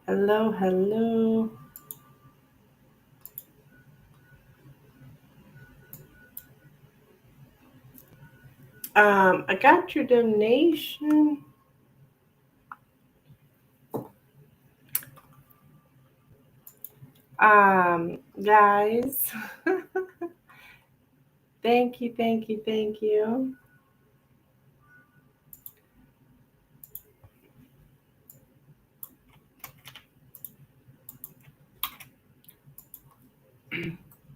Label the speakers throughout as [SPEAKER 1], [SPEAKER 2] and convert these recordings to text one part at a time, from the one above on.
[SPEAKER 1] Hello, hello. I got your donation. Guys, thank you, thank you, thank you.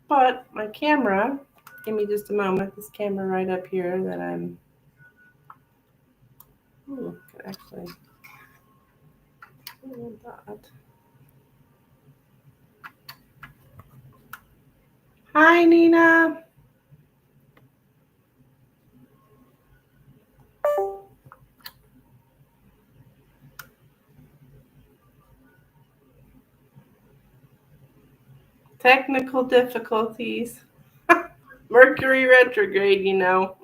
[SPEAKER 1] But my camera, give me just a moment. This camera right up here that I'm. Ooh, actually. That. Hi, Nina. Technical difficulties. Mercury retrograde, you know.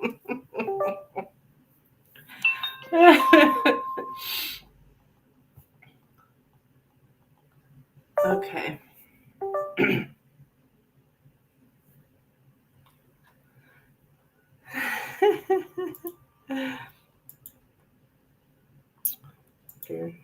[SPEAKER 1] Okay. Okay.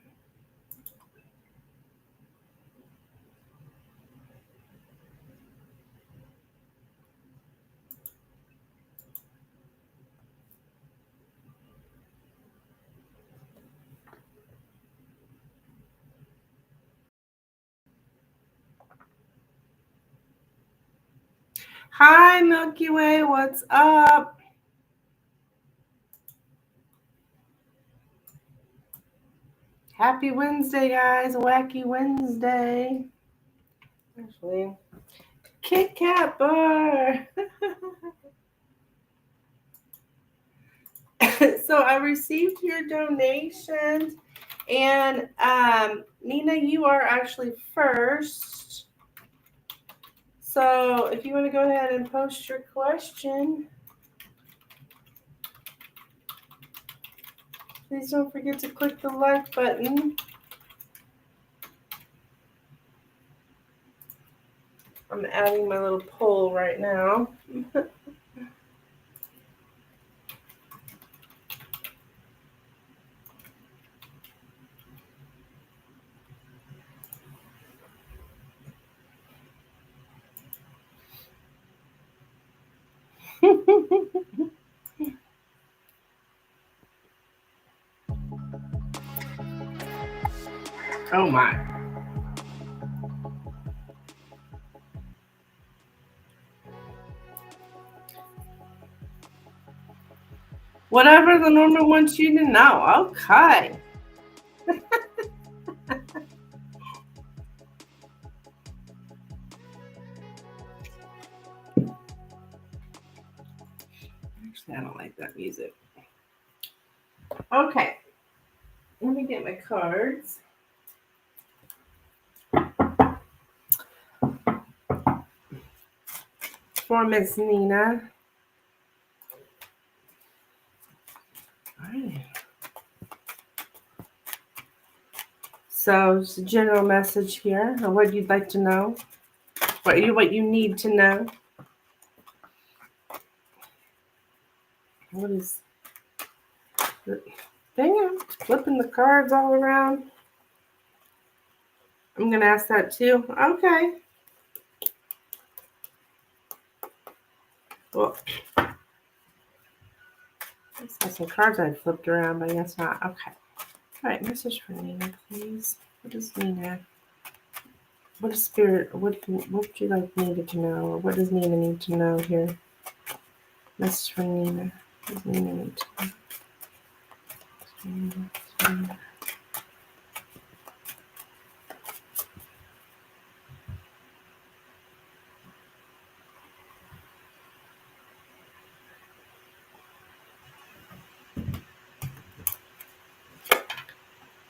[SPEAKER 1] Hi, Milky Way. What's up? Happy Wednesday, guys. Wacky Wednesday. Actually, Kit Kat bar. So I received your donations, and Nina, you are actually first. So if you want to go ahead and post your question, please don't forget to click the like button. I'm adding my little poll right now. Oh my. Whatever the Norman wants you to know. Okay. Actually, I don't like that music. Okay. Let me get my cards. For Miss Nina. All right. So it's a general message here, or what you'd like to know, what you need to know. What is? Dang it! Flipping the cards all around. I'm gonna ask that too. Okay. Well, I saw some cards I flipped around, but I guess not. Okay. All right. Message for Nina, please. What is Nina? What is spirit? What would you like Nina to know, or what does Nina need to know here? Message for Nina. What does Nina need to know?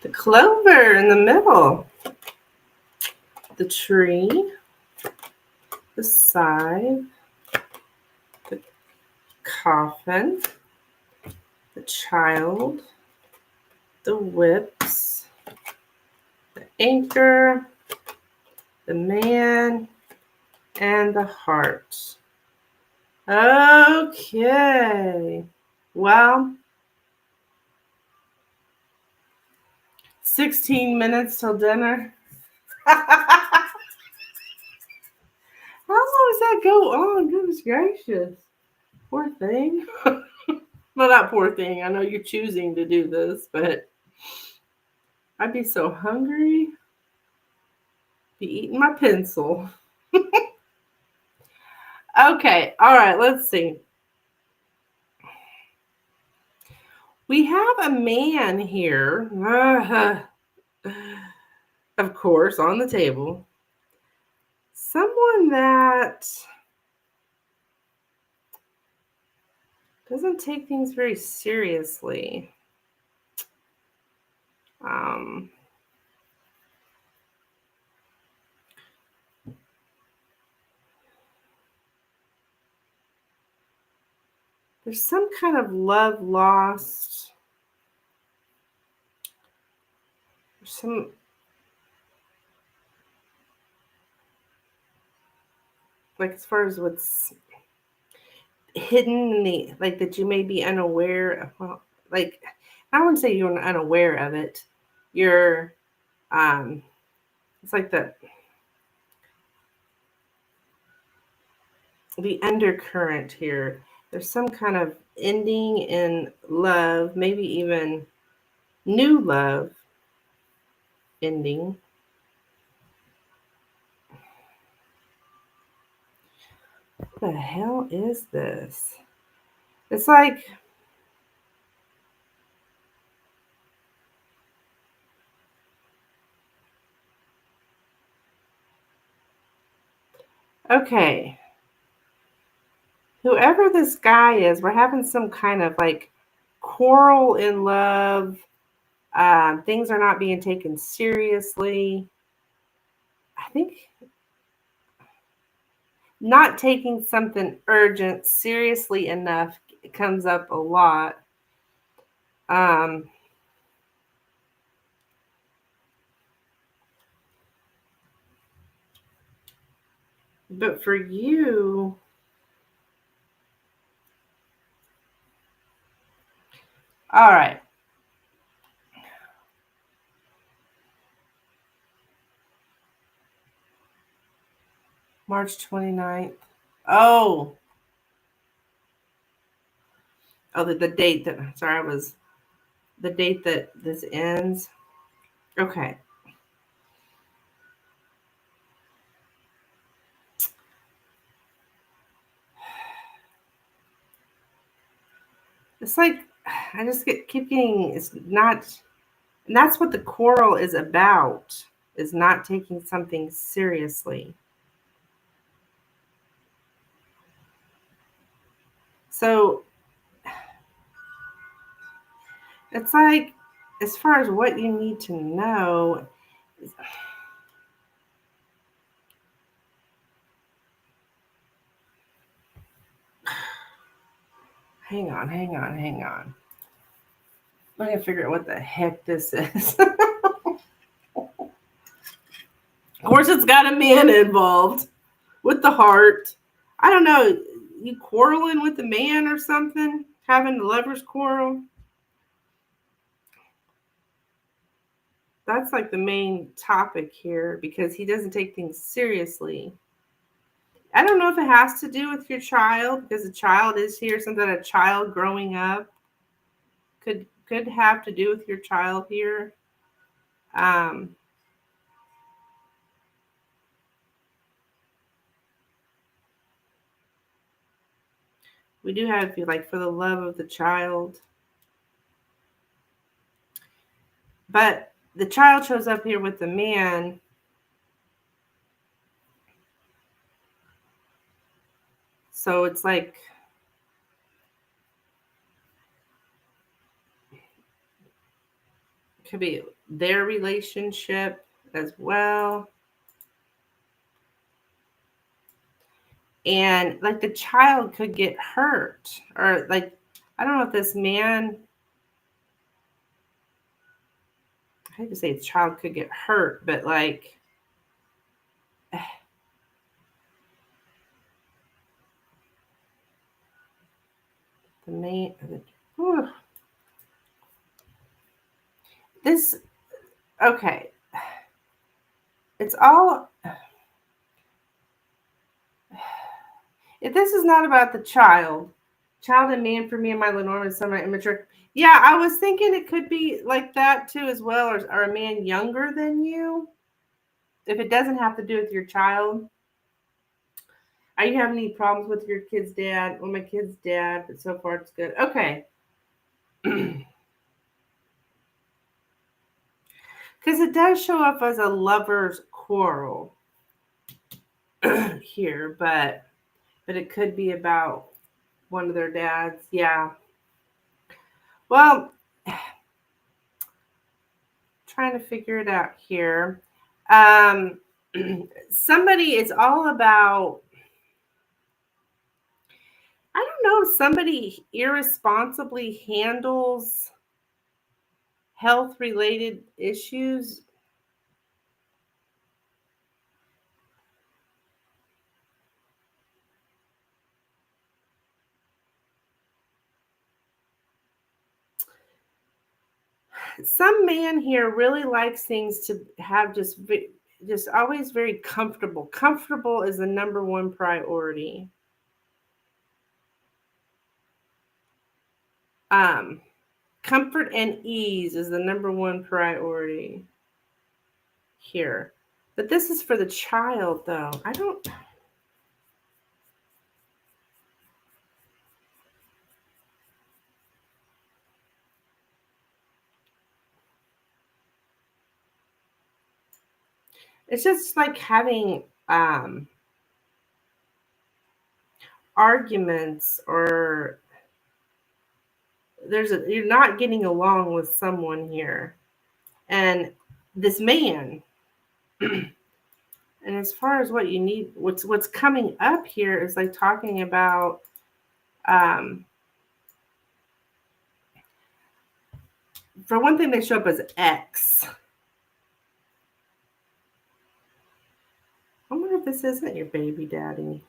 [SPEAKER 1] The clover in the middle. The tree. The scythe. The coffin. The child. The whips. the anchor, the man, and the heart. Okay. Well, 16 minutes till dinner. How long does that go on? Goodness gracious. Poor thing. Well, not poor thing. I know you're choosing to do this, but I'd be so hungry. Be eating my pencil. Okay. All right. Let's see. We have a man here, of course, on the table. Someone that doesn't take things very seriously. There's some kind of love lost. Some like as far as what's hidden in the like that you may be unaware of. Well, like I wouldn't say you're unaware of it. You're it's like the undercurrent here. There's some kind of ending in love, maybe even new love ending. What the hell is this? It's like okay. Whoever this guy is, we're having some kind of like quarrel in love. Things are not being taken seriously. I think not taking something urgent seriously enough comes up a lot. But for you, all right. March 29th. Oh, the date that, sorry, I was, the date that this ends. Okay. It's like, I just keep getting, it's not, and that's what the quarrel is about, is not taking something seriously. So it's like, as far as what you need to know, hang on. I'm going to figure out what the heck this is. Of course, it's got a man involved with the heart. I don't know. You quarreling with the man or something? Having the lover's quarrel? That's like the main topic here because he doesn't take things seriously. I don't know if it has to do with your child because the child is here. Something a child growing up could have to do with your child here. We do have like for the love of the child, but the child shows up here with the man. So it's like could be their relationship as well. And like the child could get hurt or like, I don't know if this man, hate to say the child could get hurt, but like the main, this, okay. It's all, if this is not about the child and man for me and my Lenormand semi immature. Yeah, I was thinking it could be like that too as well, or a man younger than you. If it doesn't have to do with your child. Are you having any problems with your kid's dad? Well, my kid's dad, but so far it's good. Okay. Because it does show up as a lover's quarrel here, but it could be about one of their dads. Yeah. Well, trying to figure it out here. Somebody is all about, I don't know, somebody irresponsibly handles health related issues. Some man here really likes things to have just always very comfortable. Comfortable is the number one priority. Comfort and ease is the number one priority here. But this is for the child, though. I don't. It's just like having arguments, or you're not getting along with someone here, and this man. And as far as what you need, what's coming up here is like talking about for one thing, they show up as X. I wonder if this isn't your baby daddy.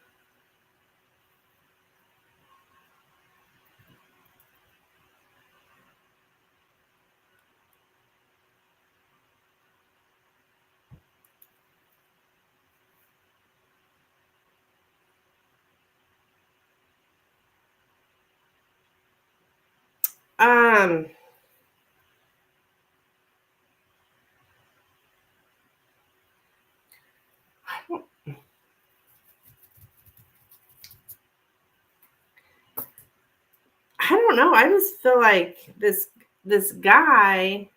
[SPEAKER 1] I don't know. I just feel like this guy,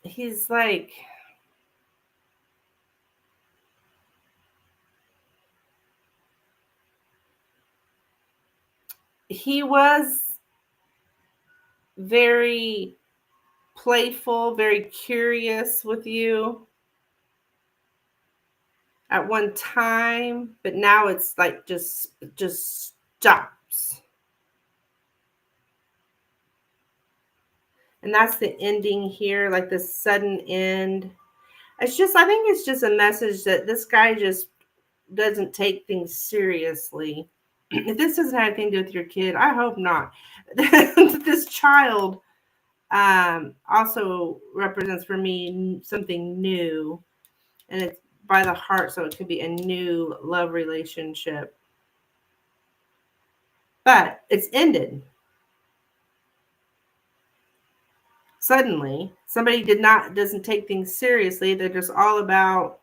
[SPEAKER 1] he's like, he was very playful, very curious with you at one time, but now it's like just stops. And that's the ending here, like this sudden end. It's just, I think it's just a message that this guy just doesn't take things seriously. If this doesn't have anything to do with your kid, I hope not. This child also represents for me something new, and it's by the heart, so it could be a new love relationship. But it's ended. Suddenly, somebody doesn't take things seriously. They're just all about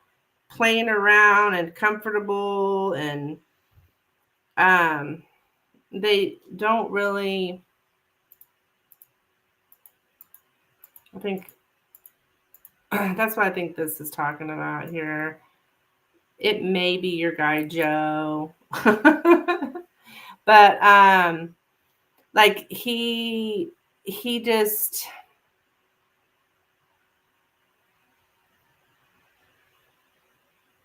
[SPEAKER 1] playing around and comfortable, and they don't really, I think that's what I think this is talking about here. It may be your guy Joe. But like he just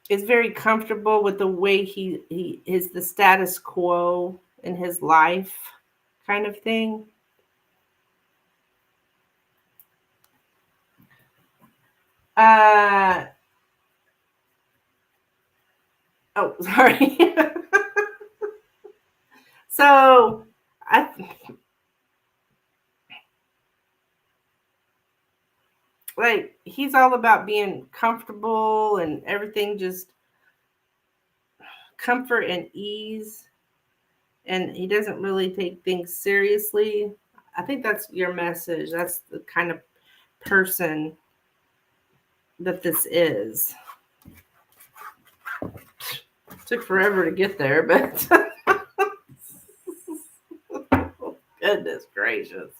[SPEAKER 1] is very comfortable with the way he is, the status quo in his life kind of thing. Oh, sorry. So I like he's all about being comfortable and everything, just comfort and ease, and he doesn't really take things seriously. I think that's your message. That's the kind of person that this is. Took forever to get there, but goodness gracious.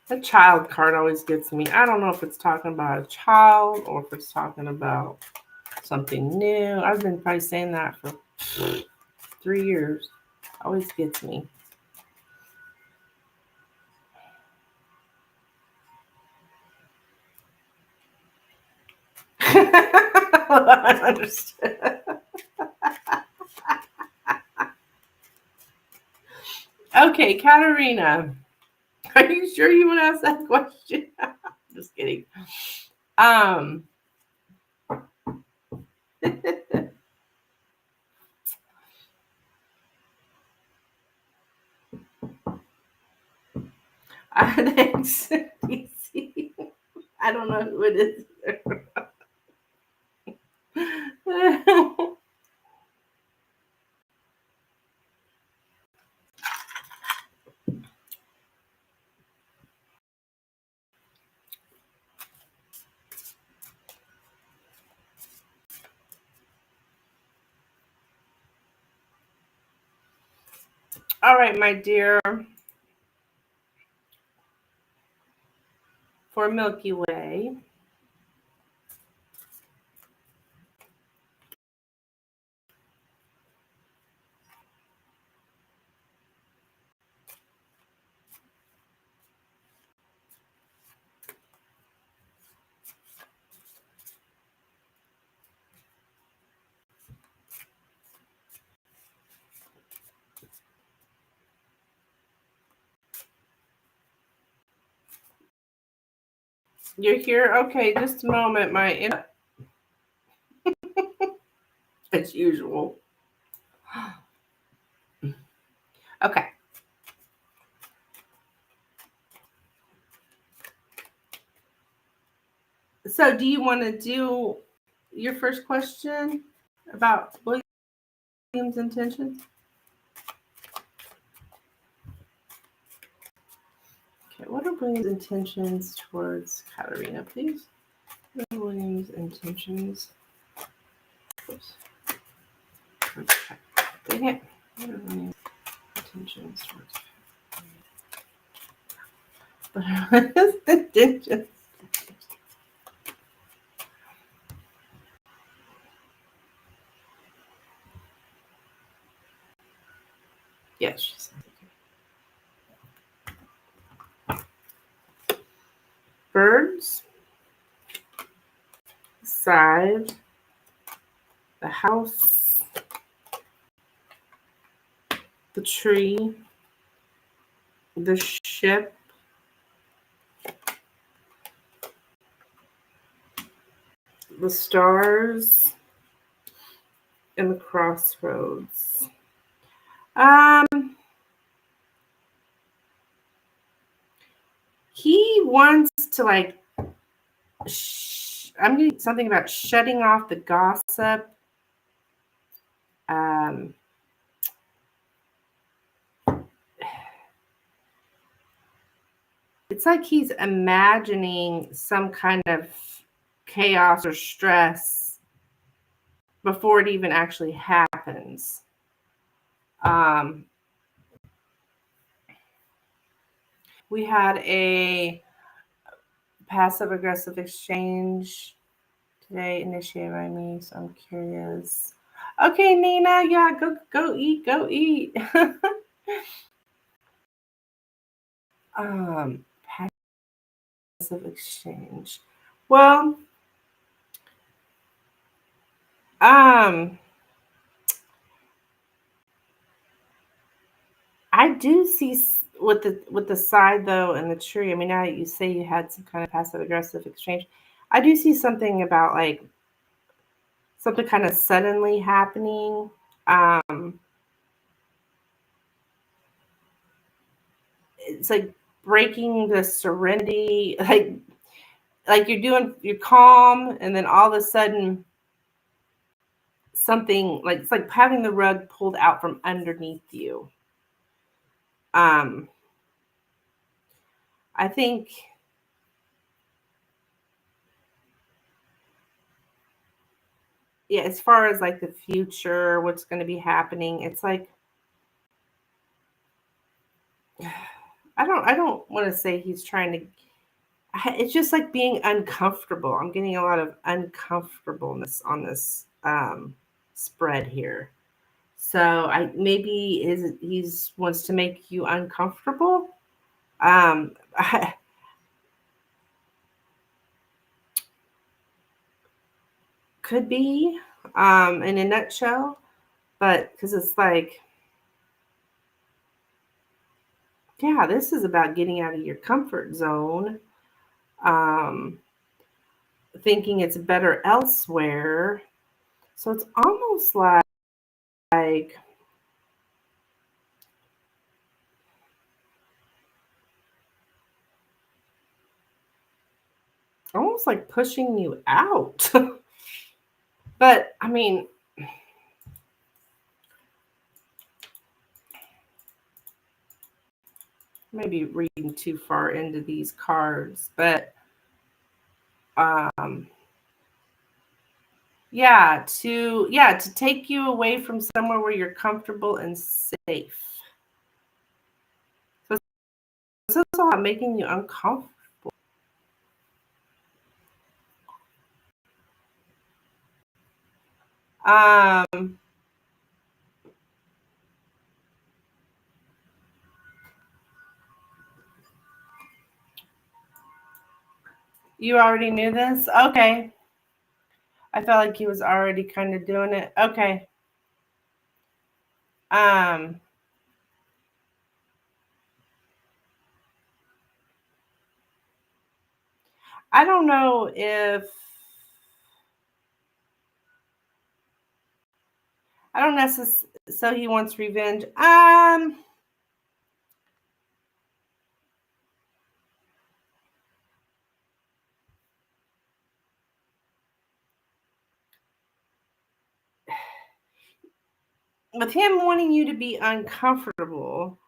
[SPEAKER 1] The child card always gets me. I don't know if it's talking about a child or if it's talking about something new. I've been probably saying that for 3 years. Always gets me. I understood. Okay, Katarina. Are you sure you want to ask that question? Just kidding. Um thanks, DC. I don't know who it is either. All right, my dear. For Milky Way. You're here? Okay, just a moment. As usual. Okay. So, do you want to do your first question about William's intentions? Okay, what are William's intentions towards Katarina, please? What are William's intentions? Oops. Dang it. What are William's intentions towards Katarina? What are his intentions? Yes, she said. Birds, side, the house, the tree, the ship, the stars, and the crossroads. He wants to I'm getting something about shutting off the gossip. It's like he's imagining some kind of chaos or stress before it even actually happens. We had a passive aggressive exchange today initiated by me, so I'm curious. Okay, Nina, yeah, go eat, go eat. Passive exchange. Well, um, do see with the side though and the tree. I mean, now that you say you had some kind of passive aggressive exchange, I do see something about like something kind of suddenly happening. It's like breaking the serenity, like you're calm, and then all of a sudden something like it's like having the rug pulled out from underneath you. I think yeah, as far as like the future, what's going to be happening, it's like I don't want to say he's trying to it's just like being uncomfortable. I'm getting a lot of uncomfortableness on this spread here. So I maybe is he's wants to make you uncomfortable. Um, could be in a nutshell, but because it's like, yeah, this is about getting out of your comfort zone, um, thinking it's better elsewhere. So it's like almost like pushing you out. But I mean, maybe reading too far into these cards, but um to take you away from somewhere where you're comfortable and safe. So this is all about making you uncomfortable. Um you already knew this? Okay. I felt like he was already kind of doing it. Okay. Um I don't know if I don't necessarily so he wants revenge. With him wanting you to be uncomfortable,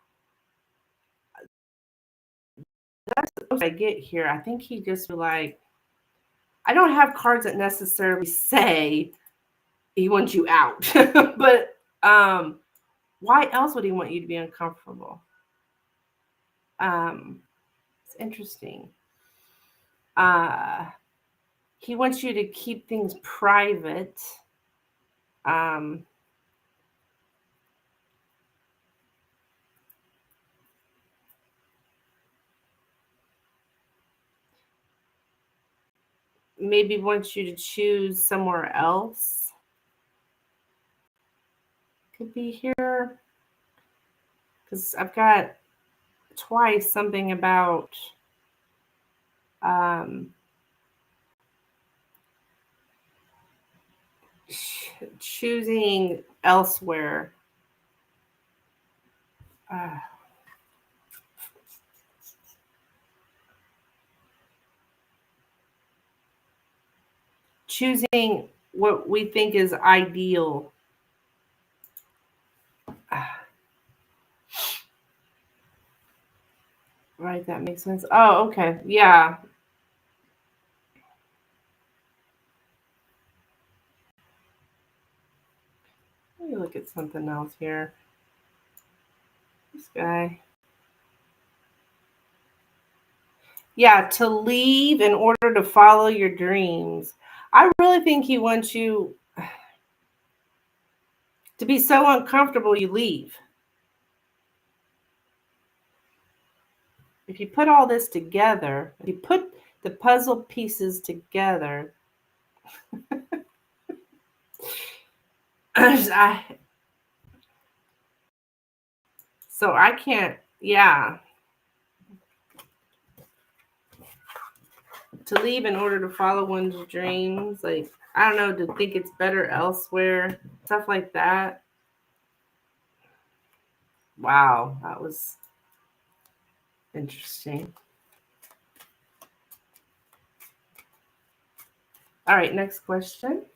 [SPEAKER 1] that's what I get here. I think he just like I don't have cards that necessarily say he wants you out, but why else would he want you to be uncomfortable? It's interesting. Uh, he wants you to keep things private. Um, maybe wants you to choose somewhere else. Could be here because I've got twice something about um, choosing elsewhere. Uh, choosing what we think is ideal. Right, that makes sense. Oh, okay. Yeah. Let me look at something else here. This guy. Yeah, to leave in order to follow your dreams. I really think he wants you to be so uncomfortable you leave. If you put all this together, if you put the puzzle pieces together, I, So I can't, yeah. To leave in order to follow one's dreams, like, I don't know, to think it's better elsewhere, stuff like that. Wow, that was interesting. All right, next question.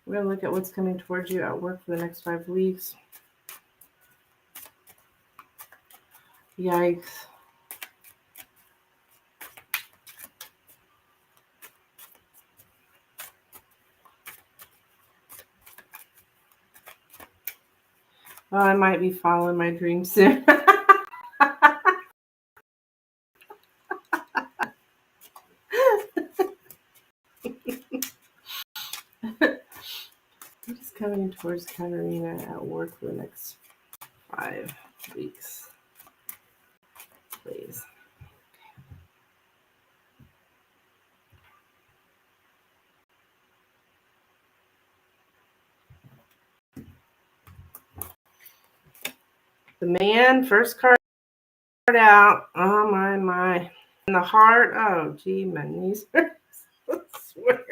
[SPEAKER 1] We're going to look at what's coming towards you at work for the next 5 weeks. Yikes. Well, I might be following my dreams soon. What's coming towards Katarina at work for the next 5 weeks, please? The man, first card out. Oh, my. And the heart. Oh, gee, my knees hurt. I swear.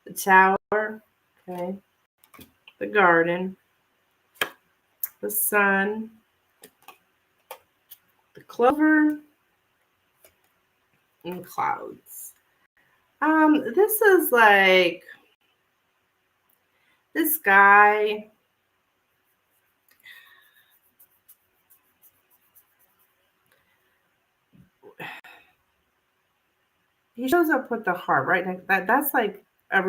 [SPEAKER 1] The tower. Okay. The garden. The sun. The clover. And clouds. This is like this guy. He shows up with the heart, right? That's like a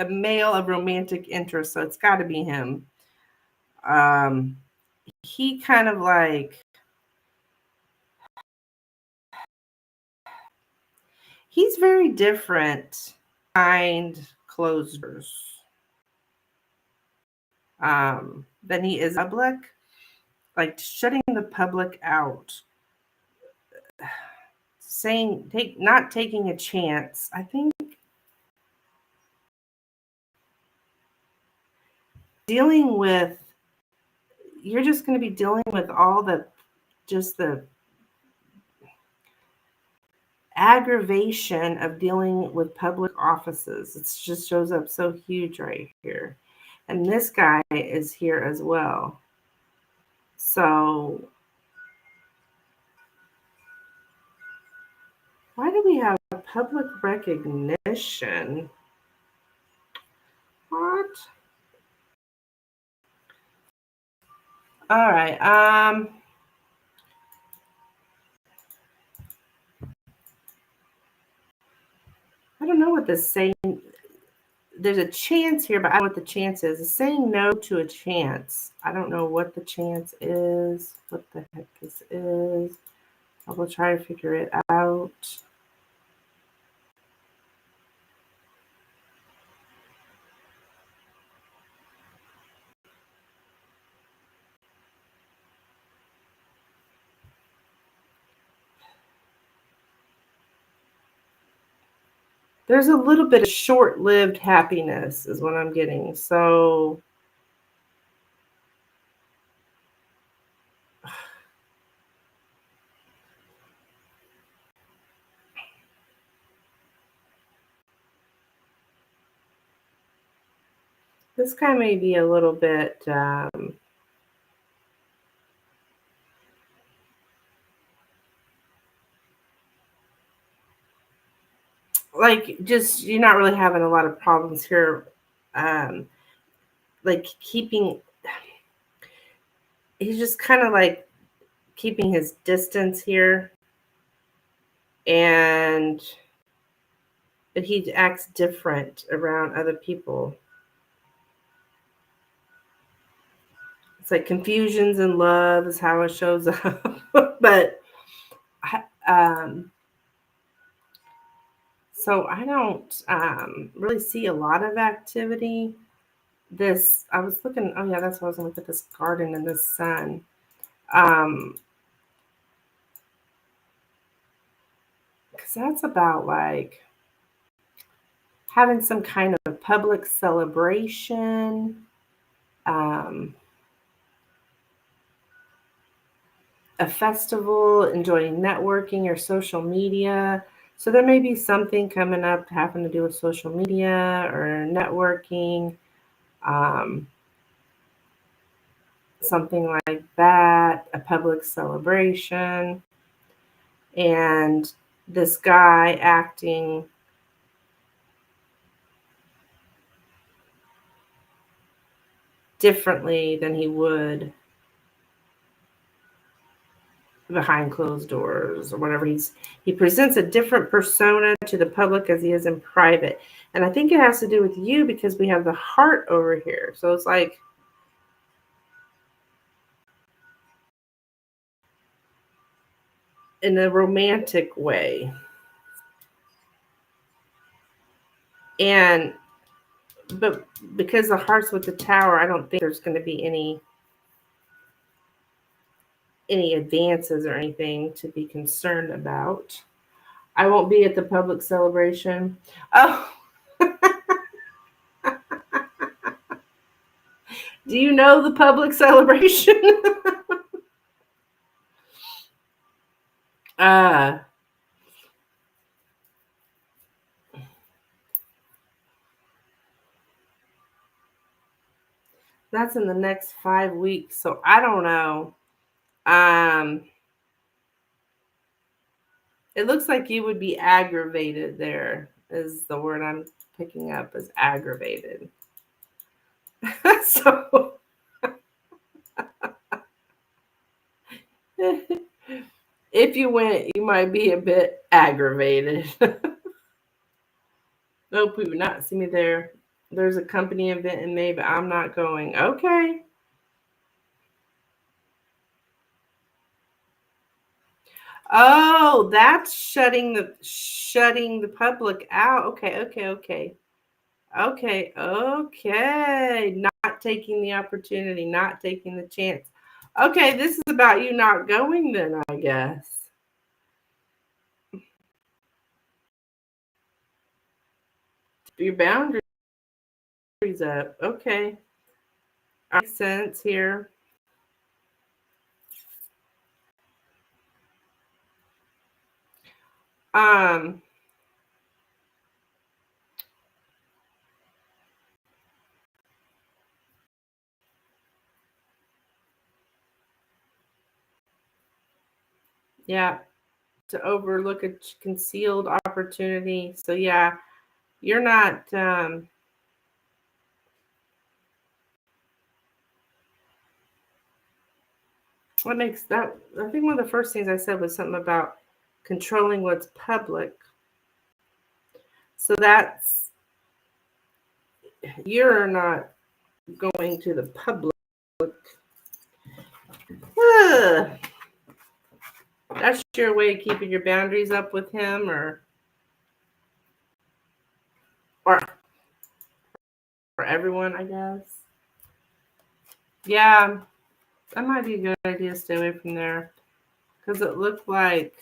[SPEAKER 1] male of romantic interest, so it's got to be him. He kind of like, he's very different, kind, closers, than he is public, like shutting the public out, not taking a chance. I think you're just going to be dealing with all the aggravation of dealing with public offices. It just shows up so huge right here. And this guy is here as well. So why do we have public recognition? What? All right. I don't know what this saying. There's a chance here, but I don't know what the chance is. It's saying no to a chance. I don't know what the chance is. What the heck this is. I will try to figure it out. There's a little bit of short-lived happiness is what I'm getting. So this guy may be a little bit like, just, you're not really having a lot of problems here. Like he's just kind of like keeping his distance here, but he acts different around other people. It's like confusions in love is how it shows up. But so I don't really see a lot of activity. I was looking, oh yeah, that's why I was going to look at this garden and this sun. Because that's about like having some kind of public celebration. a festival, enjoying networking or social media. So there may be something coming up having to do with social media or networking, something like that, a public celebration. And this guy acting differently than he would behind closed doors or whatever. He presents a different persona to the public as he is in private. And I think it has to do with you because we have the heart over here. So it's like in a romantic way. But because the heart's with the tower, I don't think there's going to be any advances or anything to be concerned about. I won't be at the public celebration. Oh, do you know the public celebration? uh that's in the next 5 weeks, so I don't know. It looks like you would be aggravated. There is the word I'm picking up, is aggravated. So if you went, you might be a bit aggravated. Nope, we would not see me there. There's a company event in May, but I'm not going. Okay. Oh, that's shutting the public out. Okay. Not taking the opportunity, not taking the chance. Okay, this is about you not going then, I guess. Your boundaries up. Okay. Makes sense here. Um yeah, to overlook a concealed opportunity. So yeah, you're not what makes that, I think one of the first things I said was something about controlling what's public. So that's, you're not going to the public. That's your way of keeping your boundaries up with him, or for everyone, I guess. Yeah, that might be a good idea to stay away from there, because it looked like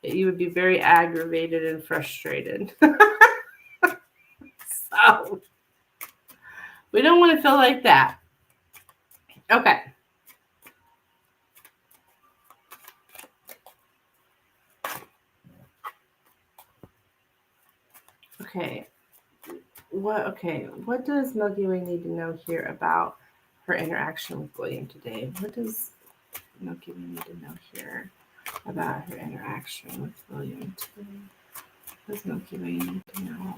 [SPEAKER 1] you would be very aggravated and frustrated. So we don't want to feel like that. Okay. Okay. What does Milky Way need to know here about her interaction with William today? What does Milky Way need to know here about her interaction with William today? What does Milky Way need to know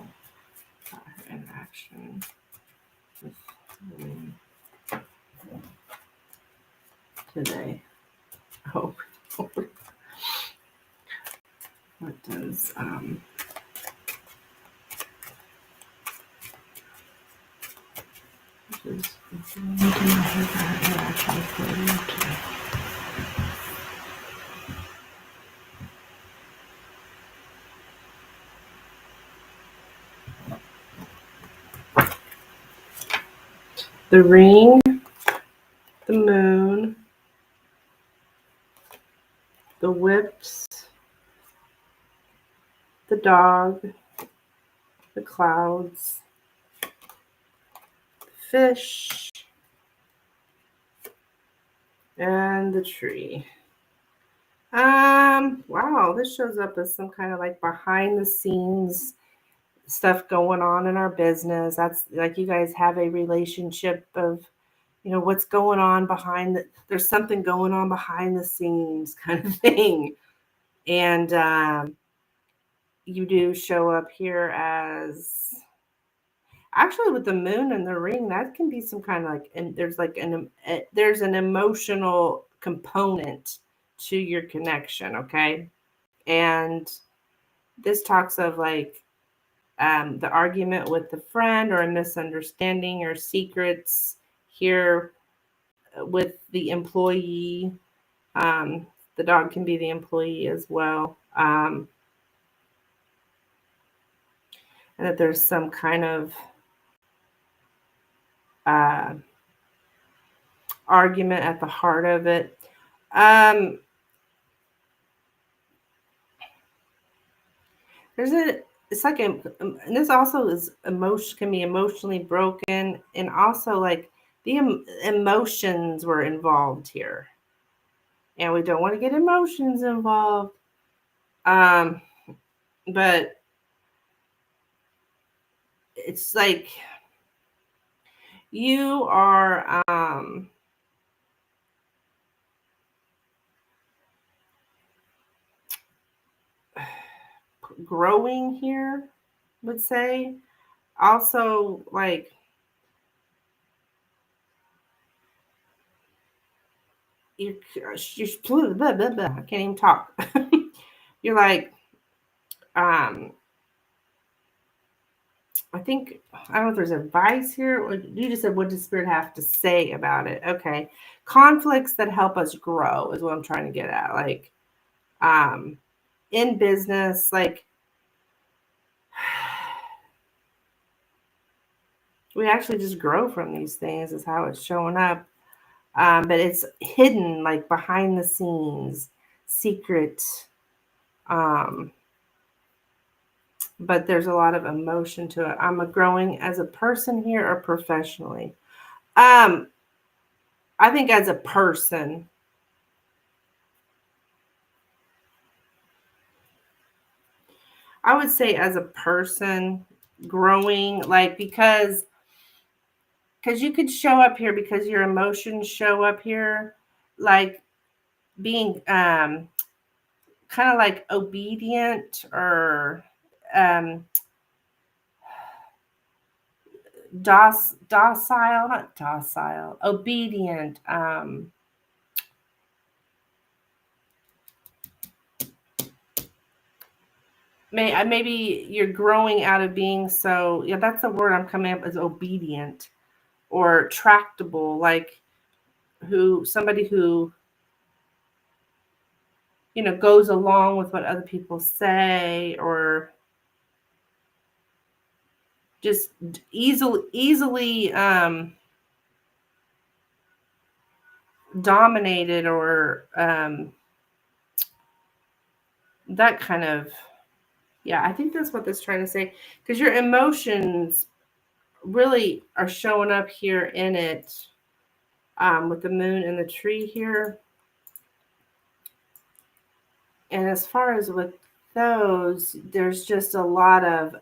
[SPEAKER 1] about her interaction with William today? Oh, what does the ring, the moon, the whips, the dog, the clouds, the fish, And the tree. Wow, this shows up as some kind of like behind the scenes stuff going on in our business. That's like you guys have a relationship of, what's going on there's something going on behind the scenes kind of thing. And you do show up here as actually with the moon and the ring, that can be some kind of like, and there's an emotional component to your connection, okay? And this talks of like the argument with the friend or a misunderstanding or secrets here with the employee. The dog can be the employee as well. And that there's some kind of uh, argument at the heart of it. It's like and this also is emotion, can be emotionally broken, and also like the emotions were involved here, and we don't want to get emotions involved. But it's like you are growing here, would say. Also, like you're blah, blah, blah. I can't even talk. You're like I think I don't know if there's advice here, or you just said what does spirit have to say about it? Okay. Conflicts that help us grow is what I'm trying to get at. Like um in business, like we actually just grow from these things is how it's showing up. But it's hidden like behind the scenes, secret. Um, but there's a lot of emotion to it. I'm a growing as a person here or professionally. Um, I think as a person, I would say as a person growing, like because you could show up here because your emotions show up here, like being kind of like obedient or um docile, not docile, obedient. Maybe you're growing out of being so, yeah, that's the word I'm coming up as obedient or tractable, like somebody who, goes along with what other people say, or just easily dominated, or that kind of, yeah, I think that's what that's trying to say, because your emotions really are showing up here in it, with the moon and the tree here. And as far as with those, there's just a lot of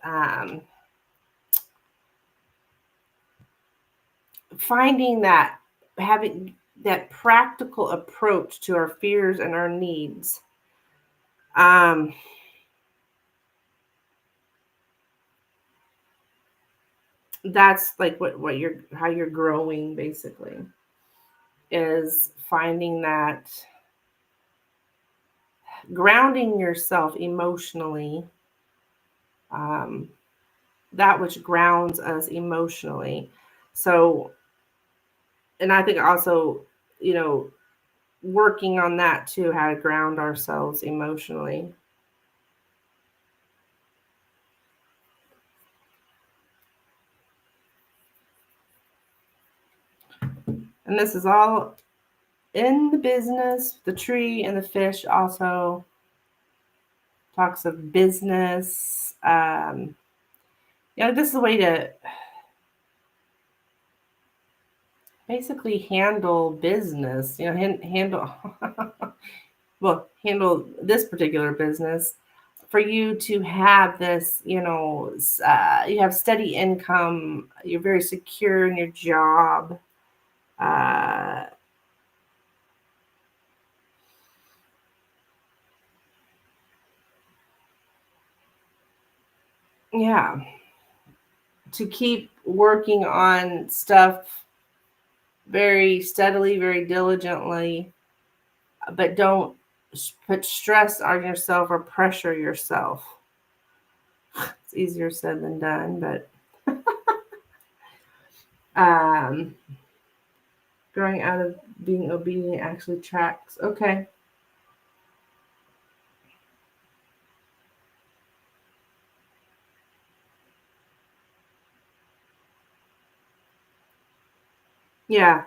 [SPEAKER 1] finding that, having that practical approach to our fears and our needs. That's like what you're, how you're growing basically, is finding that, grounding yourself emotionally, um, that which grounds us emotionally. So, and I think also, you know, working on that too, how to ground ourselves emotionally. And this is all in the business. The tree and the fish also talks of business. This is a way to basically handle business, handle, well, handle this particular business for you to have this, you have steady income, you're very secure in your job. Uh, yeah, to keep working on stuff very steadily, very diligently, but don't put stress on yourself or pressure yourself. It's easier said than done, but um, growing out of being obedient actually tracks. Okay. Yeah.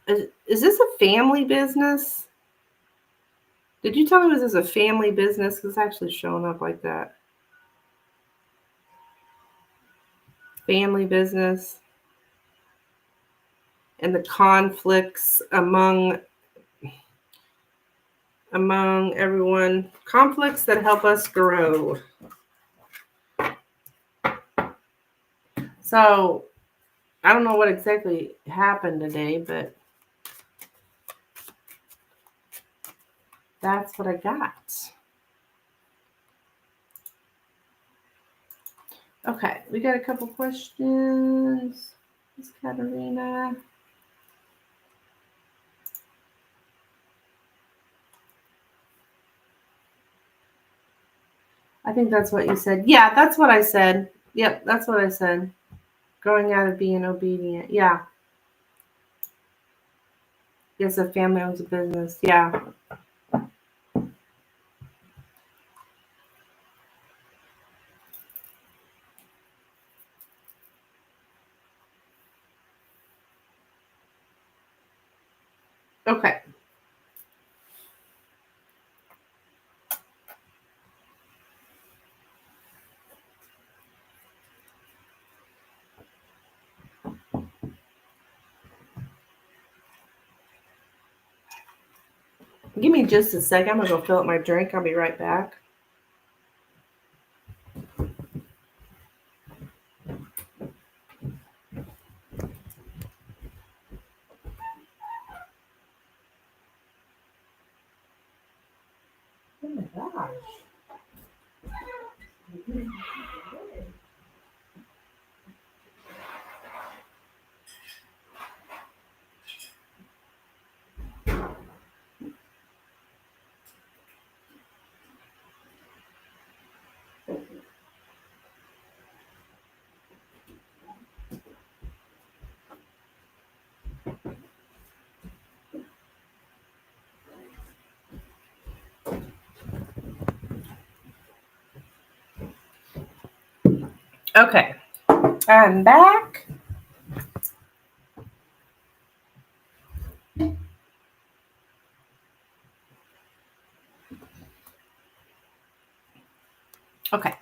[SPEAKER 1] Is this a family business? Did you tell me this is a family business? Because it's actually showing up like that. Family business and the conflicts among everyone. Conflicts that help us grow. So I don't know what exactly happened today, but that's what I got. Okay, we got a couple questions. Miss Katerina. I think that's what you said. Yeah, that's what I said. Yep, that's what I said. Growing out of being obedient. Yeah. Yes, a family owns a business. Yeah. Okay. Give me just a second. I'm going to go fill up my drink. I'll be right back. Oh my gosh. Okay. I'm back. Okay.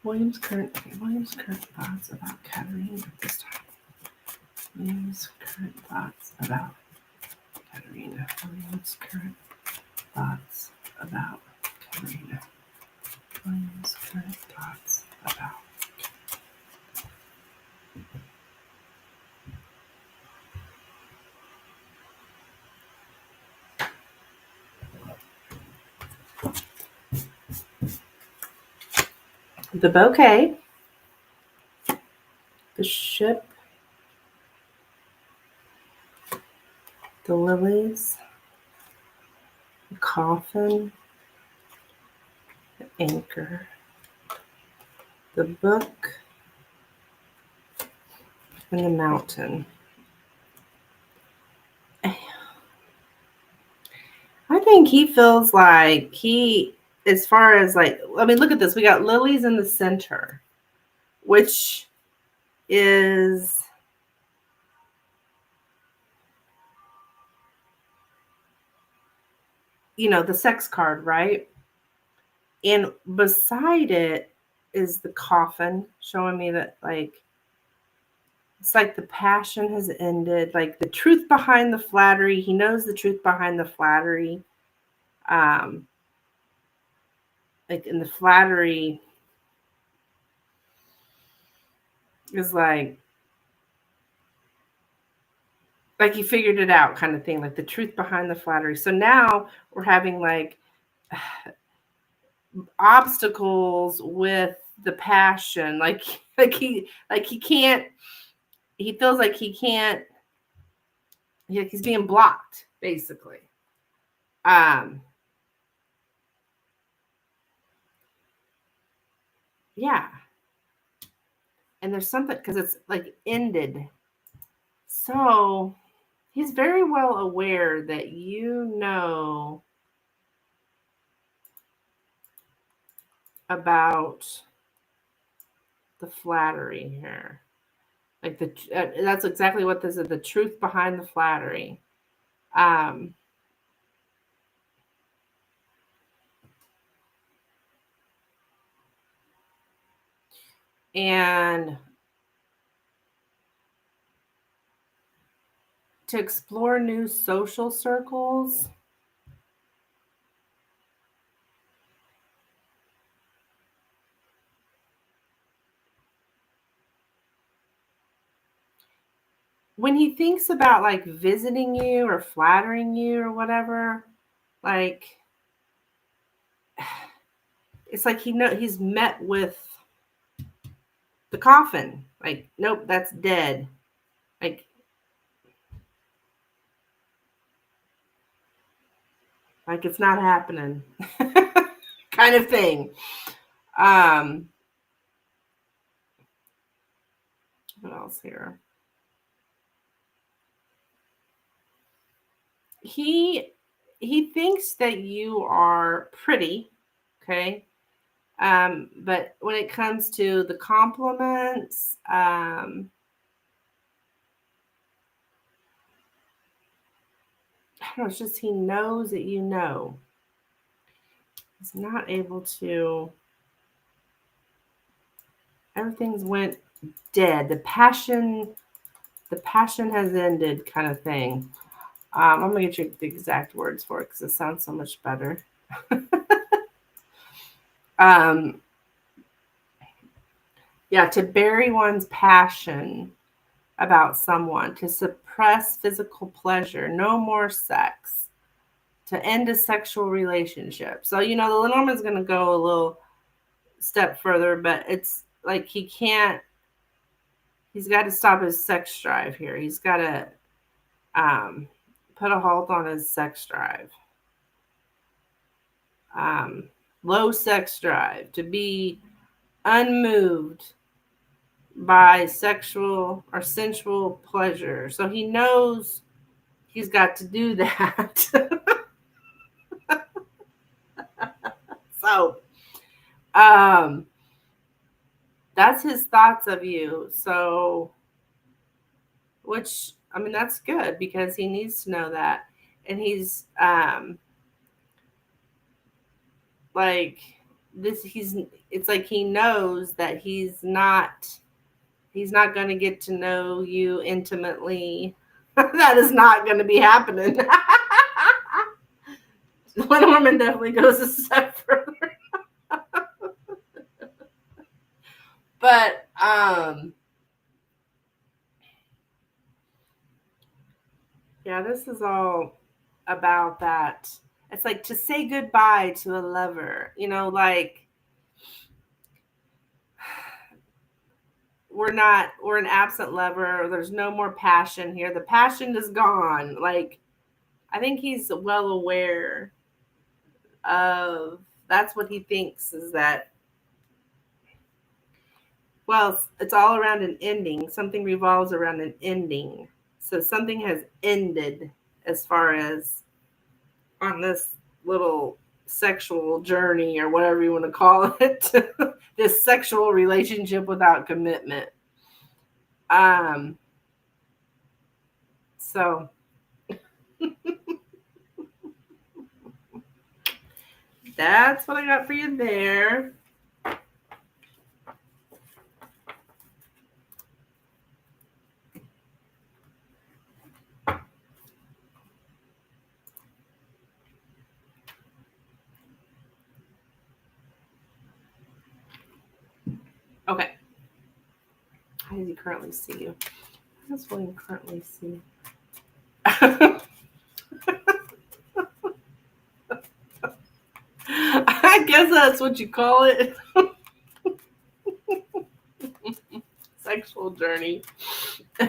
[SPEAKER 1] William's current thoughts about Katerina at this time. William's current thoughts about Katerina. William's current thoughts about Katerina. William's current thoughts about. The bouquet, the ship, the lilies, the coffin, the anchor, the book, and the mountain. I think he feels like as far as look at this. We got lilies in the center, which is, the sex card, right? And beside it is the coffin, showing me that, It's like the passion has ended, like the truth behind the flattery. He knows the truth behind the flattery. Um, like in the flattery is like he figured it out kind of thing, like the truth behind the flattery. So now we're having like obstacles with the passion, like he can't, he feels like he can't, he's being blocked basically. um yeah, and there's something because it's like ended, so he's very well aware that about the flattery here. Like that's exactly what this is, the truth behind the flattery. Um, and to explore new social circles. When he thinks about like visiting you or flattering you or whatever, like it's like he's met with the coffin. Like, nope, that's dead. Like it's not happening. Kind of thing. Um, what else here? He he thinks that you are pretty, okay? But when it comes to the compliments, I don't know, it's just he knows that you know. He's not able to, everything's went dead. The passion has ended kind of thing. I'm gonna get you the exact words for it because it sounds so much better. um, yeah, to bury one's passion about someone, to suppress physical pleasure, no more sex, to end a sexual relationship. So, the Lenormand's going to go a little step further, but it's like he's got to stop his sex drive here. He's got to put a halt on his sex drive. Um, Low sex drive, to be unmoved by sexual or sensual pleasure. So he knows he's got to do that. So, that's his thoughts of you. So, which, I mean, that's good because he needs to know that. And he's like it's like he knows that he's not going to get to know you intimately. That is not going to be happening. Lenormand definitely goes a step further. But yeah, this is all about that. It's like to say goodbye to a lover, like we're an absent lover. There's no more passion here. The passion is gone. Like, I think he's well aware of, that's what he thinks, is that, well, it's all around an ending. Something revolves around an ending. So something has ended as far as on this little sexual journey or whatever you want to call it. This sexual relationship without commitment. Um so that's what I got for you there. How does he currently see you? How does William currently see? I guess that's what you call it. Sexual journey. All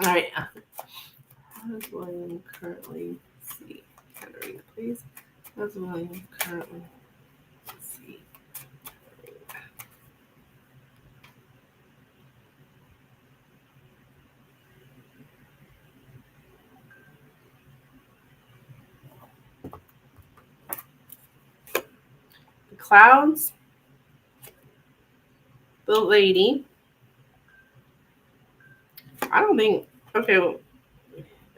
[SPEAKER 1] right. How does William currently see? Can I read it, please? How does William currently see? The clouds, the lady. I don't think. Okay.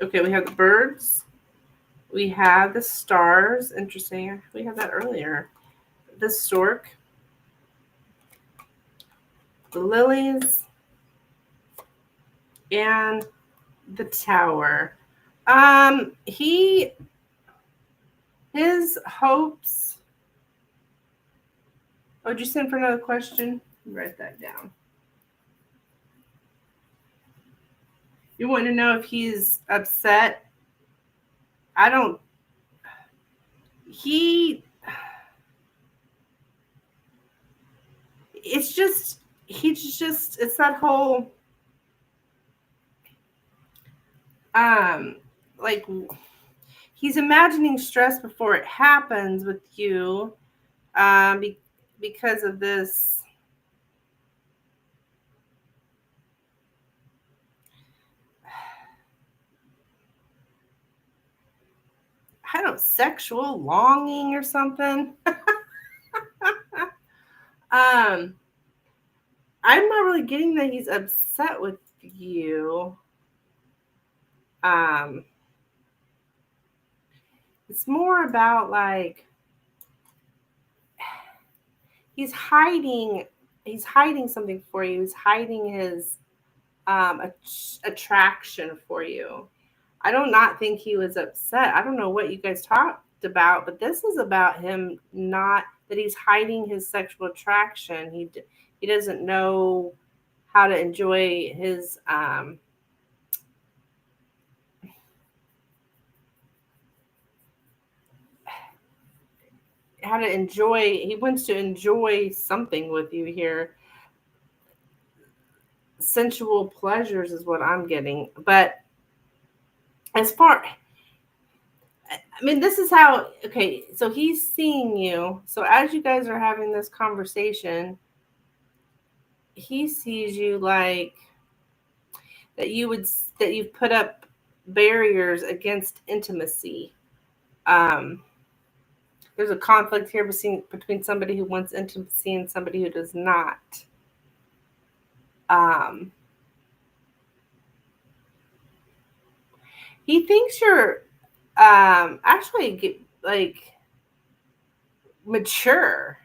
[SPEAKER 1] Okay. We have the birds. We have the stars. Interesting. We had that earlier. The stork. The lilies. And the tower. His hopes. Oh, did you send for another question? Write that down. You want to know if he's upset? I don't. He. It's just. He's just. It's that whole. Like. He's imagining stress before it happens with you. Because of this. I don't know, sexual longing or something. I'm not really getting that he's upset with you. It's more about like he's hiding something for you. He's hiding his attraction for you. I do not think he was upset. I don't know what you guys talked about, but this is about him not that he's hiding his sexual attraction. He doesn't know how to enjoy his he wants to enjoy something with you here. Sensual pleasures is what I'm getting. But as far I mean, this is how, okay, so he's seeing you. So as you guys are having this conversation, he sees you like that you've put up barriers against intimacy. There's a conflict here between somebody who wants intimacy and somebody who does not. He thinks you're actually like mature.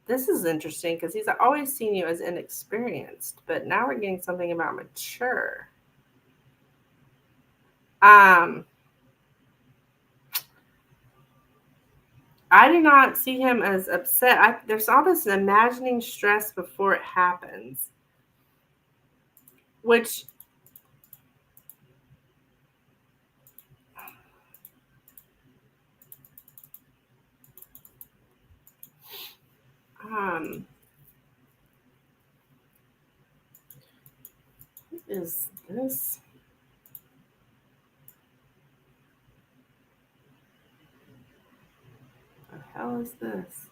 [SPEAKER 1] This is interesting because he's always seen you as inexperienced, but now we're getting something about mature. I do not see him as upset. There's all this imagining stress before it happens, which what is this? What the hell is this?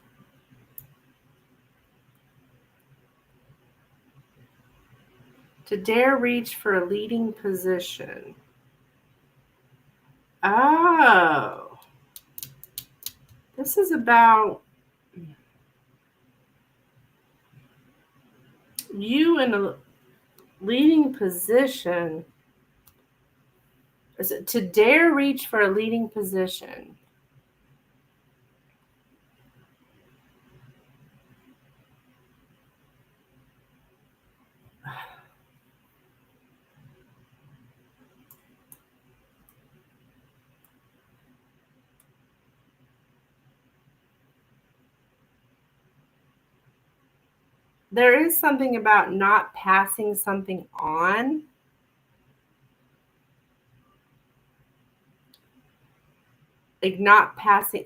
[SPEAKER 1] To dare reach for a leading position. Oh. This is about you in a leading position. Is it to dare reach for a leading position? there is something about not passing something on. Like not passing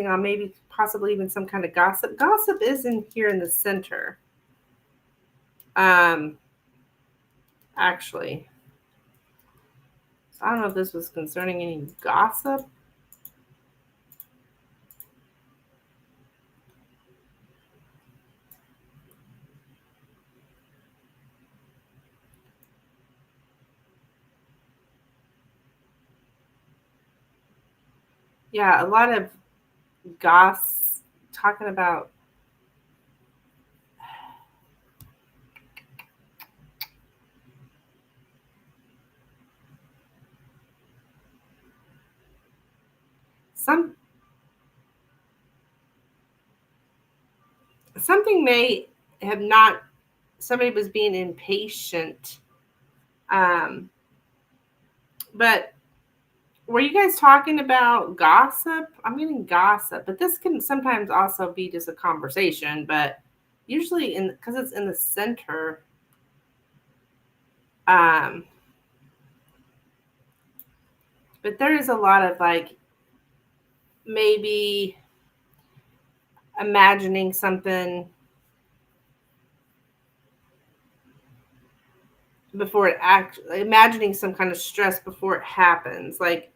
[SPEAKER 1] on, maybe possibly even some kind of gossip. Gossip is in here in the center. Actually. So I don't know if this was concerning any gossip. Yeah, a lot of goss talking about something may have not, somebody was being impatient. But were you guys talking about gossip? I'm getting gossip, but this can sometimes also be just a conversation, but usually because it's in the center. But there is a lot of like maybe imagining something before it actually, imagining some kind of stress before it happens, like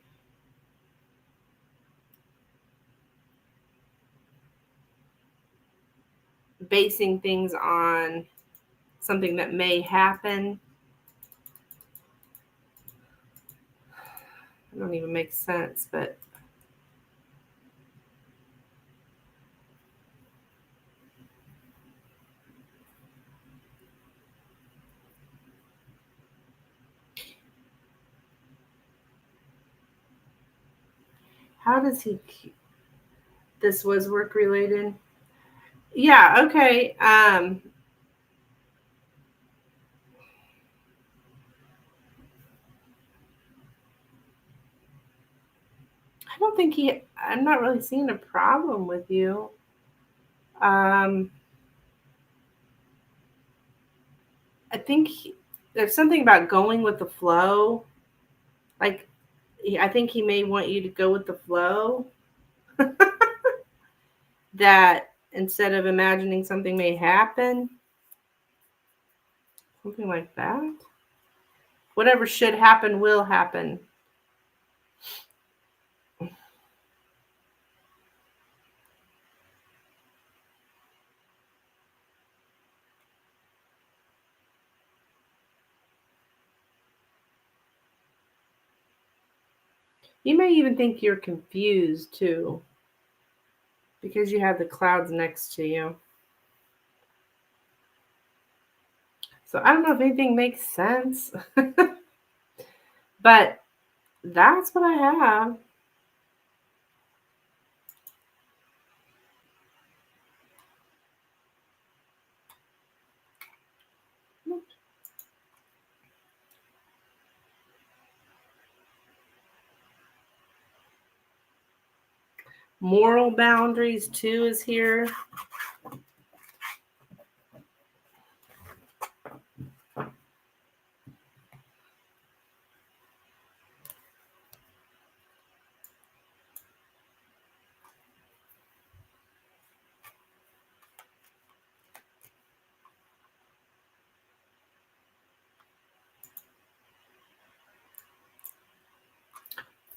[SPEAKER 1] basing things on something that may happen. It don't even make sense, but how does he keep, this was work related? Yeah, okay. I don't think I'm not really seeing a problem with you. I think there's something about going with the flow. Like, I think he may want you to go with the flow. That instead of imagining something may happen, something like that. Whatever should happen will happen. You may even think you're confused too, because you have the clouds next to you. So I don't know if anything makes sense, but that's what I have. Moral boundaries too is here.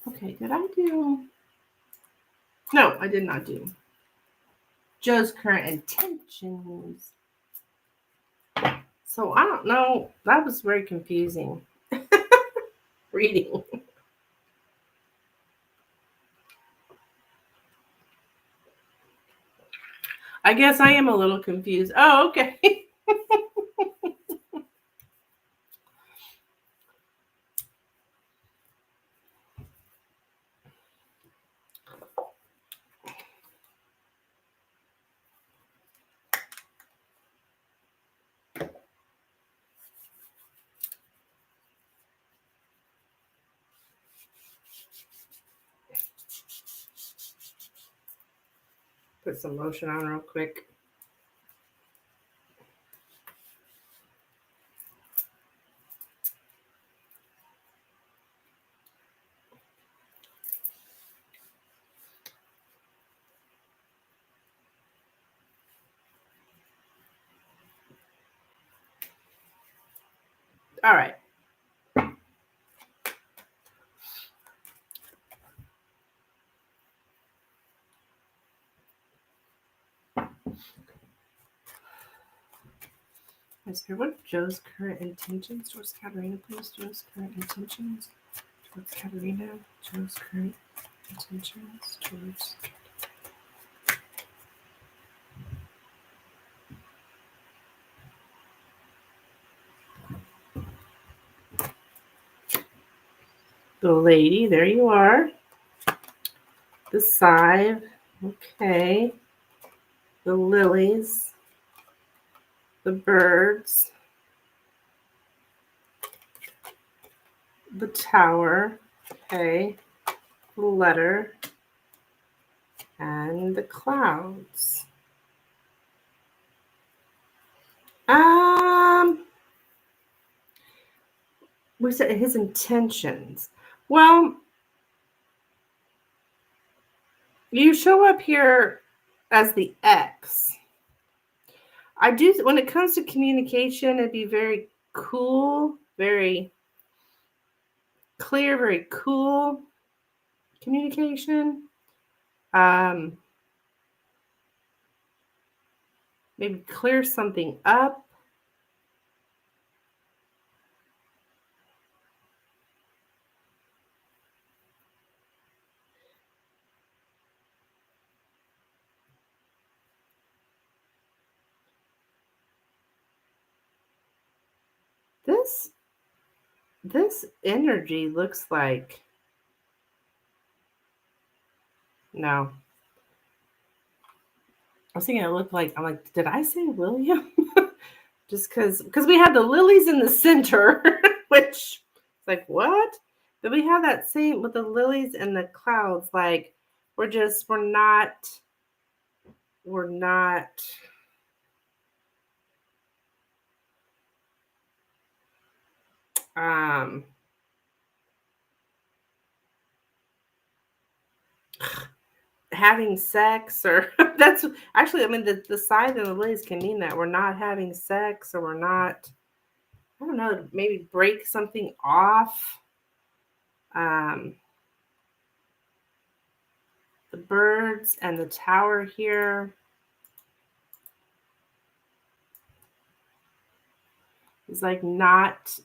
[SPEAKER 1] Okay, did I do? No, I did not do. Joe's current intentions. So I don't know. That was very confusing reading. I guess I am a little confused. Oh, okay. Put some lotion on real quick. All right. What are Joe's current intentions towards Katerina, please? Joe's current intentions towards Katerina. Joe's current intentions towards. The lady, there you are. The scythe, okay. The lilies. The birds. The tower, okay. The letter. And the clouds. We said his intentions. Well, you show up here as the X. I do, when it comes to communication, it'd be very cool, very clear, very cool communication. Maybe clear something up. This energy looks like, no. I was thinking it looked like, I'm like, did I say William? Just because we had the lilies in the center, which is like, what? But we have that same with the lilies and the clouds, like we're not having sex, or that's actually, I mean, the scythe and the lilies can mean that we're not having sex, or we're not, I don't know, maybe break something off. The birds and the tower here is like not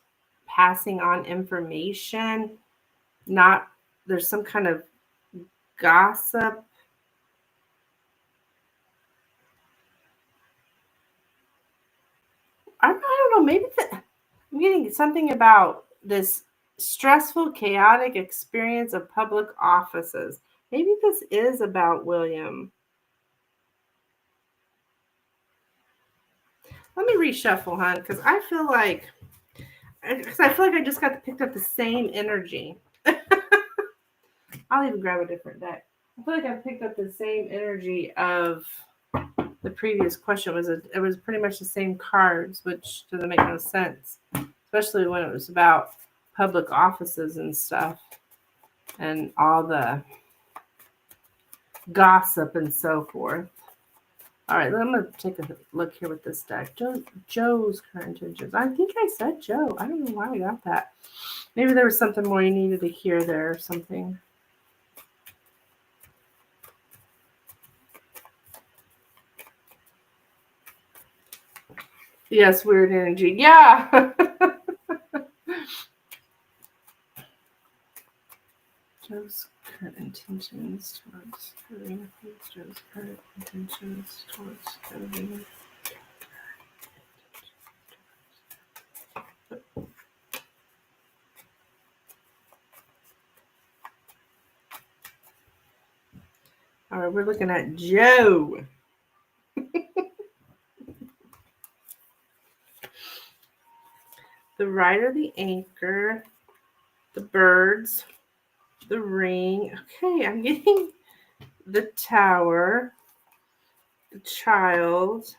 [SPEAKER 1] passing on information, not, there's some kind of gossip. I don't know, maybe I'm getting something about this stressful, chaotic experience of public offices. Maybe this is about William. Let me reshuffle, hon, because I feel like I just got picked up the same energy. I'll even grab a different deck. I feel like I picked up the same energy of the previous question. It was pretty much the same cards, which doesn't make no sense, especially when it was about public offices and stuff and all the gossip and so forth. All right, I'm going to take a look here with this deck. Joe's current intentions. I think I said Joe. I don't know why I got that. Maybe there was something more you needed to hear there or something. Yes, weird energy. Yeah. Joe's current intentions towards Karina. Joe's current intentions towards Karina. All right, we're looking at Joe. The rider, the anchor, the birds, the ring. Okay, I'm getting the tower, the child,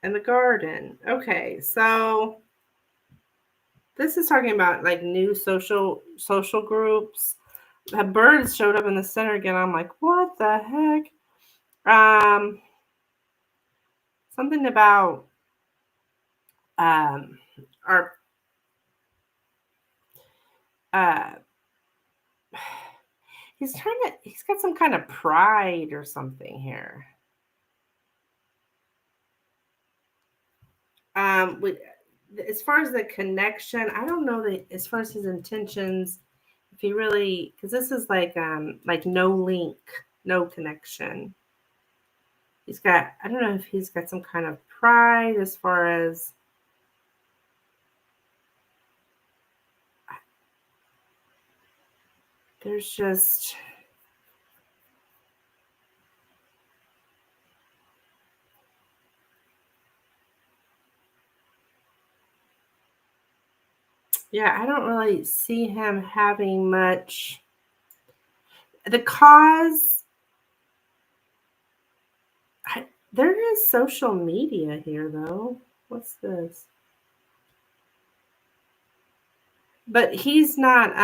[SPEAKER 1] and the garden. Okay, so this is talking about like new social groups. The birds showed up in the center again. I'm like, what the heck? Something about are uh he's got some kind of pride or something here. With as far as the connection, I don't know that as far as his intentions, if he really, because this is like no link, no connection. He's got, I don't know if he's got some kind of pride as far as there's just yeah, I don't really see him having much. The cause, there is social media here though. What's this? But he's not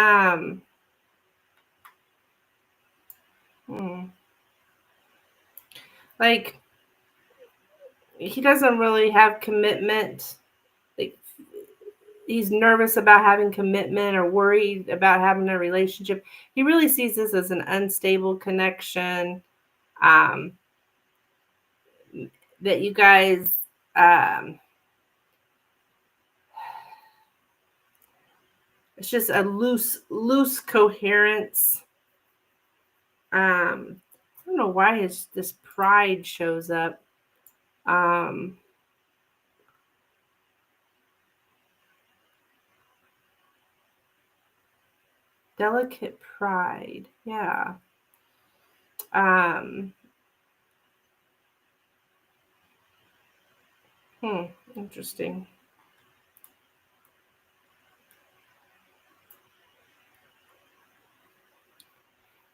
[SPEAKER 1] hmm, like he doesn't really have commitment. Like he's nervous about having commitment or worried about having a relationship. He really sees this as an unstable connection. Um, that you guys um, it's just a loose coherence. I don't know why this pride shows up. Um, delicate pride, yeah. Um, Interesting.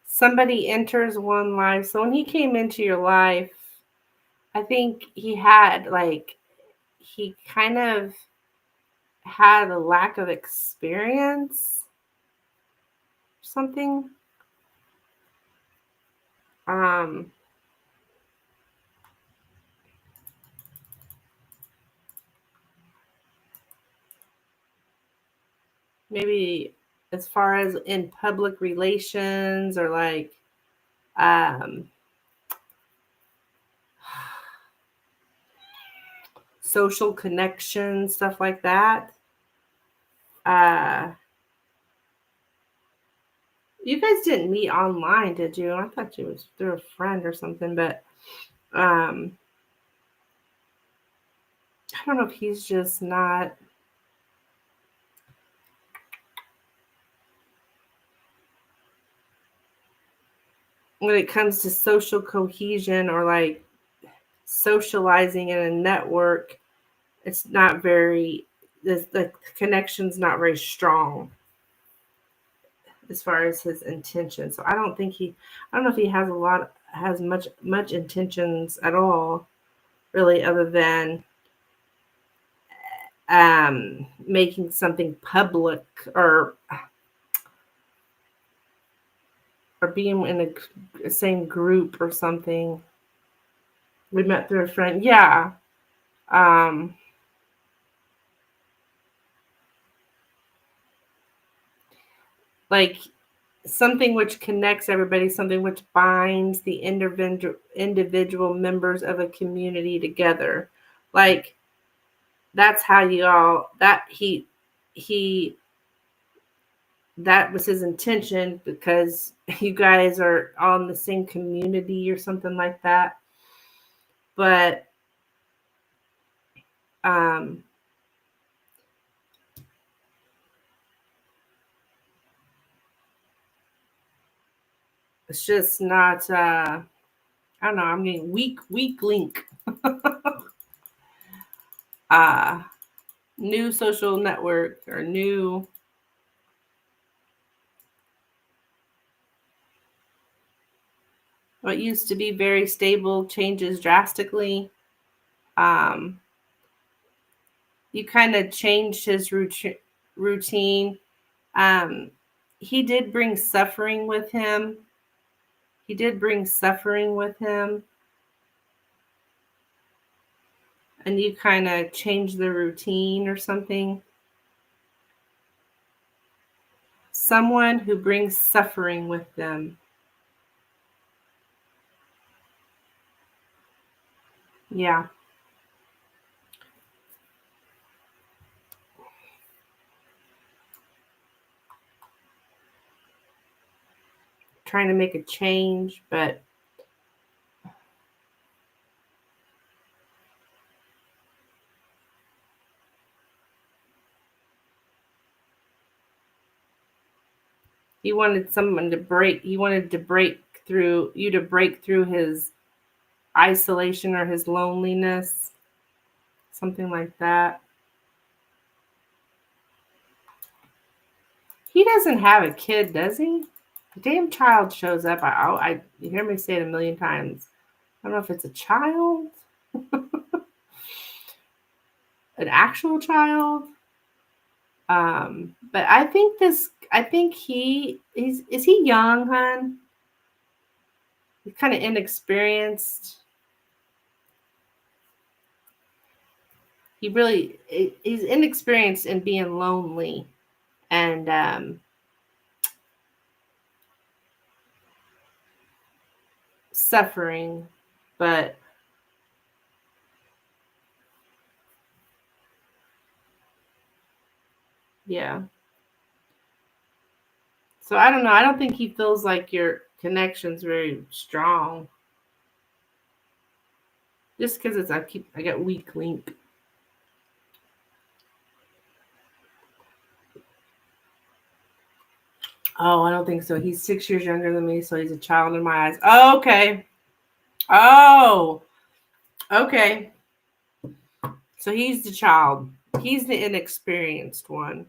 [SPEAKER 1] Somebody enters one life. So when he came into your life, I think he kind of had a lack of experience, something. Um, Maybe as far as in public relations or like um, social connections, stuff like that. Uh, you guys didn't meet online, did you? I thought you was through a friend or something, but um, I don't know if he's just not when it comes to social cohesion or like socializing in a network. It's not very the connection's not very strong as far as his intention. So I don't know if he has much intentions at all, really, other than making something public or being in a same group or something. We met through a friend. Yeah. Um, like something which connects everybody, something which binds the individual members of a community together. Like that's how you all he that was his intention because you guys are all in the same community or something like that. But um it's just not I don't know, I'm getting weak link. uh New social network or new what used to be very stable changes drastically. Um you kind of changed his routine. Um he did bring suffering with him. He did bring suffering with him. and you kind of change the routine or something. Someone who brings suffering with them. Yeah. Trying to make a change, but he wanted someone to break, he wanted to break through, you to break through his isolation or his loneliness, something like that. He doesn't have a kid, does he? The damn child shows up. You hear me say it a million times. I don't know if it's a child, an actual child. But I think is he young, hon? He's kind of inexperienced. He's inexperienced in being lonely and suffering, but yeah. So I don't know. I don't think he feels like your connection's very strong. Just because I got weak link. Oh, I don't think so. He's 6 years younger than me, so he's a child in my eyes. Oh, okay. Oh, okay. So he's the child. He's the inexperienced one.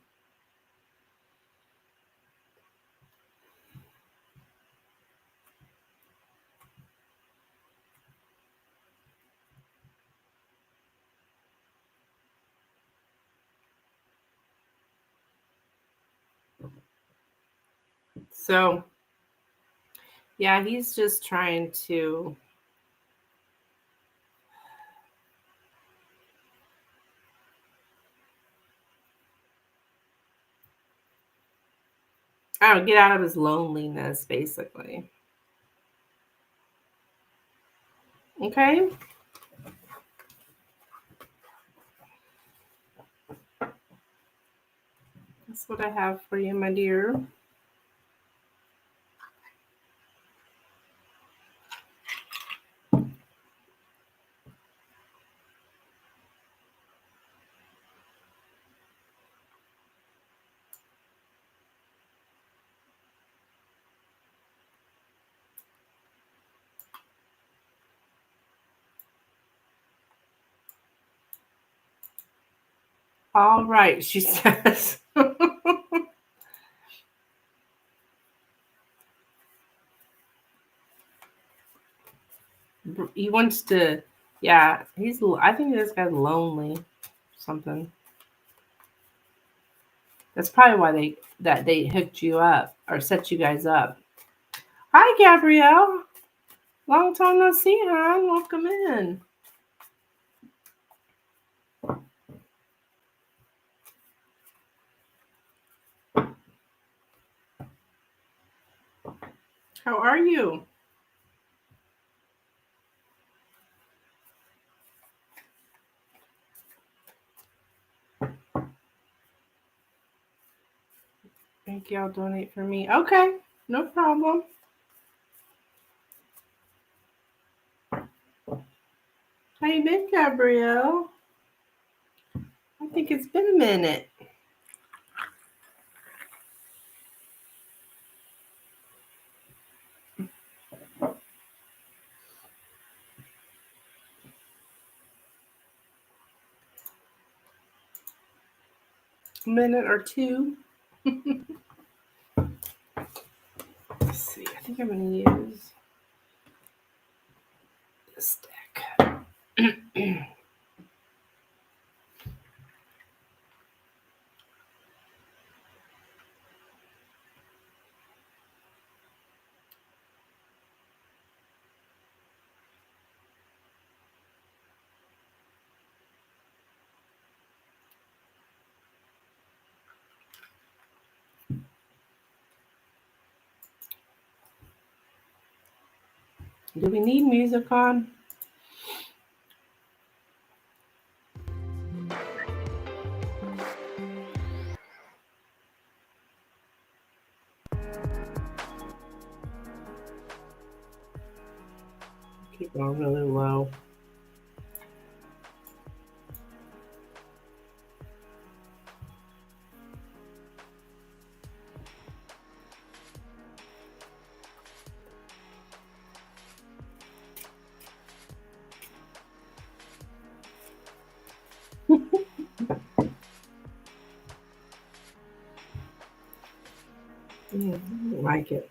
[SPEAKER 1] So, yeah, he's just trying to. I don't know, get out of his loneliness, basically. Okay? That's what I have for you, my dear. All right, she says. He wants to, yeah, I think this guy's lonely. Something. That's probably why they hooked you up or set you guys up. Hi, Gabrielle. Long time no see, hon. Welcome in. How are you? Thank you. I'll donate for me. Okay, no problem. How you been, Gabrielle? I think it's been a minute. A minute or two. Let's see. I think I'm going to use this deck. Do we need music on? Keep it on really low. Yeah, I don't like it.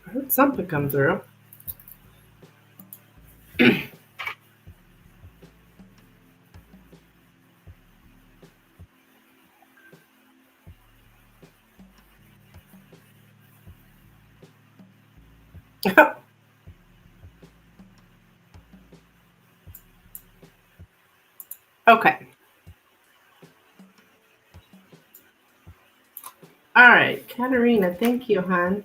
[SPEAKER 1] I heard something come through. Okay. All right, Katerina, thank you, hon.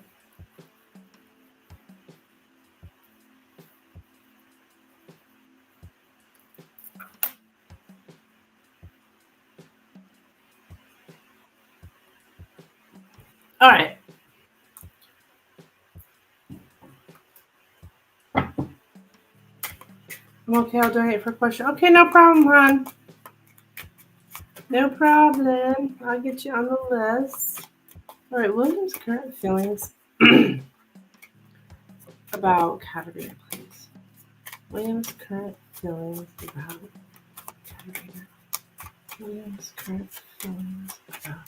[SPEAKER 1] All right. I'm okay, I'll donate for a question. Okay, no problem, hon. No problem. I'll get you on the list. All right, William's current feelings about Katerina, please. William's current feelings about Katerina. William's current feelings about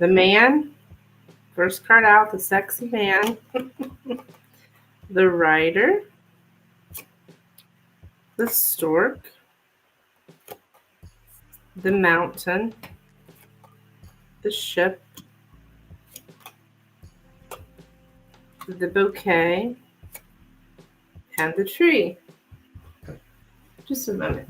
[SPEAKER 1] the man. First card out, the sexy man. The rider. The stork. The mountain. The ship. The bouquet. And the tree. Just a moment.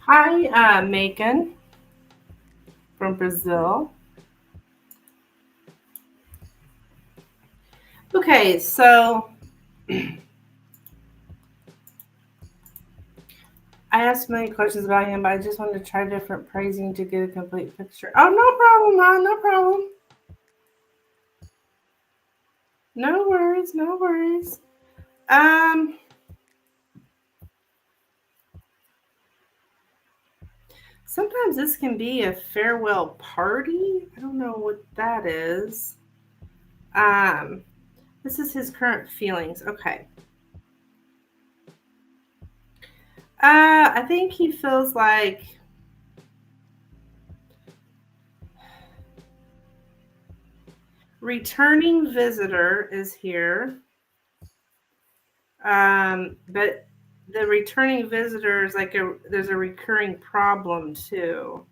[SPEAKER 1] Hi, Macon from Brazil. Okay, so I asked many questions about him, but I just wanted to try different praising to get a complete picture. Oh, no problem, hon, no problem. No worries, no worries. Sometimes this can be a farewell party. I don't know what that is. This is his current feelings. Okay. I think he feels like returning visitor is here. But the returning visitor is like there's a recurring problem too.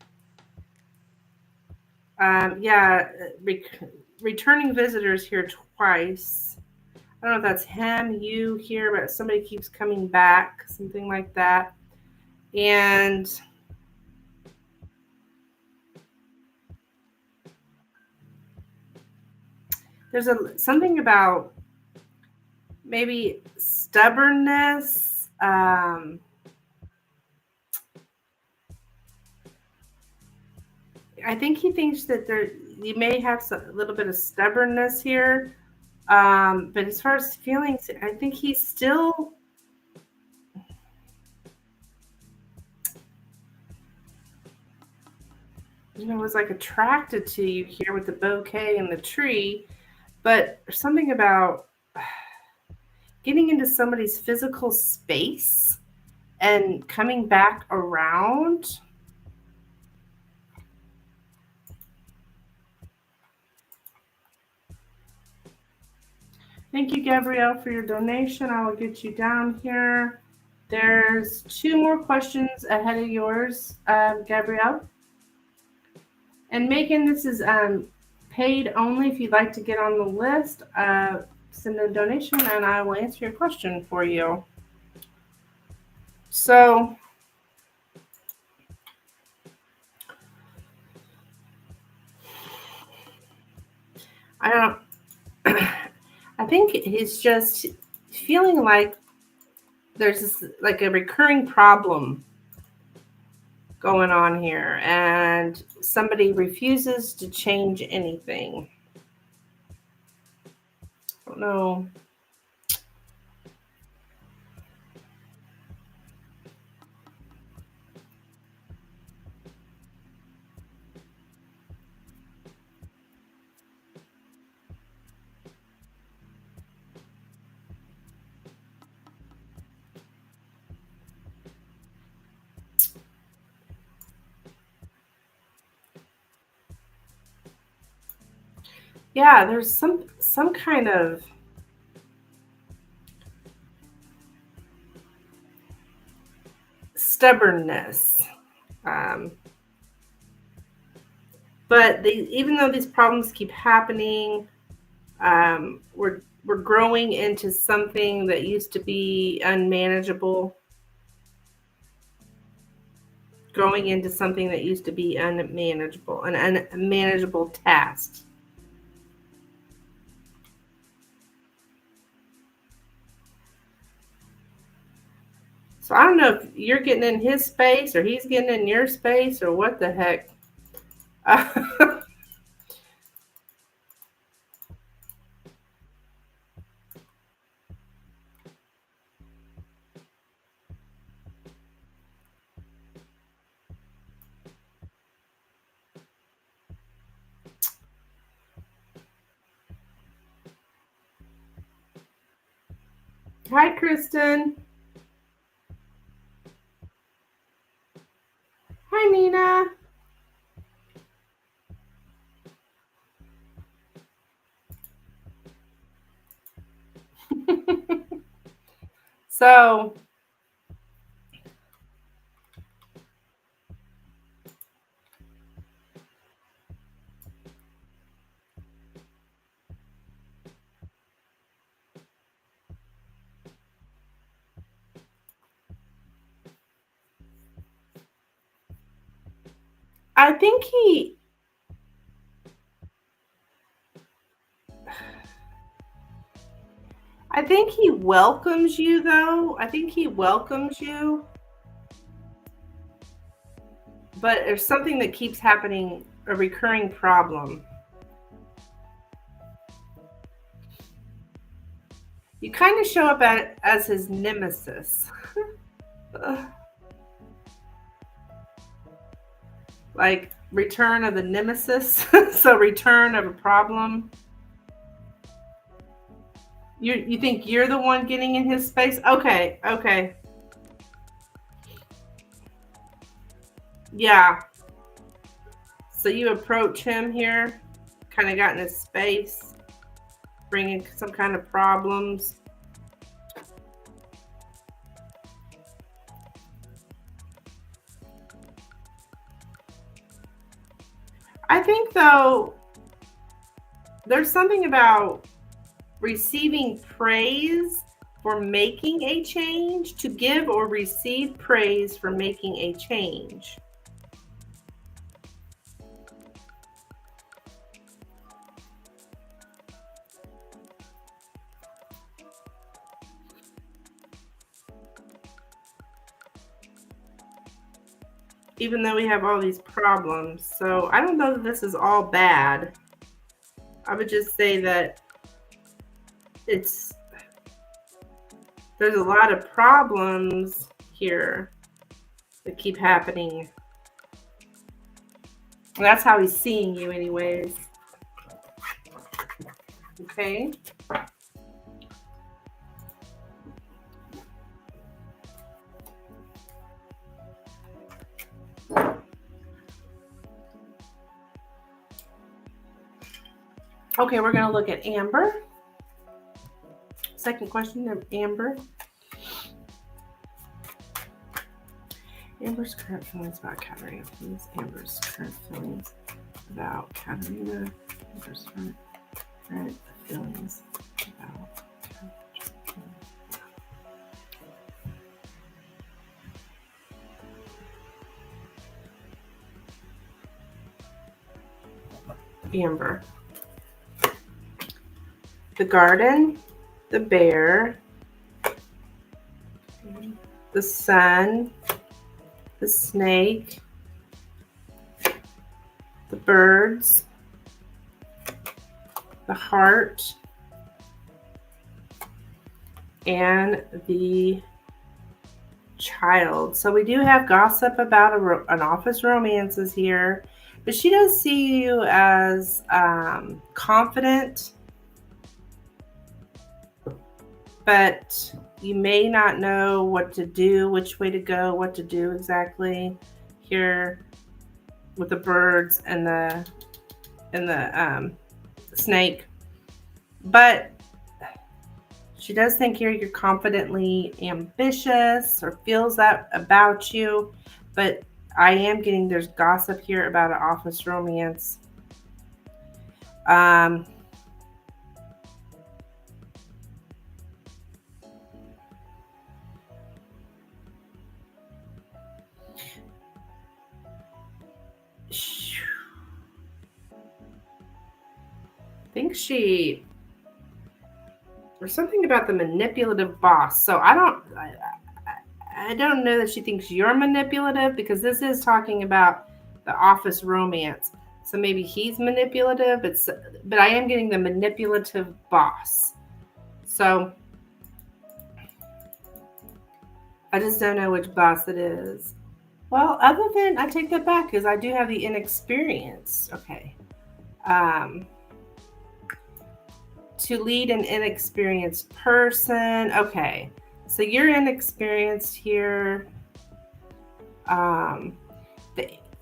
[SPEAKER 1] Yeah, returning visitors here twice. I don't know if that's him, you here, but somebody keeps coming back, something like that. And There's something about maybe stubbornness. I think he thinks that you may have a little bit of stubbornness here. But as far as feelings, I think he's still, was like attracted to you here with the bouquet and the tree. But there's something about getting into somebody's physical space and coming back around. Thank you, Gabrielle, for your donation. I will get you down here. There's 2 more questions ahead of yours, Gabrielle. And Megan, this is paid only. If you'd like to get on the list, send a donation and I will answer your question for you. So, I think he's just feeling like there's this, like a recurring problem going on here, and somebody refuses to change anything. I don't know. Yeah, there's some kind of stubbornness. But even though these problems keep happening, we're growing into something that used to be unmanageable. Growing into something that used to be unmanageable, an unmanageable task. So I don't know if you're getting in his space or he's getting in your space or what the heck. Hi, Kristen. Hi, Nina. So I think he welcomes you, though. I think he welcomes you. But there's something that keeps happening, a recurring problem. You kind of show up as his nemesis. Like return of the nemesis. So return of a problem. You think you're the one getting in his space? Okay. Yeah. So you approach him here, kind of got in his space, bringing some kind of problems. I think, though, there's something about receiving praise for making a change, to give or receive praise for making a change. even though we have all these problems. So I don't know that this is all bad. I would just say that there's a lot of problems here that keep happening. That's how he's seeing you anyways. Okay. Okay, we're going to look at Amber. Second question of Amber. Amber's current feelings about Katarina, please. Amber's current feelings about Katarina. Amber's current feelings about Katarina. Amber. The garden, the bear, the sun, the snake, the birds, the heart, and the child. So we do have gossip about an office romances here, but she does see you as confident, but you may not know what to do, which way to go, what to do exactly here with the birds and the snake. But she does think here you're confidently ambitious or feels that about you. But I am getting there's gossip here about an office romance. I think there's something about the manipulative boss. So I don't know that she thinks you're manipulative, because this is talking about the office romance. So maybe he's manipulative, but I am getting the manipulative boss. So I just don't know which boss it is. Well, other than, I take that back because I do have the inexperienced. Okay. To lead an inexperienced person. Okay. So you're inexperienced here.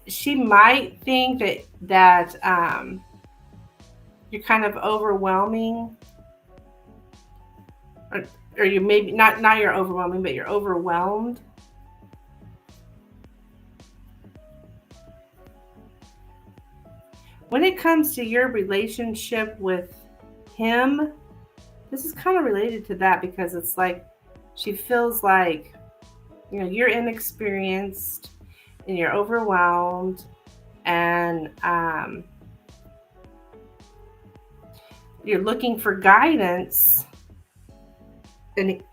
[SPEAKER 1] She might think that you're kind of overwhelming. Or you maybe not you're overwhelming, but you're overwhelmed. When it comes to your relationship with him, this is kind of related to that, because it's like she feels like, you're inexperienced and you're overwhelmed, and you're looking for guidance, and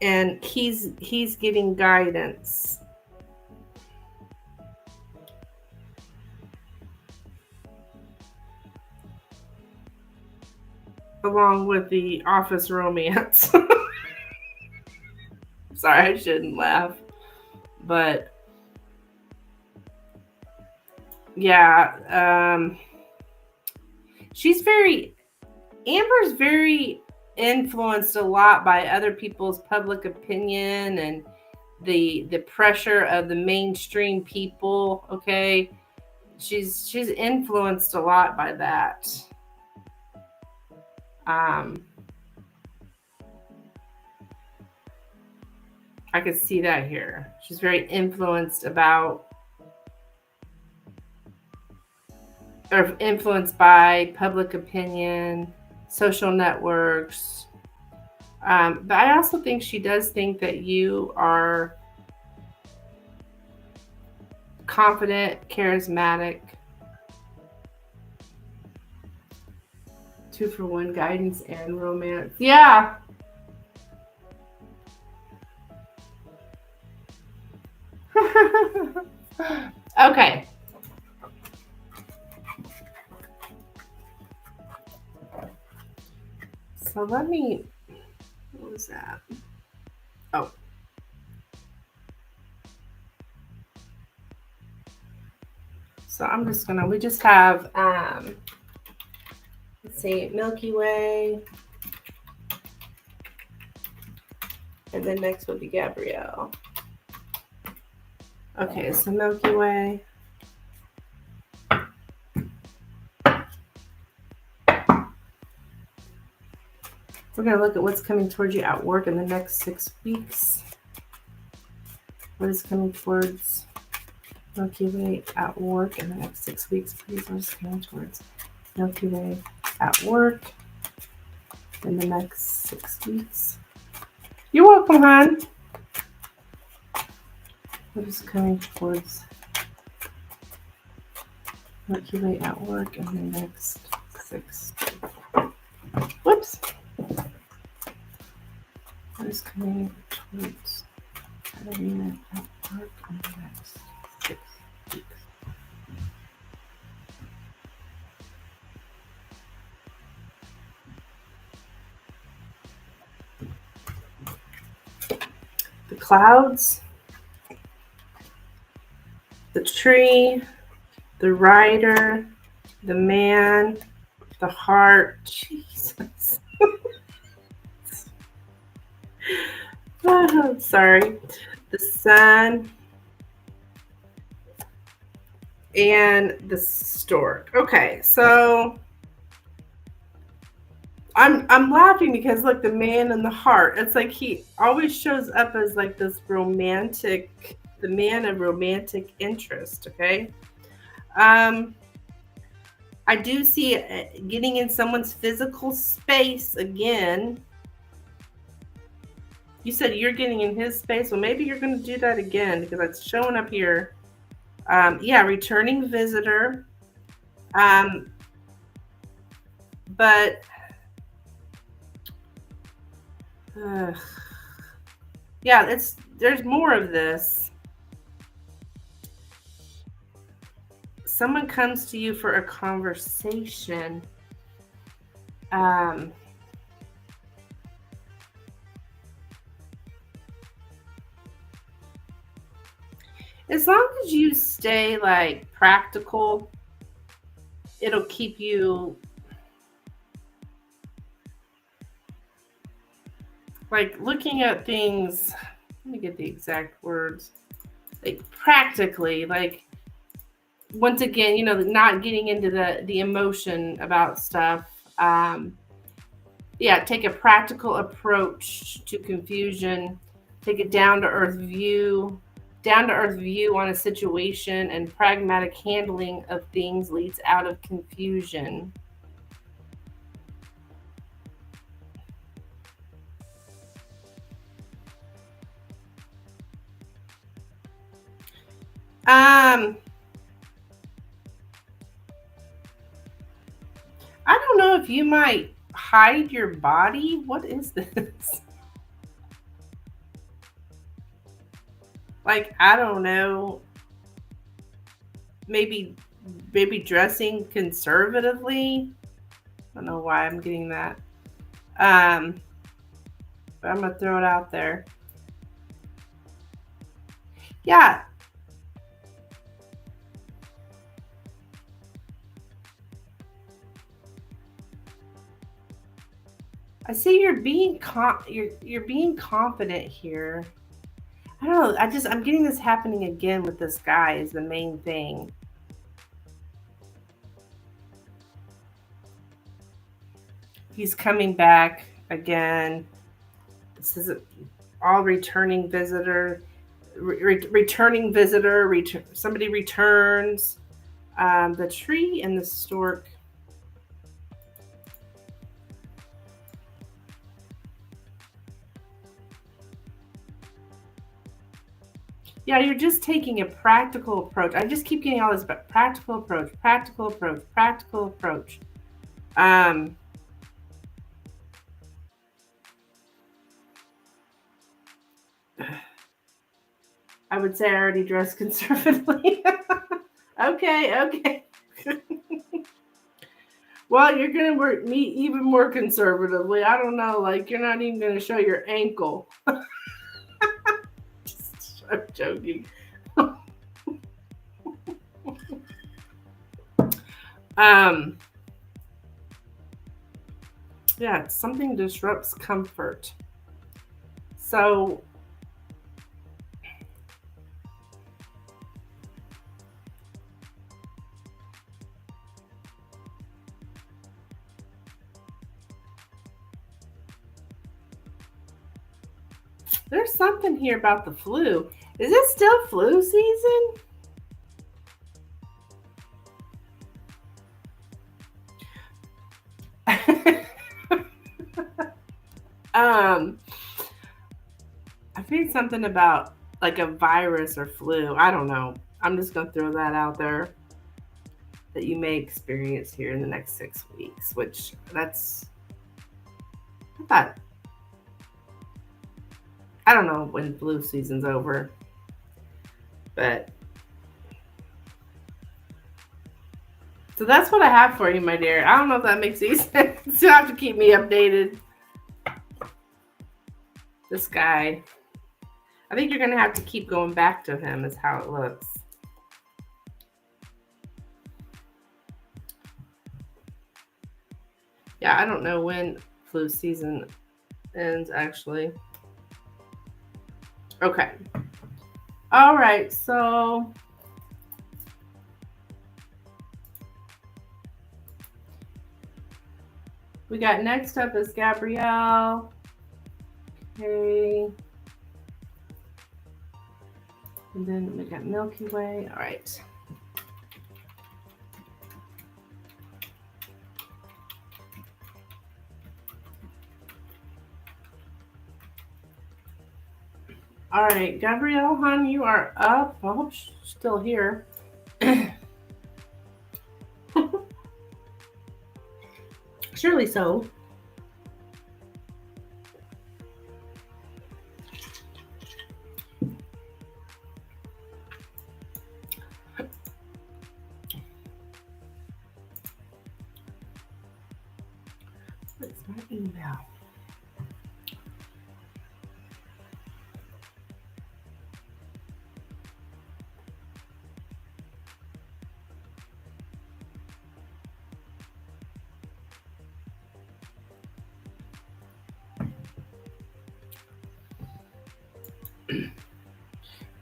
[SPEAKER 1] he's giving guidance. Along with the office romance. Sorry, I shouldn't laugh. But yeah, Amber's very influenced a lot by other people's public opinion and the pressure of the mainstream people. Okay, she's influenced a lot by that. I could see that here. She's very influenced by public opinion, social networks. But I also think she does think that you are confident, charismatic. 2-for-1 guidance and romance. Yeah. Okay. So let me, what was that? Oh. So I'm just gonna, we just have, let's see, Milky Way. And then next would be Gabrielle. Okay, so Milky Way. We're going to look at what's coming towards you at work in the next 6 weeks. What is coming towards Milky Way at work in the next 6 weeks, please? What is coming towards Milky Way at work in the next 6 weeks? You're welcome, hon. What is coming towards Milky Way at work in the next 6 weeks? Whoops. What is coming towards Arena at work in the next 6 weeks? The clouds, the tree, the rider, the man, the heart. Jesus. Oh, sorry. The sun and the stork. Okay, so I'm laughing because look, the man and the heart. It's like he always shows up as like this romantic, the man of romantic interest. Okay, I do see getting in someone's physical space again. You said you're getting in his space, well, maybe you're going to do that again because it's showing up here. Yeah, returning visitor. But yeah, there's more of this. Someone comes to you for a conversation. As long as you stay like practical, it'll keep you like looking at things. Let me get the exact words. Like practically, like once again, not getting into the emotion about stuff. Yeah, take a practical approach to confusion. Take a down to earth view on a situation, and pragmatic handling of things leads out of confusion. I don't know if you might hide your body. What is this? Like, I don't know. Maybe dressing conservatively. I don't know why I'm getting that. But I'm gonna throw it out there. Yeah. I see you're being you're being confident here. I don't know. I'm getting this happening again with this guy is the main thing. He's coming back again. This is all returning visitor. Returning visitor. Somebody returns. The tree and the stork. Yeah, you're just taking a practical approach. I just keep getting all this, but practical approach, practical approach, practical approach. I would say I already dress conservatively. Okay. Well, you're gonna work me even more conservatively. I don't know, like you're not even gonna show your ankle. I'm joking. um, yeah, something disrupts comfort. So there's something here about the flu. Is it still flu season? um, I think something about like a virus or flu. I don't know. I'm just gonna throw that out there that you may experience here in the next 6 weeks, which that's I thought I don't know when flu season's over, but so that's what I have for you, my dear. I don't know if that makes any sense. You'll have to keep me updated. This guy. I think you're gonna have to keep going back to him is how it looks. Yeah, I don't know when flu season ends actually. Okay. All right, so we got next up is Gabrielle. Okay. And then we got Milky Way. All right. All right, Gabrielle, hon, you are up. I hope she's still here. Surely so. What's my email?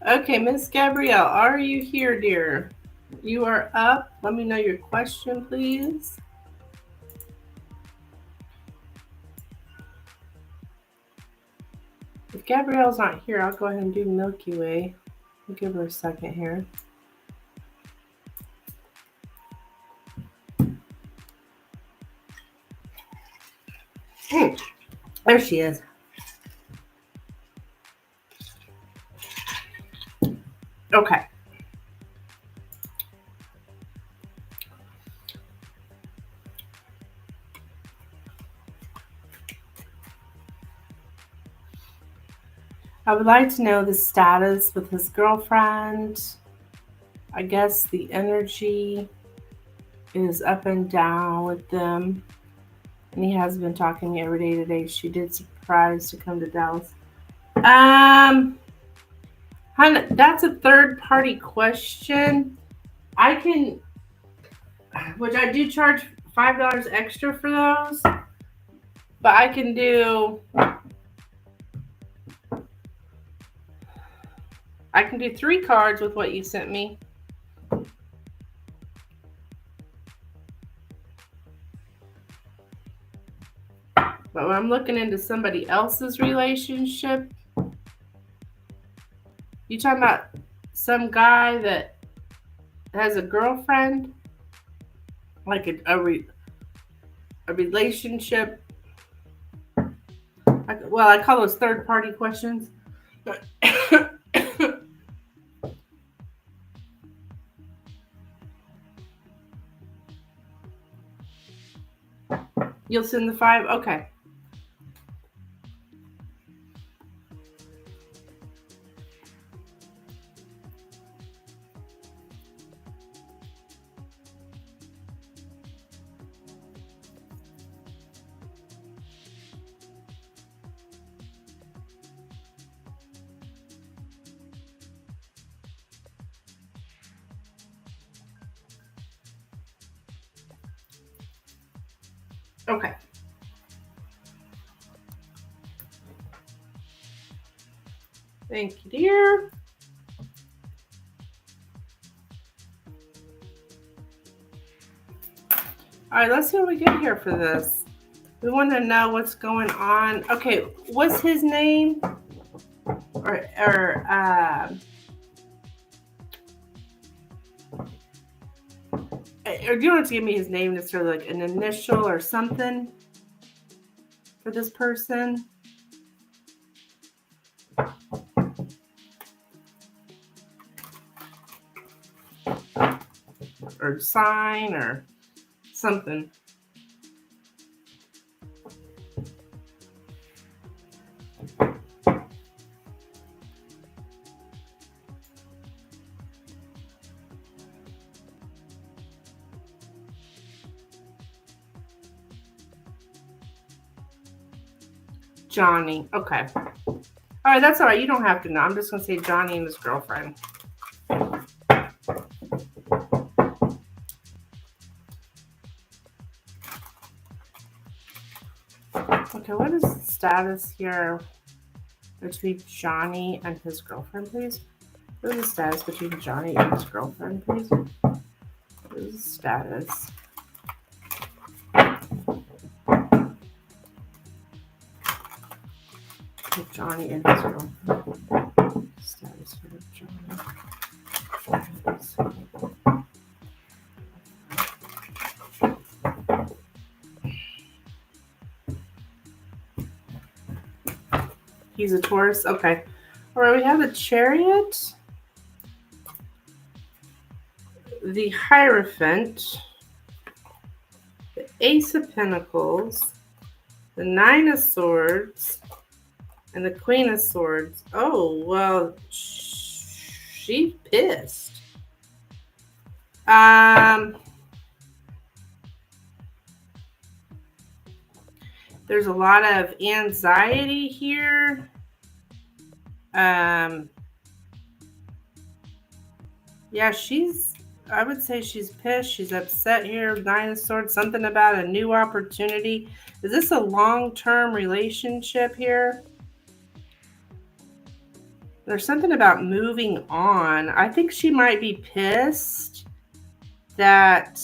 [SPEAKER 1] Okay, Miss Gabrielle, are you here, dear? You are up. Let me know your question, please. If Gabrielle's not here, I'll go ahead and do Milky Way. I'll give her a second here. There she is. Okay. I would like to know the status with his girlfriend. I guess the energy is up and down with them. And he has been talking to me every day today. She did surprise to come to Dallas. Hun, that's a third party question. I can, which I do charge $5 extra for those, but I can do 3 cards with what you sent me. But when I'm looking into somebody else's relationship, you talking about some guy that has a girlfriend, like a relationship. Well, I call those third party questions. You'll send the 5? Okay. Okay. Thank you, dear. All right, let's see what we get here for this. We want to know what's going on. Okay, what's his name? Or do you want to give me his name, necessarily like an initial or something for this person? Or sign or something. Johnny. Okay. All right, that's all right. You don't have to know. I'm just going to say Johnny and his girlfriend. Okay, what is the status here between Johnny and his girlfriend, please? What is the status between Johnny and his girlfriend, please? What is the status? With Johnny and his girlfriend. Status for Johnny. He's a Taurus. Okay. All right, we have the Chariot, the Hierophant, the Ace of Pentacles, the Nine of Swords, and the Queen of Swords. Oh, well, she's pissed. There's a lot of anxiety here. Yeah, I would say she's pissed. She's upset here. Nine of Swords, something about a new opportunity. Is this a long-term relationship here? There's something about moving on. I think she might be pissed that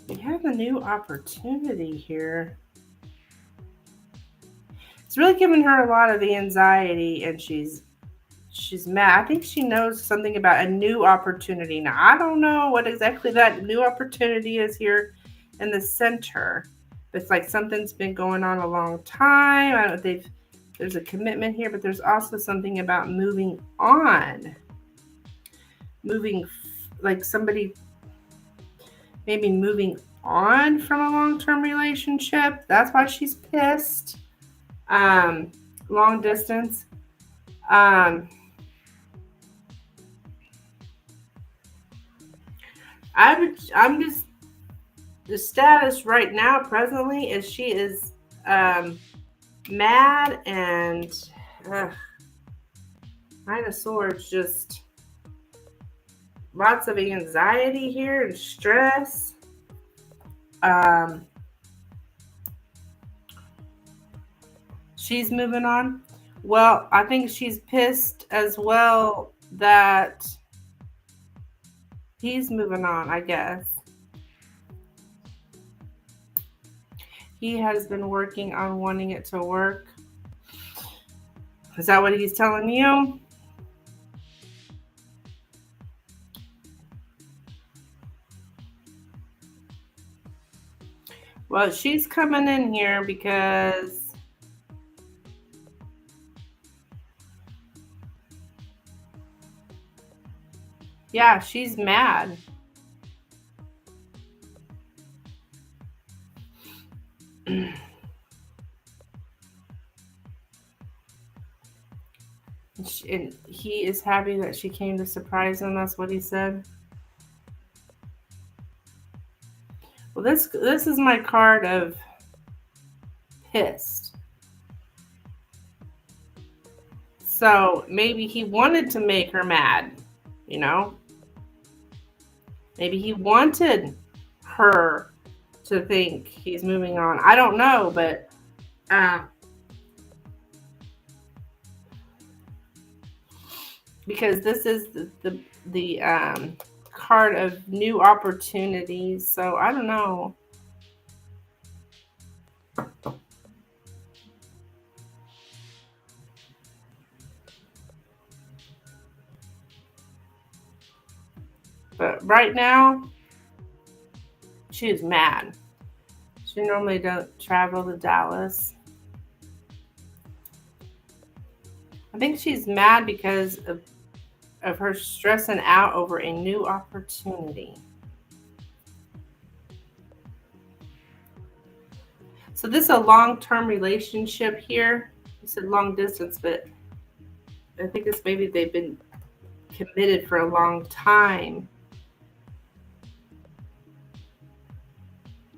[SPEAKER 1] we have a new opportunity here. It's really giving her a lot of anxiety, and she's mad. I think she knows something about a new opportunity. Now, I don't know what exactly that new opportunity is here in the center. It's like something's been going on a long time. I don't know if there's a commitment here, but there's also something about moving on. Like somebody maybe moving on from a long-term relationship. That's why she's pissed. Long distance. I'm just, the status right now presently is she is mad and Nine of Swords, just lots of anxiety here and stress. She's moving on. Well, I think she's pissed as well that he's moving on, I guess. He has been working on wanting it to work. Is that what he's telling you? Well, she's coming in here because yeah, she's mad. And he is happy that she came to surprise him. That's what he said. Well, this is my card of pissed. So maybe he wanted to make her mad, you know? Maybe he wanted her to think he's moving on. I don't know, but because this is the card of new opportunities, so I don't know. But right now, she is mad. She normally don't travel to Dallas. I think she's mad because of her stressing out over a new opportunity. So this is a long-term relationship here. You said long distance, but I think it's maybe they've been committed for a long time.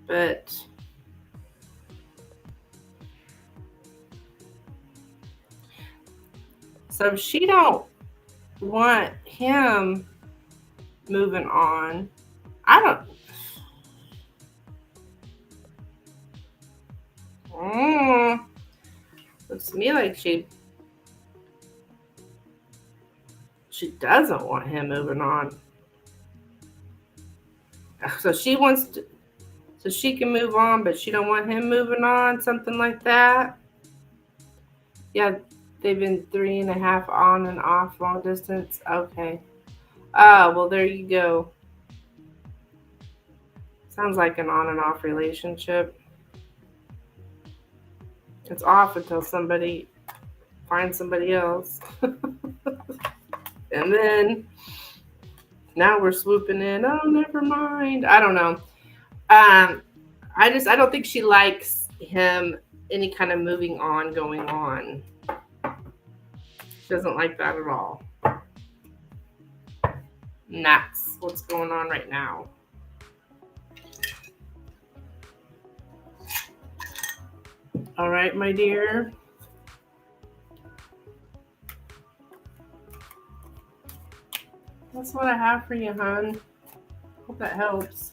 [SPEAKER 1] But so if she don't want him moving on, I don't. Looks to me like she doesn't want him moving on. So she wants to, so she can move on, but she don't want him moving on. Something like that. Yeah, they've been 3.5 on and off long distance. Okay. Oh, well, there you go. Sounds like an on and off relationship. It's off until somebody finds somebody else. And then now we're swooping in. Oh, never mind. I don't know. I don't think she likes him, any kind of moving on going on. She doesn't like that at all. And that's what's going on right now. All right, my dear. That's what I have for you, hon. Hope that helps.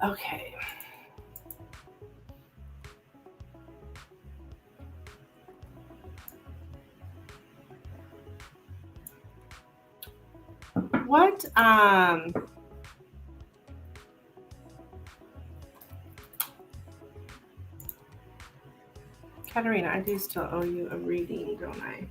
[SPEAKER 1] Okay. What Katerina, I do still owe you a reading, don't I?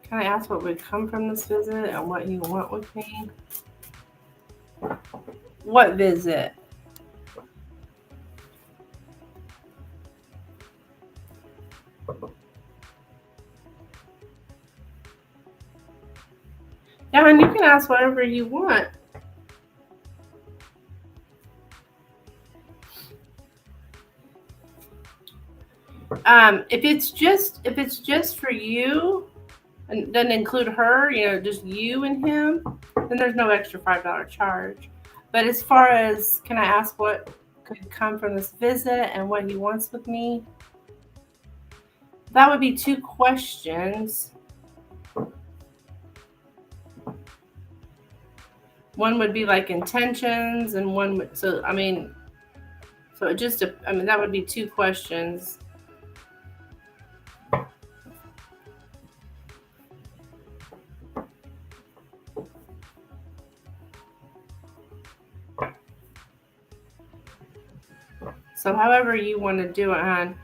[SPEAKER 1] Can I ask what would come from this visit and what you want with me? What visit? Yeah, and you can ask whatever you want. If it's just for you and doesn't include her, just you and him, then there's no extra $5 charge. But as far as, can I ask what could come from this visit and what he wants with me? That would be 2 questions. One would be like intentions, and one would, that would be 2 questions. So however you want to do it, hon,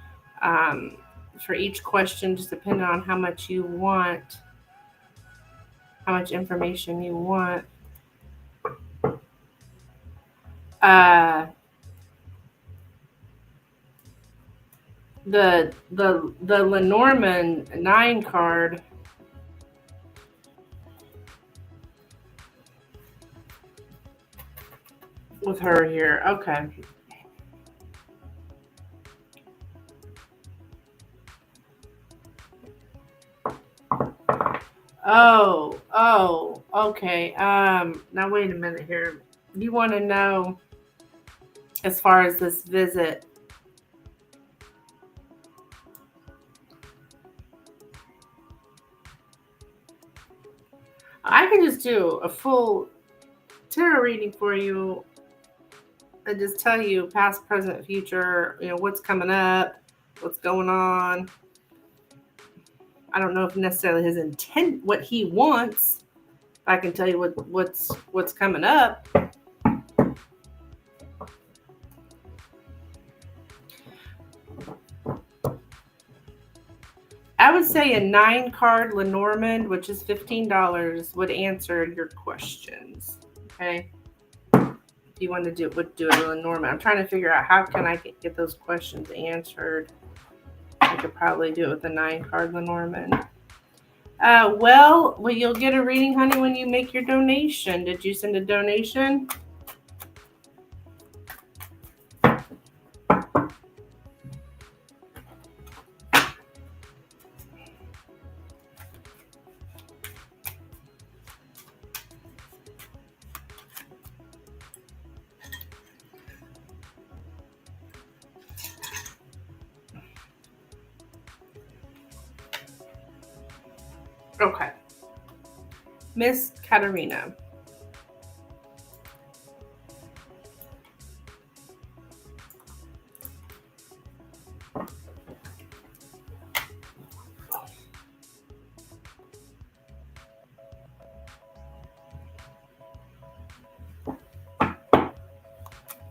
[SPEAKER 1] for each question, just depending on how much you want, how much information you want. The Lenormand 9 card with her here. Okay. Okay. Now wait a minute here. You want to know as far as this visit? I can just do a full tarot reading for you and just tell you past, present, future, what's coming up, what's going on. I don't know if necessarily his intent, what he wants. I can tell you what's coming up. I would say a 9-card Lenormand, which is $15, would answer your questions. Okay. If you want to do a Lenormand, I'm trying to figure out how can I get those questions answered. I could probably do it with a 9-card Lenormand. Well, you'll get a reading, honey, when you make your donation. Did you send a donation? Okay. Miss Katerina.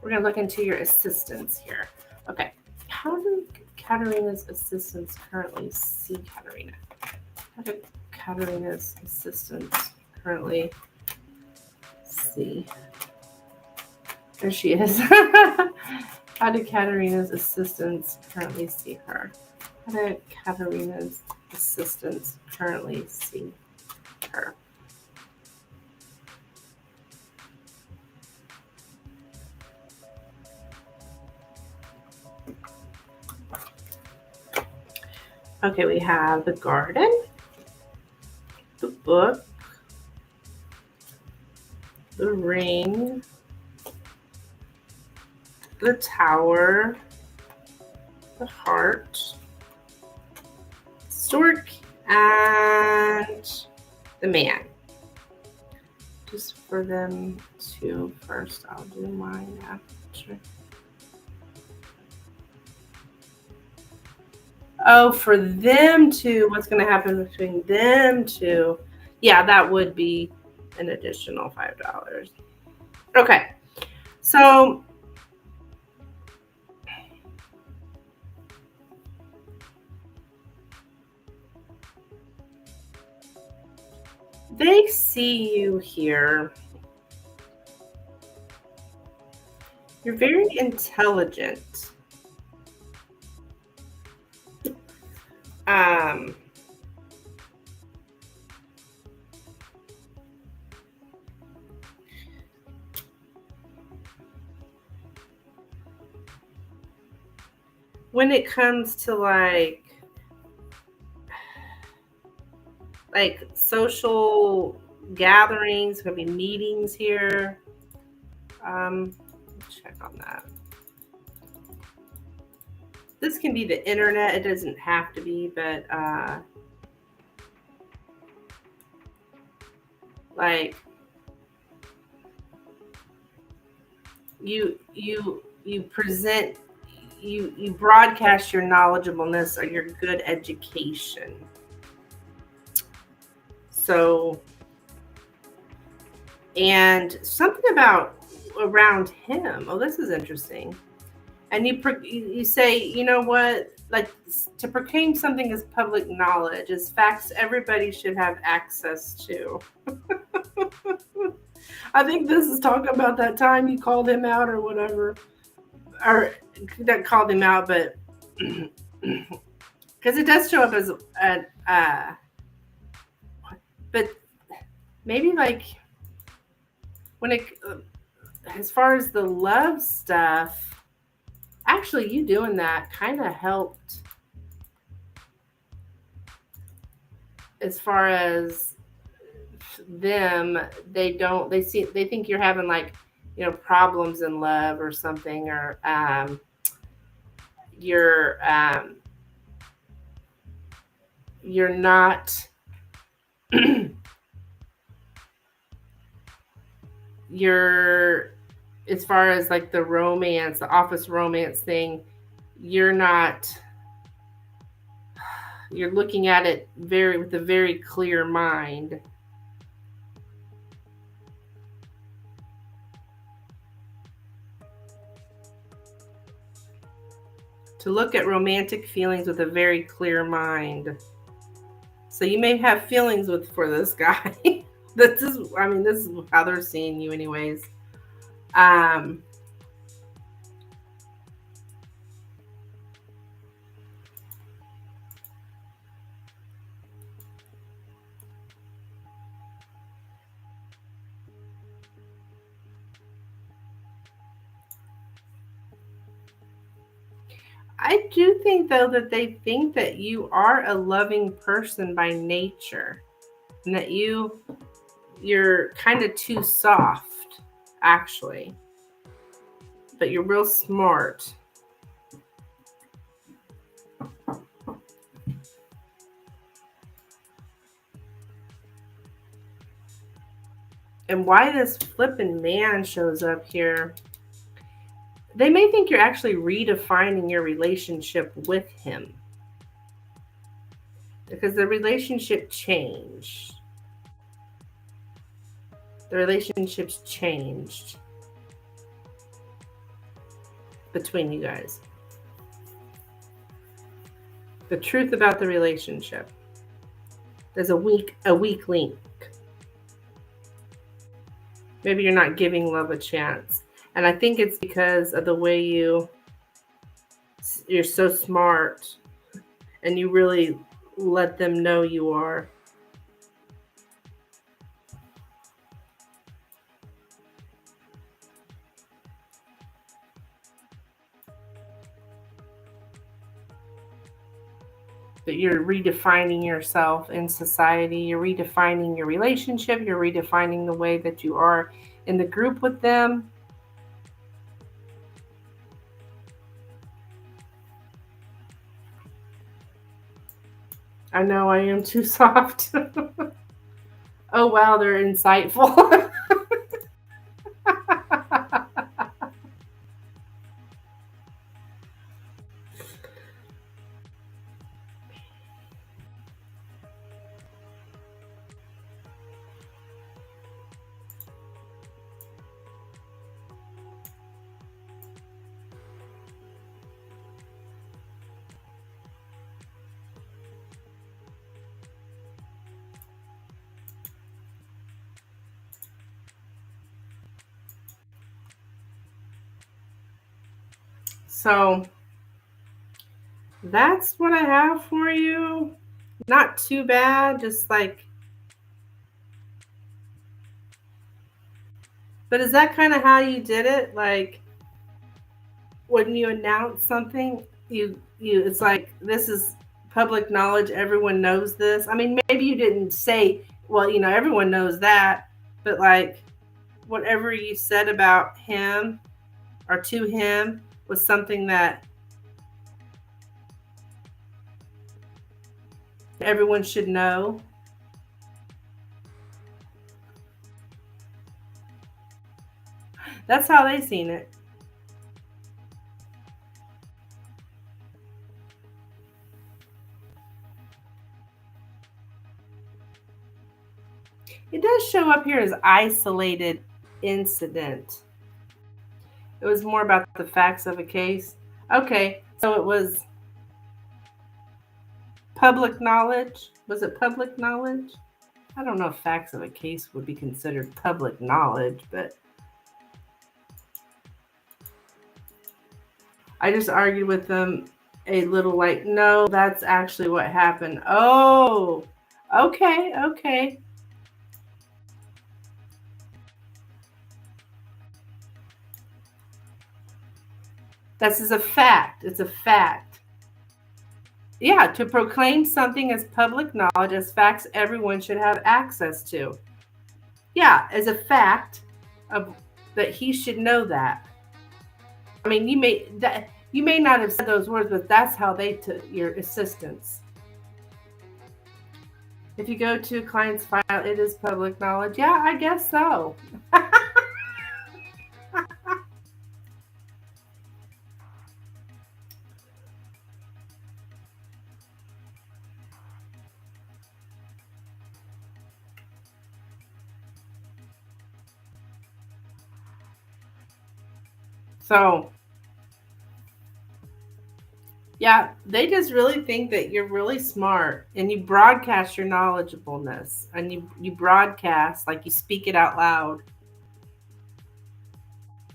[SPEAKER 1] We're going to look into your assistants here. Okay. How do Katerina's assistants currently see Katerina? How do Katerina's assistants currently see? There she is. How do Katerina's assistants currently see her? How do Katerina's assistants currently see her? Okay, we have the garden, the book, the ring, the tower, the heart, stork, and the man. Just for them to first, I'll do mine after. Oh, for them to, what's going to happen between them two? Yeah, that would be an additional $5. Okay, so they see you here. You're very intelligent. When it comes to like social gatherings, gonna be meetings here. Check on that. This can be the internet. It doesn't have to be, but like you present, you broadcast your knowledgeableness or your good education. So, and something about around him. Oh, this is interesting. And you say, you know what? Like, to proclaim something as public knowledge, as facts everybody should have access to. I think this is talking about that time you called him out or whatever. Or that called him out, but because it does show up as but maybe like when it as far as the love stuff, actually you doing that kind of helped as far as them, they think you're having like, problems in love or something, or you're not you're, as far as like the romance, the office romance thing, you're looking at it with a very clear mind. To look at romantic feelings with a very clear mind. So you may have feelings for this guy. this is how they're seeing you anyways. I do think, though, that they think that you are a loving person by nature, and that you're kind of too soft, actually, but you're real smart. And why this flippin' man shows up here, they may think you're actually redefining your relationship with him, because the relationship changed. The relationship's changed between you guys. The truth about the relationship. There's a weak link. Maybe you're not giving love a chance. And I think it's because of the way you're so smart, and you really let them know you are. That you're redefining yourself in society. You're redefining your relationship. You're redefining the way that you are in the group with them. I know I am too soft. Oh, wow, they're insightful. So that's what I have for you. Not too bad, just like, but is that kind of how you did it? Like, when you announce something, it's like, this is public knowledge, everyone knows this. I mean, maybe you didn't say, well, everyone knows that, but like, whatever you said about him or to him was something that everyone should know. That's how they seen it. It does show up here as isolated incident. It was more about the facts of a case. Okay, so it was public knowledge. Was it public knowledge? I don't know if facts of a case would be considered public knowledge, but I just argued with them a little, like, no, that's actually what happened. Oh, okay. This is a fact. It's a fact. Yeah, to proclaim something as public knowledge, as facts everyone should have access to. Yeah, as a fact of that he should know that. I mean, you may not have said those words, but that's how they took your assistance. If you go to a client's file, it is public knowledge. Yeah, I guess so. So, yeah, they just really think that you're really smart and you broadcast your knowledgeableness and you broadcast like you speak it out loud.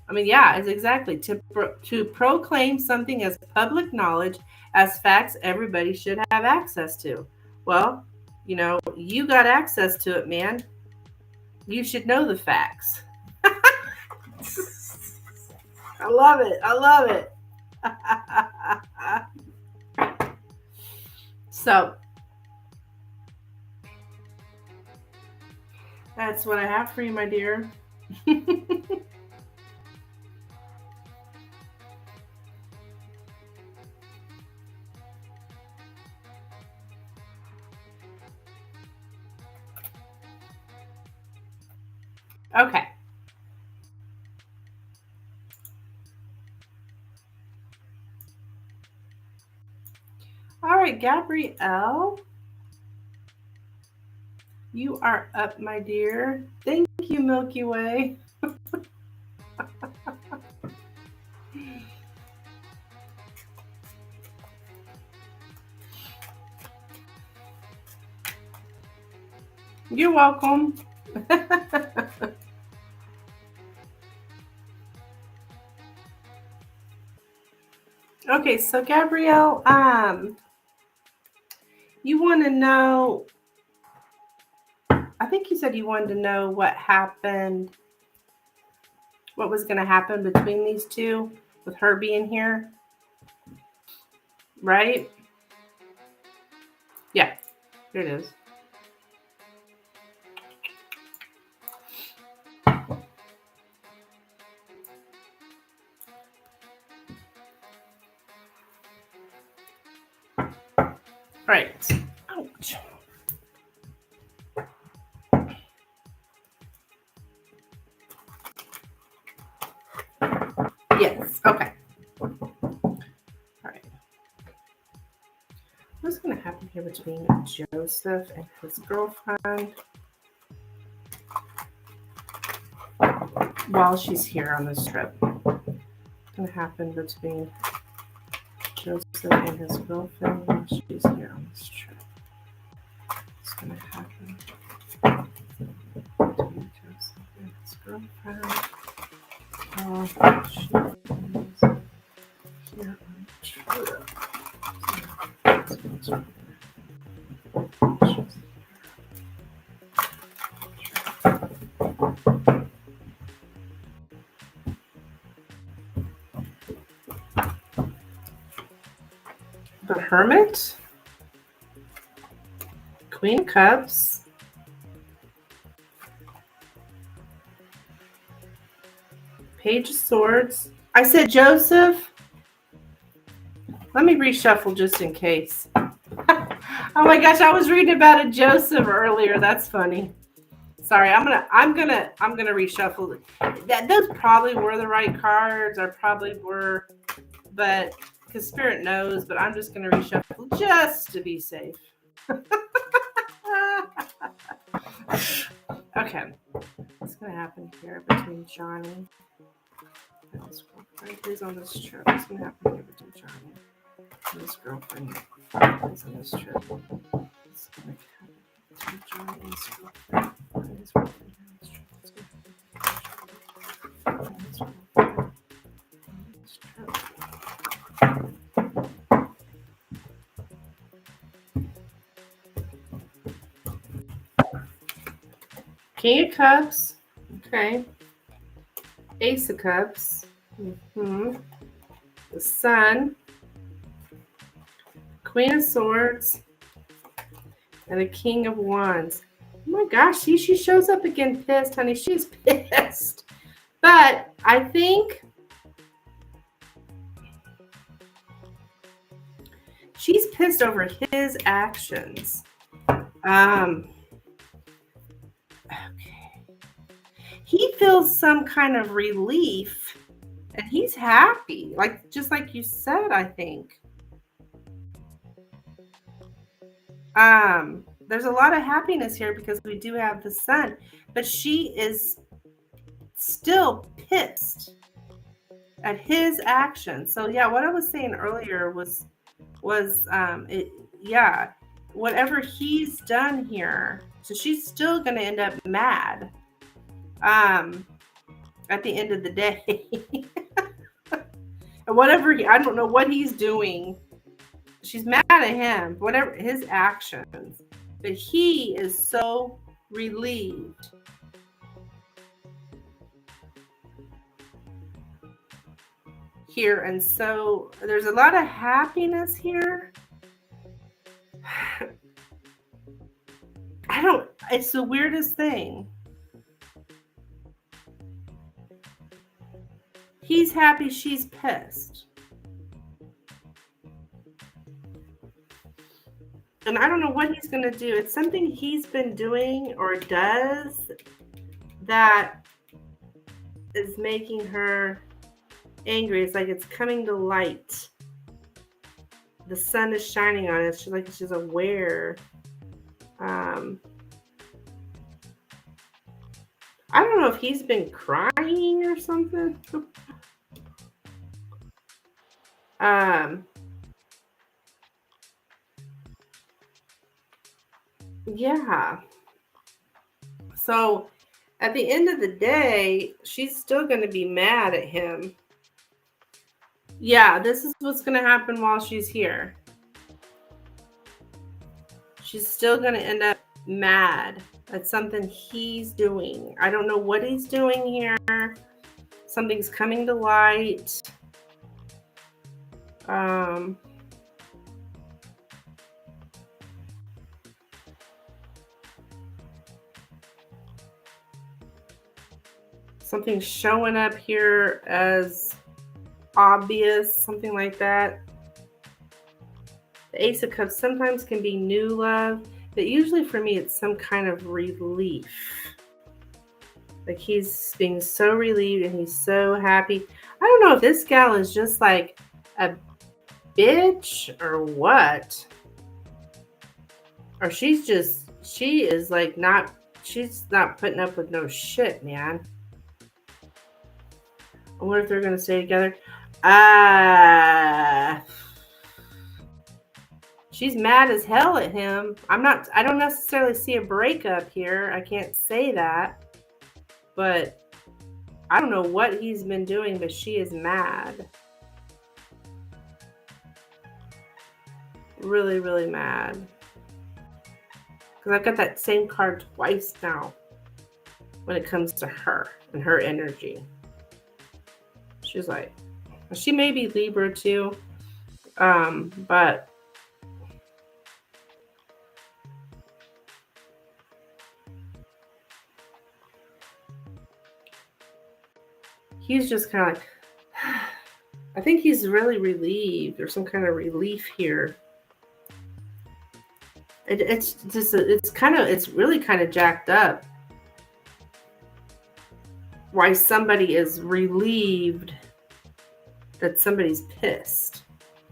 [SPEAKER 1] I mean, yeah, it's exactly to proclaim something as public knowledge as facts everybody should have access to. Well, you got access to it, man. You should know the facts. I love it. I love it. So, that's what I have for you, my dear. Okay. All right, Gabrielle, you are up, my dear. Thank you, Milky Way. You're welcome. Okay, so Gabrielle, you want to know, I think you said you wanted to know what happened, what was going to happen between these two with her being here, right? Yeah, here it is. Right. Ouch. Yes, okay. All right. What's going to happen here between Joseph and his girlfriend while she's here on this trip? What's going to happen between Joseph and his girlfriend while she's here on this trip? What's going to happen between Joseph and his girlfriend while she is here on the trip? The Hermit, Queen of Cups, Page of Swords. I said Joseph. Let me reshuffle just in case. Oh my gosh, I was reading about a Joseph earlier. That's funny. Sorry, I'm gonna reshuffle. Those probably were the right cards, or probably were, but because Spirit knows. But I'm just gonna reshuffle just to be safe. Okay, what's gonna happen here between Johnny and his girlfriend? Who's on this trip? What's gonna happen here between Johnny and his girlfriend? Who's on this trip? What's gonna happen between Johnny and his girlfriend? And his girlfriend on this trip? What's gonna happen between his girlfriend on this trip? King of Cups. Okay. Ace of Cups. The Sun. Queen of Swords. And the King of Wands. Oh my gosh, see, she shows up again pissed, honey. She's pissed. But I think she's pissed over his actions. Okay. He feels some kind of relief and he's happy. Like, just like you said, I think. There's a lot of happiness here because we do have the sun, but she is still pissed at his actions. So yeah, what I was saying earlier was whatever he's done here. So she's still going to end up mad. At the end of the day. And whatever I don't know what he's doing. She's mad at him, whatever his actions. But he is so relieved. Here, and so there's a lot of happiness here. It's the weirdest thing. He's happy, she's pissed. And I don't know what he's going to do. It's something he's been doing or does that is making her angry. It's like it's coming to light. The sun is shining on it. She's like she's aware. I don't know if he's been crying or something. Yeah. So at the end of the day, she's still going to be mad at him. Yeah, this is what's going to happen while she's here. She's still going to end up mad at something he's doing. I don't know what he's doing here. Something's coming to light. Something's showing up here as obvious, something like that. The Ace of Cups sometimes can be new love, but usually for me it's some kind of relief. Like he's being so relieved and he's so happy. I don't know if this gal is just like a bitch or what. Or she is like she's not putting up with no shit, man. I wonder if they're going to stay together. She's mad as hell at him. I don't necessarily see a breakup here. I can't say that. But I don't know what he's been doing, but she is mad. Really, really mad. Because I've got that same card twice now when it comes to her and her energy. She's like, she may be Libra too, but he's just kind of like, I think he's really relieved. There's some kind of relief here. It's really kind of jacked up. Why somebody is relieved that somebody's pissed.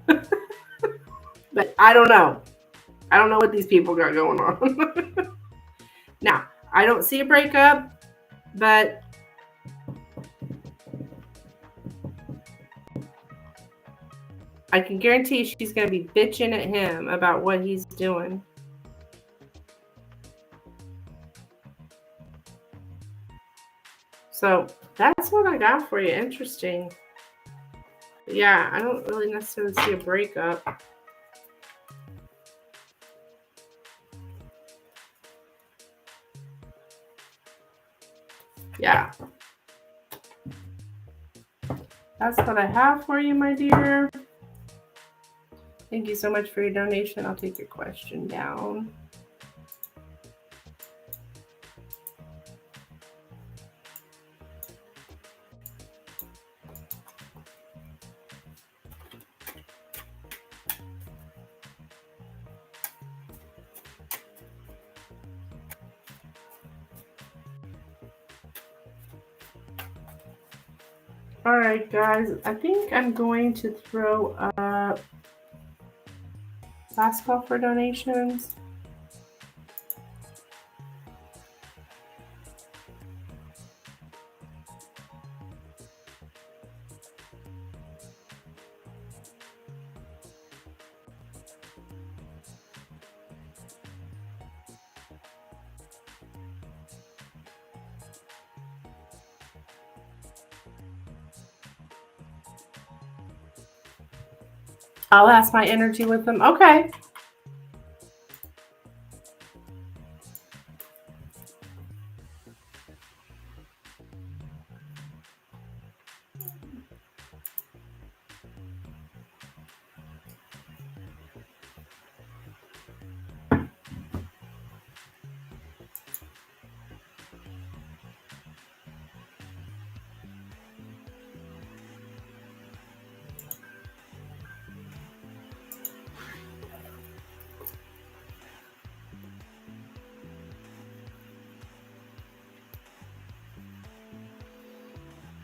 [SPEAKER 1] But I don't know. I don't know what these people got going on. Now, I don't see a breakup, but I can guarantee she's going to be bitching at him about what he's doing. So that's what I got for you. Interesting. Yeah, I don't really necessarily see a breakup. Yeah. That's what I have for you, my dear. Thank you so much for your donation. I'll take your question down. All right, guys. I think I'm going to throw up last call for donations. I'll ask my energy with them. Okay.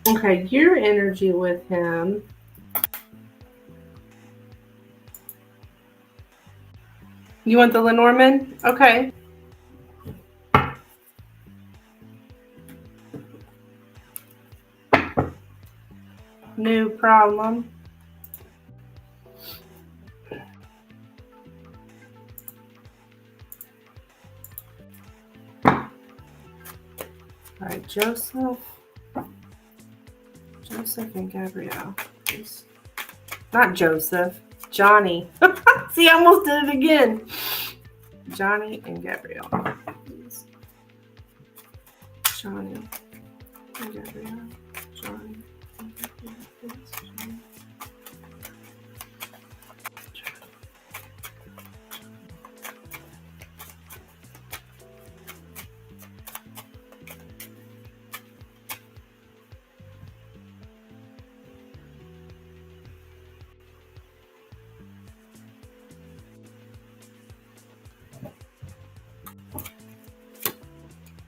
[SPEAKER 1] Okay, your energy with him. You want the Lenormand? Okay. No problem. All right, Joseph and Gabrielle. Please. Not Joseph. Johnny. See, I almost did it again. Johnny and Gabrielle. Please. Johnny and Gabrielle. Johnny and Gabrielle. Please. Johnny.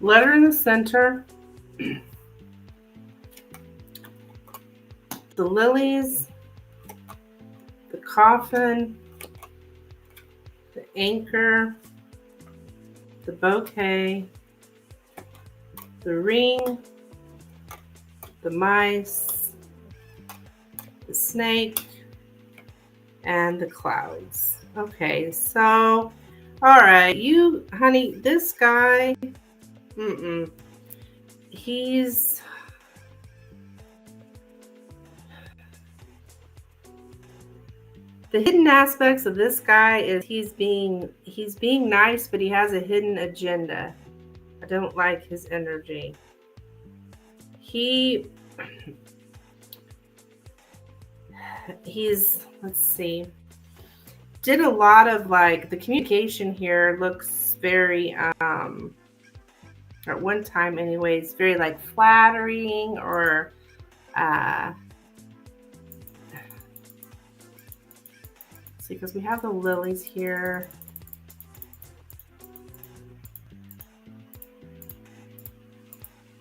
[SPEAKER 1] Letter in the center. The lilies. The coffin. The anchor. The bouquet. The ring. The mice. The snake. And the clouds. Okay, so, all right, you, honey, this guy, he's, the hidden aspects of this guy is he's being nice, but he has a hidden agenda. I don't like his energy. He's, let's see, did a lot of like, the communication here looks very, at one time anyways, very like flattering or, see, because we have the lilies here.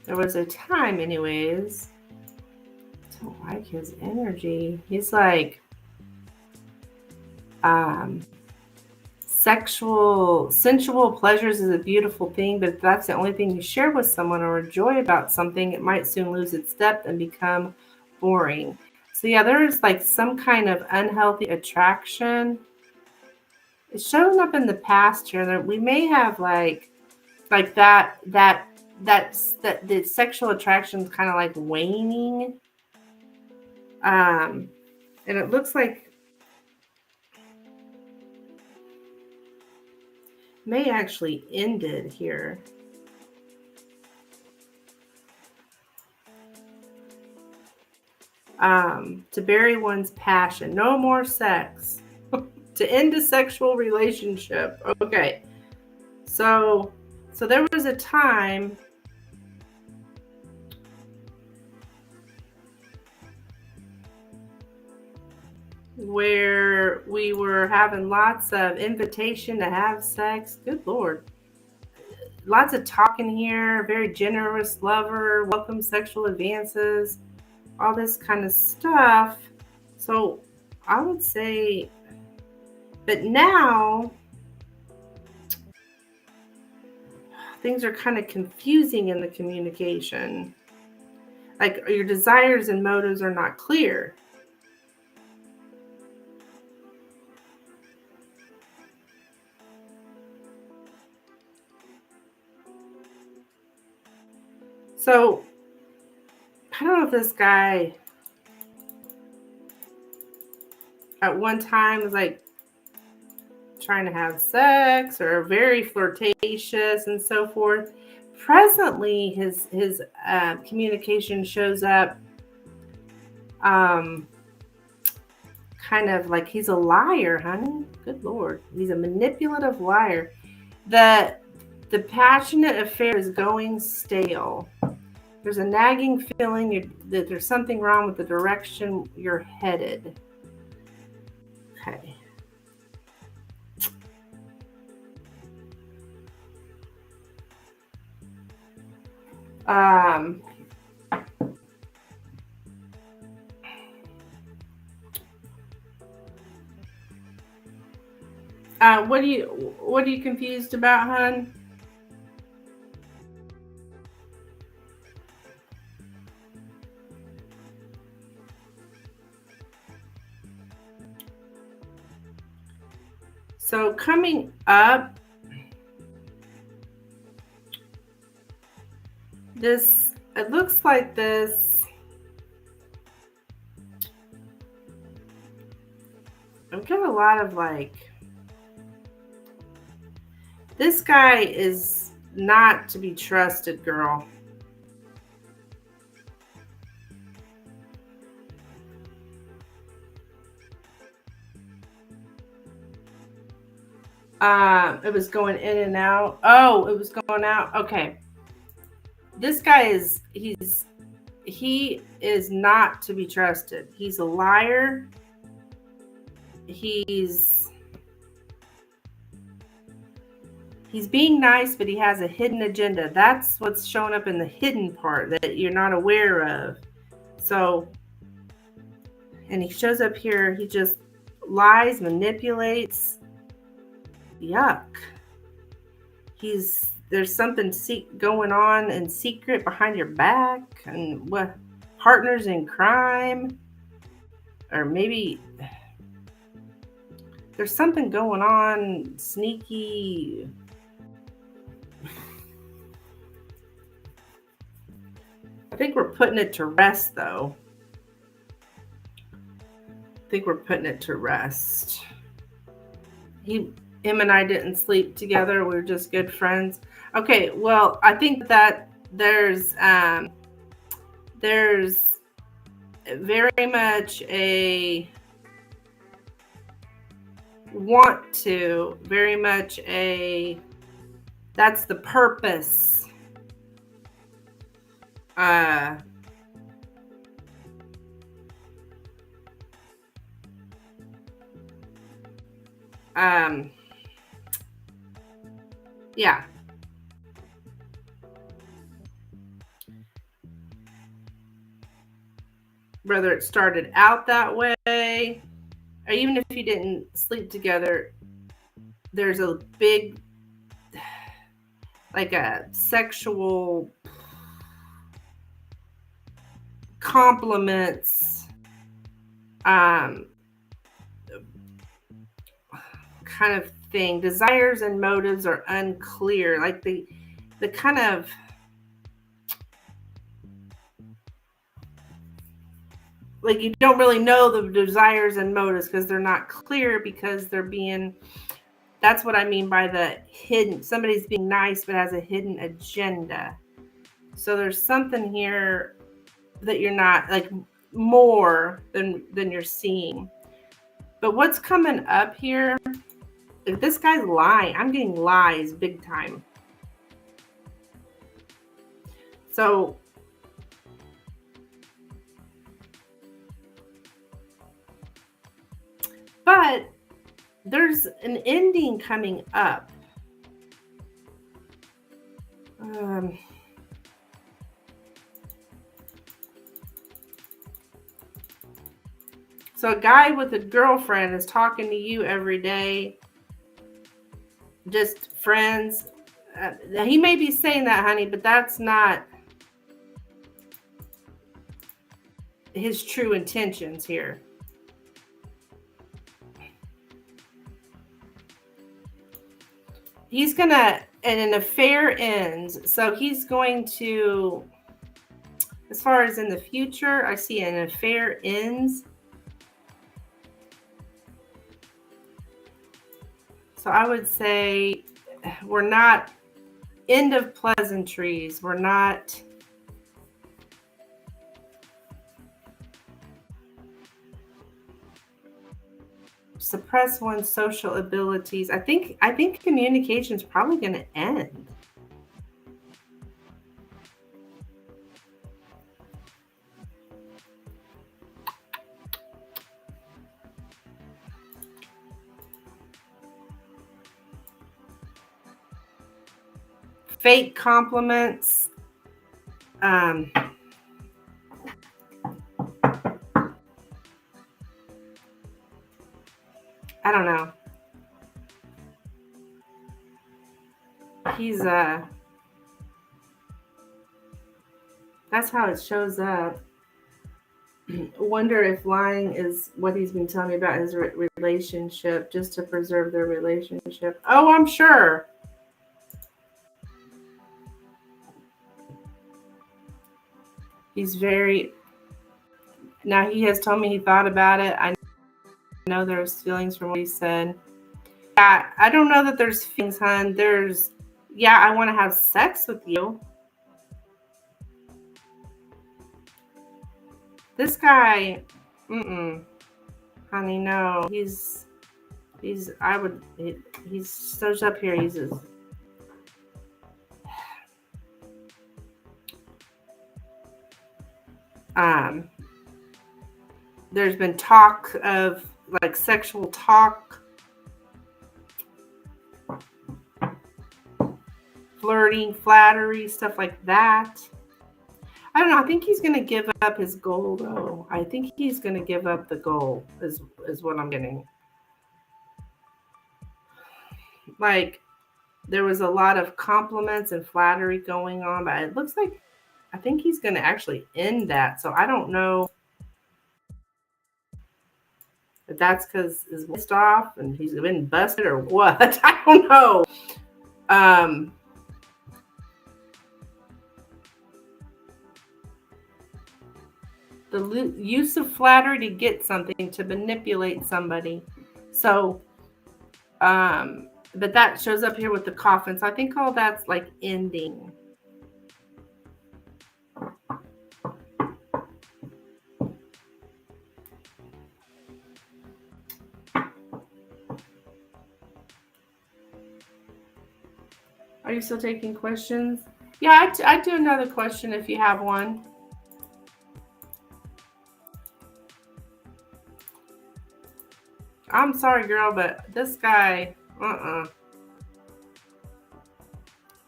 [SPEAKER 1] There was a time anyways, I don't like his energy. He's like, sensual pleasures is a beautiful thing, but if that's the only thing you share with someone or enjoy about something, it might soon lose its depth and become boring. So yeah, there is like some kind of unhealthy attraction. It's showing up in the past here that we may have like that the sexual attraction is kind of like waning. And it looks like may actually ended here. To bury one's passion, no more sex, to end a sexual relationship. Okay, so there was a time where we were having lots of invitation to have sex. Good Lord. Lots of talking here, very generous lover, welcome sexual advances. all this kind of stuff. So I would say, but now things are kind of confusing in the communication. Like your desires and motives are not clear. So I don't know if this guy at one time was like trying to have sex or very flirtatious and so forth. Presently, his communication shows up kind of like he's a liar, honey. Good Lord, he's a manipulative liar. The passionate affair is going stale. There's a nagging feeling that there's something wrong with the direction you're headed. Okay. What are you confused about, hon? So coming up, it looks like this. I've got a lot of like, this guy is not to be trusted, girl. It was going in and out. Oh, it was going out. Okay. This guy he is not to be trusted. He's a liar. He's being nice, but he has a hidden agenda. That's what's showing up in the hidden part that you're not aware of. So, and he shows up here, he just lies, manipulates. Yuck. There's something going on in secret behind your back, and what, partners in crime, or maybe there's something going on sneaky. I think we're putting it to rest, though. I think we're putting it to rest. Him and I didn't sleep together. We were just good friends. Okay, well, I think that there's very much a want to, very much a, that's the purpose. Yeah. Whether it started out that way, or even if you didn't sleep together, there's a big, like a sexual compliments kind of thing. Desires and motives are unclear. Like the kind of, like you don't really know the desires and motives because they're not clear, because they're being, that's what I mean by the hidden. Somebody's being nice but has a hidden agenda. So there's something here that you're not, like, more than you're seeing. But what's coming up here, if this guy's lying, I'm getting lies big time. So but there's an ending coming up. So a guy with a girlfriend is talking to you every day, just friends. He may be saying that, honey, but that's not his true intentions here. He's gonna, and an affair ends. So he's going to, as far as in the future, I see an affair ends. So I would say we're not end of pleasantries. We're not suppress one's social abilities. I think communication is probably going to end. Fake compliments. I don't know. He's that's how it shows up. Wonder if lying is what he's been telling me about his relationship, just to preserve their relationship. Oh, I'm sure. He's very, now he has told me he thought about it. I know there's feelings from what he said. Yeah, I don't know that there's feelings, hon. There's, yeah, I want to have sex with you. This guy, honey, no. He's shows up here. He's just, there's been talk of like sexual talk, flirting, flattery, stuff like that. I don't know. I think he's going to give up his goal, though. I think he's going to give up the goal, is what I'm getting. Like, there was a lot of compliments and flattery going on, but it looks like I think he's going to actually end that. So I don't know if that's because he's pissed off and he's been busted or what. I don't know. The use of flattery to get something, to manipulate somebody. So, but that shows up here with the coffin. So I think all that's like ending. Are you still taking questions? Yeah, I'd do another question if you have one. I'm sorry, girl, but this guy,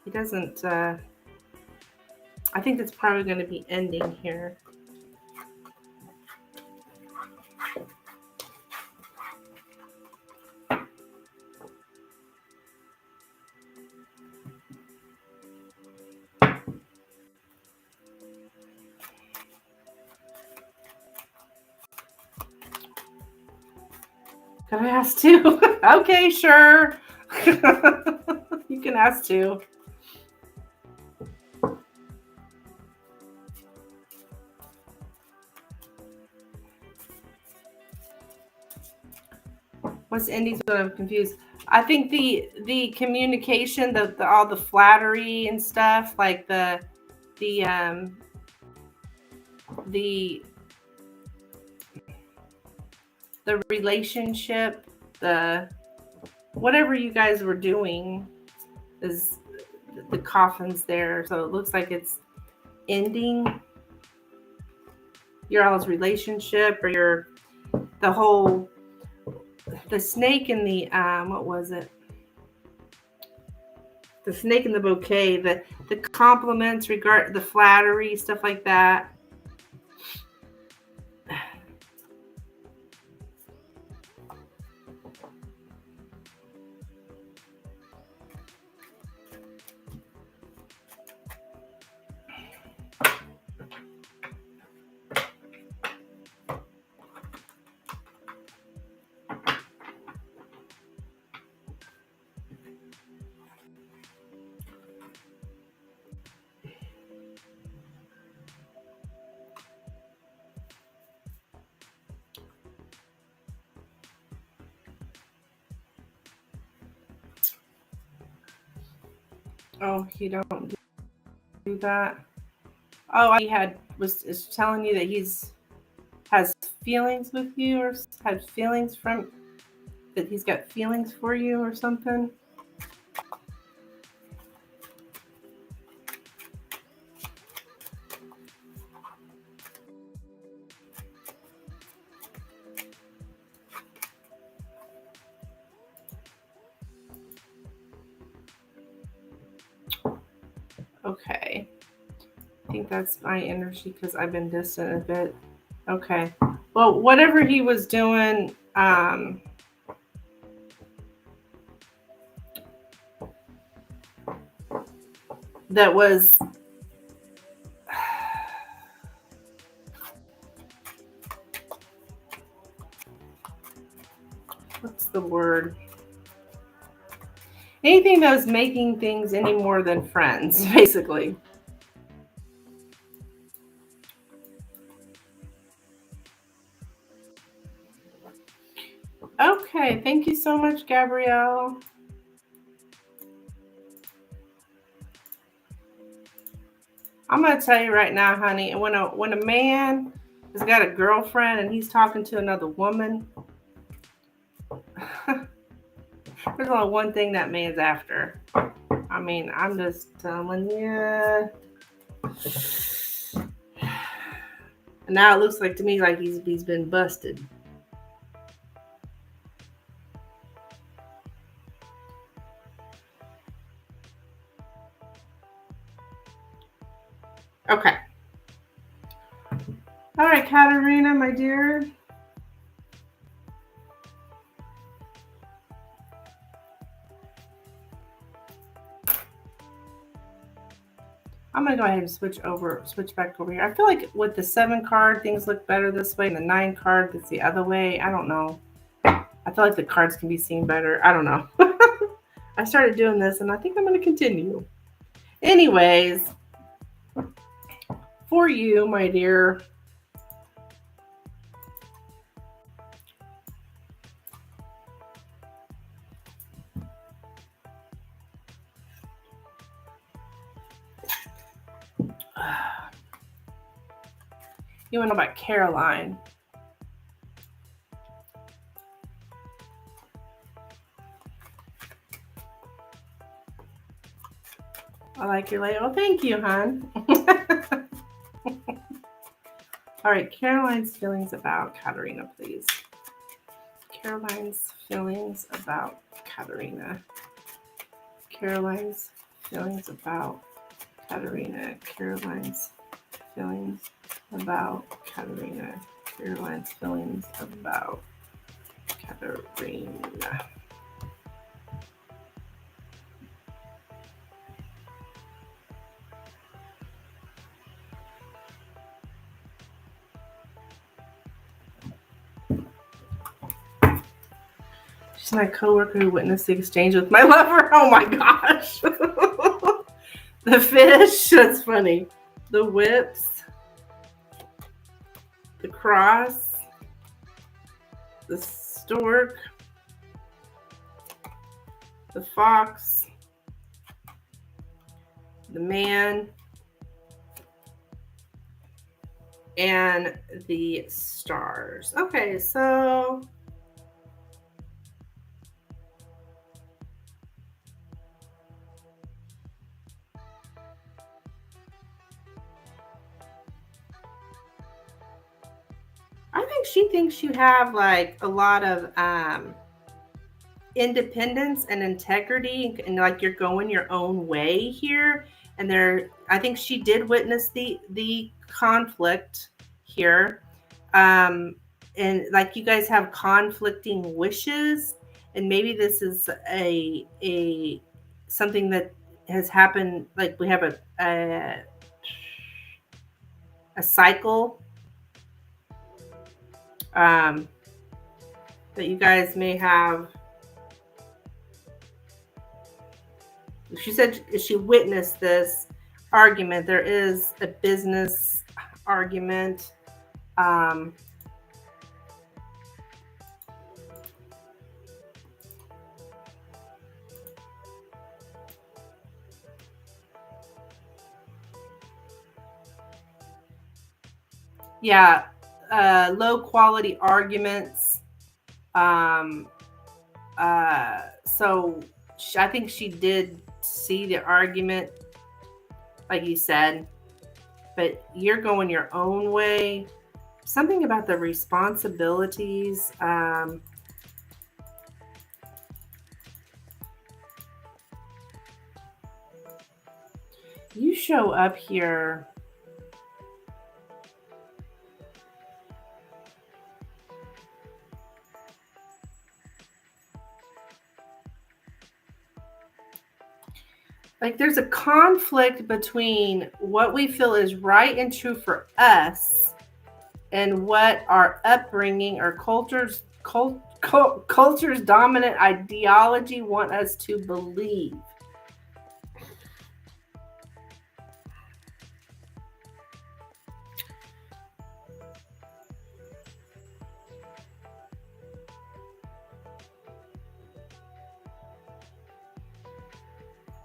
[SPEAKER 1] he doesn't, I think it's probably going to be ending here. Can I ask two? Okay, sure. You can ask two. What's ending? So I'm confused. I think the communication, the all the flattery and stuff, like the relationship, the whatever you guys were doing, is the coffin's there. So it looks like it's ending your all's relationship, or the snake in the what was it? The snake in the bouquet, the compliments, regard the flattery, stuff like that. Oh, you don't do that. Oh, he is telling you that has feelings with you, or had feelings from that he's got feelings for you or something. Okay. I think that's my energy because I've been distant a bit. Okay. Well, whatever he was doing, that was what's the word? Anything that was making things any more than friends, basically. Okay, thank you so much, Gabrielle. I'm gonna tell you right now, honey, when a man has got a girlfriend and he's talking to another woman, there's only one thing that man's after. I mean, I'm just telling you. And now it looks like to me like he's been busted. Okay. All right, Katerina, my dear. I'm gonna go ahead and switch back over here. I feel like with the 7 card, things look better this way, and the 9 card, it's the other way. I don't know. I feel like the cards can be seen better. I don't know. I started doing this, and I think I'm gonna continue. Anyways, for you, my dear. You want to know about Caroline. I like your label. Thank you, hon. All right, Caroline's feelings about Katerina, please. Caroline's feelings about Katerina. Caroline's feelings about Katerina. Caroline's feelings about Katerina. Caroline's feelings about Katerina. She's my coworker who witnessed the exchange with my lover. Oh my gosh. The fish, that's funny. The whips, the cross, the stork, the fox, the man, and the stars. Okay, so I think she thinks you have like a lot of independence and integrity, and like you're going your own way here. And I think she did witness the conflict here, and like you guys have conflicting wishes, and maybe this is a something that has happened. Like we have a cycle um, that you guys may have. She said she witnessed this argument. There is a business argument. Yeah, low quality arguments. Um, so I think she did see the argument, like you said, but you're going your own way. Something about the responsibilities. You show up here. Like there's a conflict between what we feel is right and true for us and what our upbringing or culture's dominant ideology want us to believe.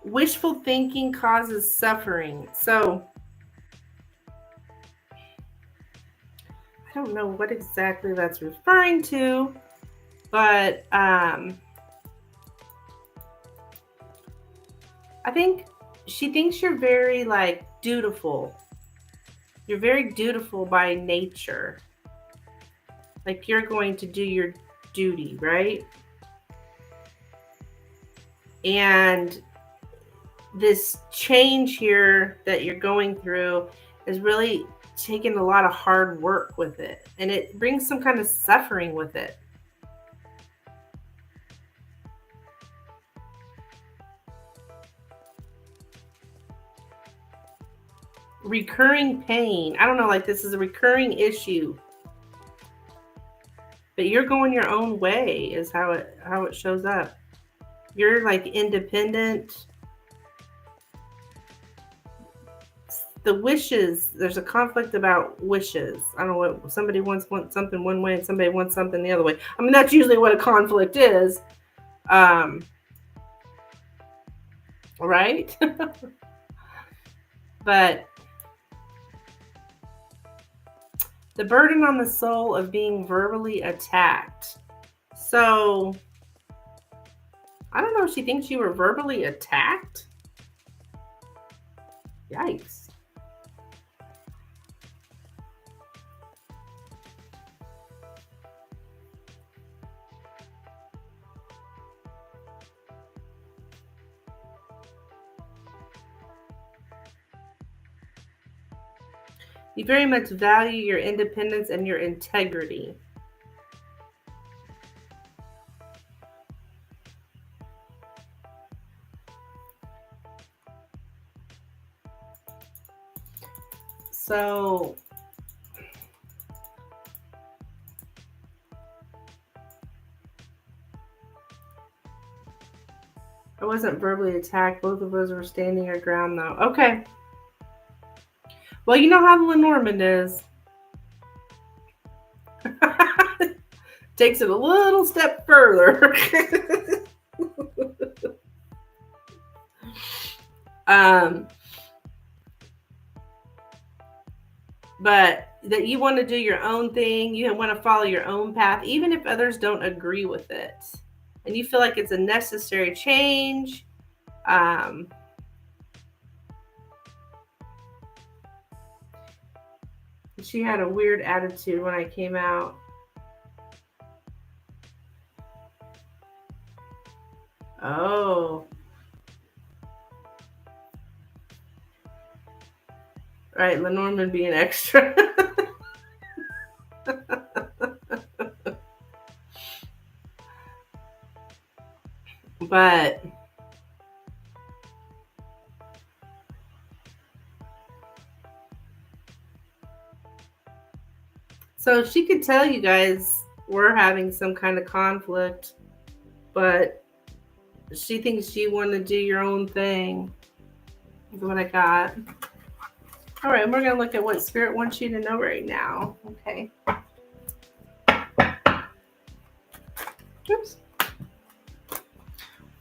[SPEAKER 1] Wishful thinking causes suffering. So I don't know what exactly that's referring to, but I think she thinks you're very like dutiful. You're very dutiful by nature. Like you're going to do your duty, right? And this change here that you're going through is really taking a lot of hard work with it, and it brings some kind of suffering with it. Recurring pain. I don't know, like this is a recurring issue. But you're going your own way is how it shows up. You're like independent. The wishes, there's a conflict about wishes. I don't know what somebody wants something one way and somebody wants something the other way. I mean, that's usually what a conflict is. Right? But the burden on the soul of being verbally attacked. So, I don't know if she thinks you were verbally attacked. Yikes. You very much value your independence and your integrity. So, I wasn't verbally attacked. Both of us were standing our ground, though. Okay. Well, you know how the Lenormand is. Takes it a little step further. But that you want to do your own thing. You want to follow your own path, even if others don't agree with it. And you feel like it's a necessary change. She had a weird attitude when I came out. Oh. Right, Lenormand being extra. But so she could tell you guys we're having some kind of conflict, but she thinks you want to do your own thing. Is what I got. All right, we're going to look at what Spirit wants you to know right now. Okay. Oops.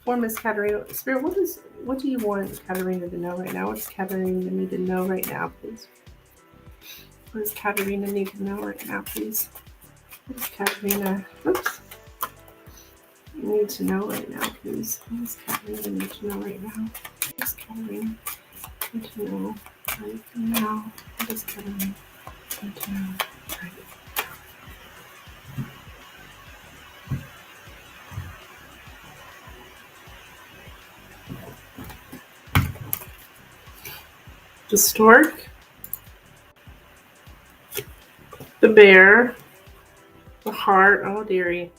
[SPEAKER 1] For Miss Katarina. Spirit, what do you want Katarina to know right now? What does Katarina need to know right now, please? What does Katerina need to know right now, please? What does Katerina need to know right now, please? What does Katerina need to know right now? What does Katerina need to know right now? What does Katerina need to know right now? The stork, the bear, the heart, oh dearie,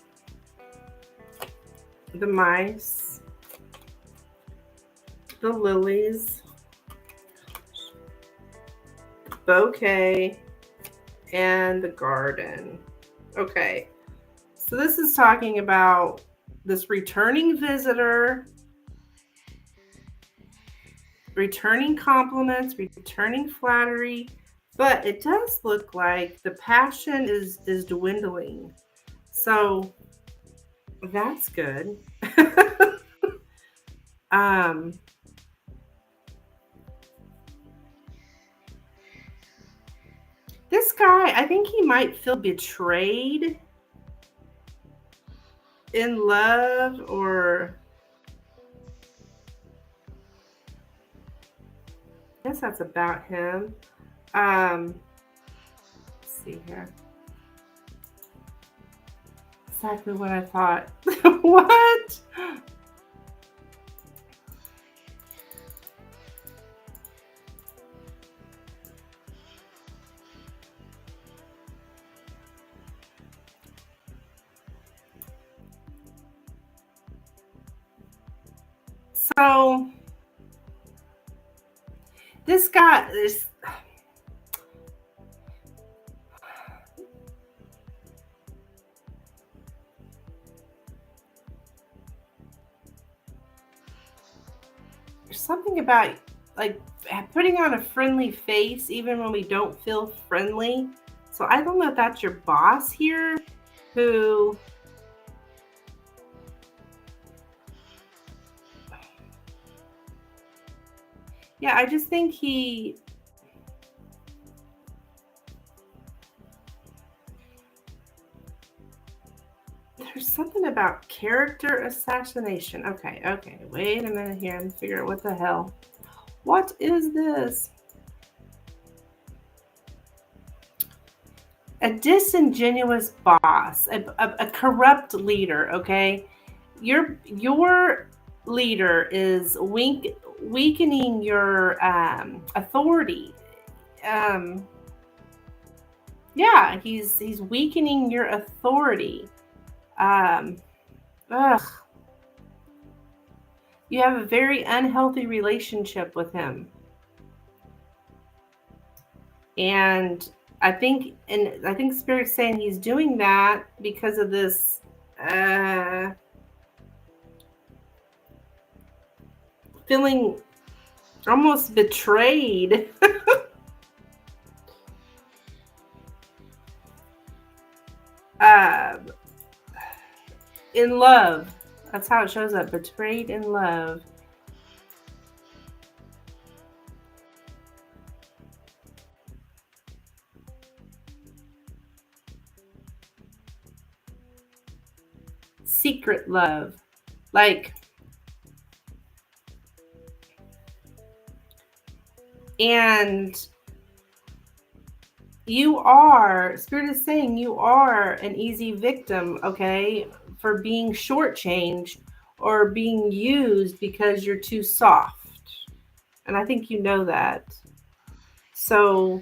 [SPEAKER 1] the mice, the lilies, bouquet, and the garden. Okay, so this is talking about this returning visitor, returning compliments, returning flattery, but it does look like the passion is dwindling. So that's good. This guy, I think he might feel betrayed in love, or I guess that's about him. Let's see here. Exactly what I thought. What? So this guy is, there's something about like putting on a friendly face even when we don't feel friendly. So I don't know if that's your boss here who, yeah, I just think there's something about character assassination. Okay, wait a minute here. I'm figuring out what the hell. What is this? A disingenuous boss, a corrupt leader, okay? Your leader is weakening your authority. Yeah, he's weakening your authority. Ugh. You have a very unhealthy relationship with him. And I think Spirit's saying he's doing that because of this feeling almost betrayed. In love. That's how it shows up. Betrayed in love. Secret love. Like, and Spirit is saying you are an easy victim, okay, for being shortchanged or being used because you're too soft. And I think you know that. So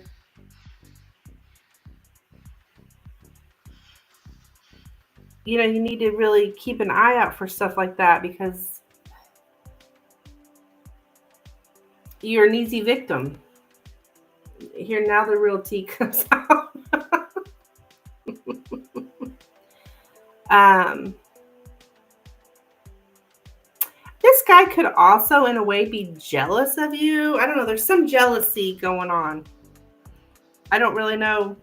[SPEAKER 1] you need to really keep an eye out for stuff like that because you're an easy victim. Here, now the real tea comes out. This guy could also, in a way, be jealous of you. I don't know. There's some jealousy going on. I don't really know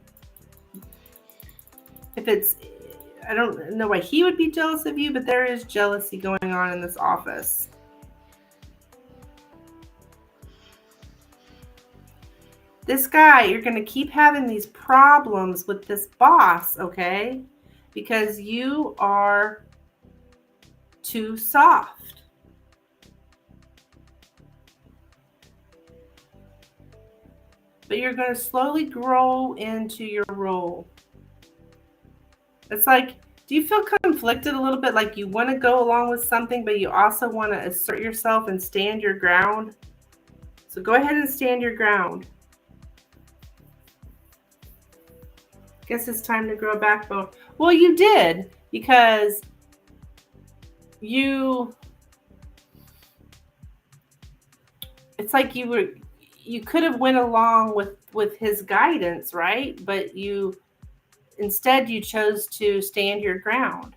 [SPEAKER 1] if it's, I don't know why he would be jealous of you, but there is jealousy going on in this office. This guy, you're going to keep having these problems with this boss, okay? Because you are too soft. But you're going to slowly grow into your role. It's like, do you feel conflicted a little bit? Like you want to go along with something, but you also want to assert yourself and stand your ground? So go ahead and stand your ground. Guess it's time to grow a backbone. Well, you did, because it's like you could have went along with his guidance, right? But instead you chose to stand your ground.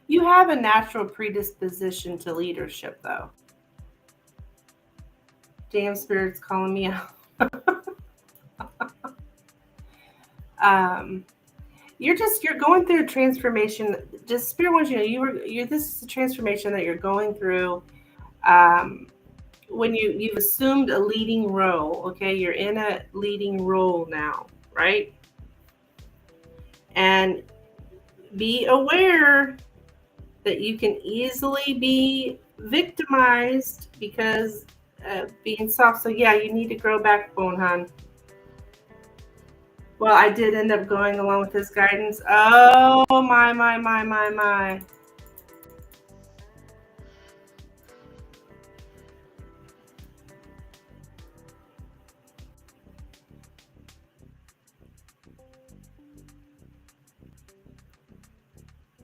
[SPEAKER 1] You have a natural predisposition to leadership, though. Damn, Spirit's calling me out. You're going through a transformation. Just Spirit wants you to know this is a transformation that you're going through. When you've assumed a leading role, okay, you're in a leading role now, right? And be aware that you can easily be victimized because being soft. So yeah, you need to grow backbone, hon. Well, I did end up going along with his guidance. Oh my.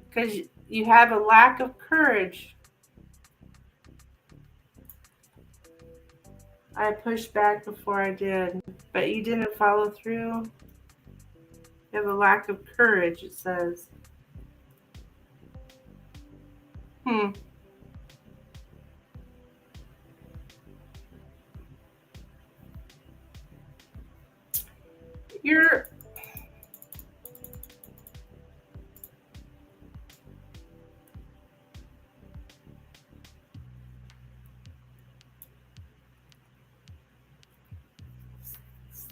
[SPEAKER 1] Because you have a lack of courage. I pushed back before I did, but you didn't follow through. You have a lack of courage, it says. You're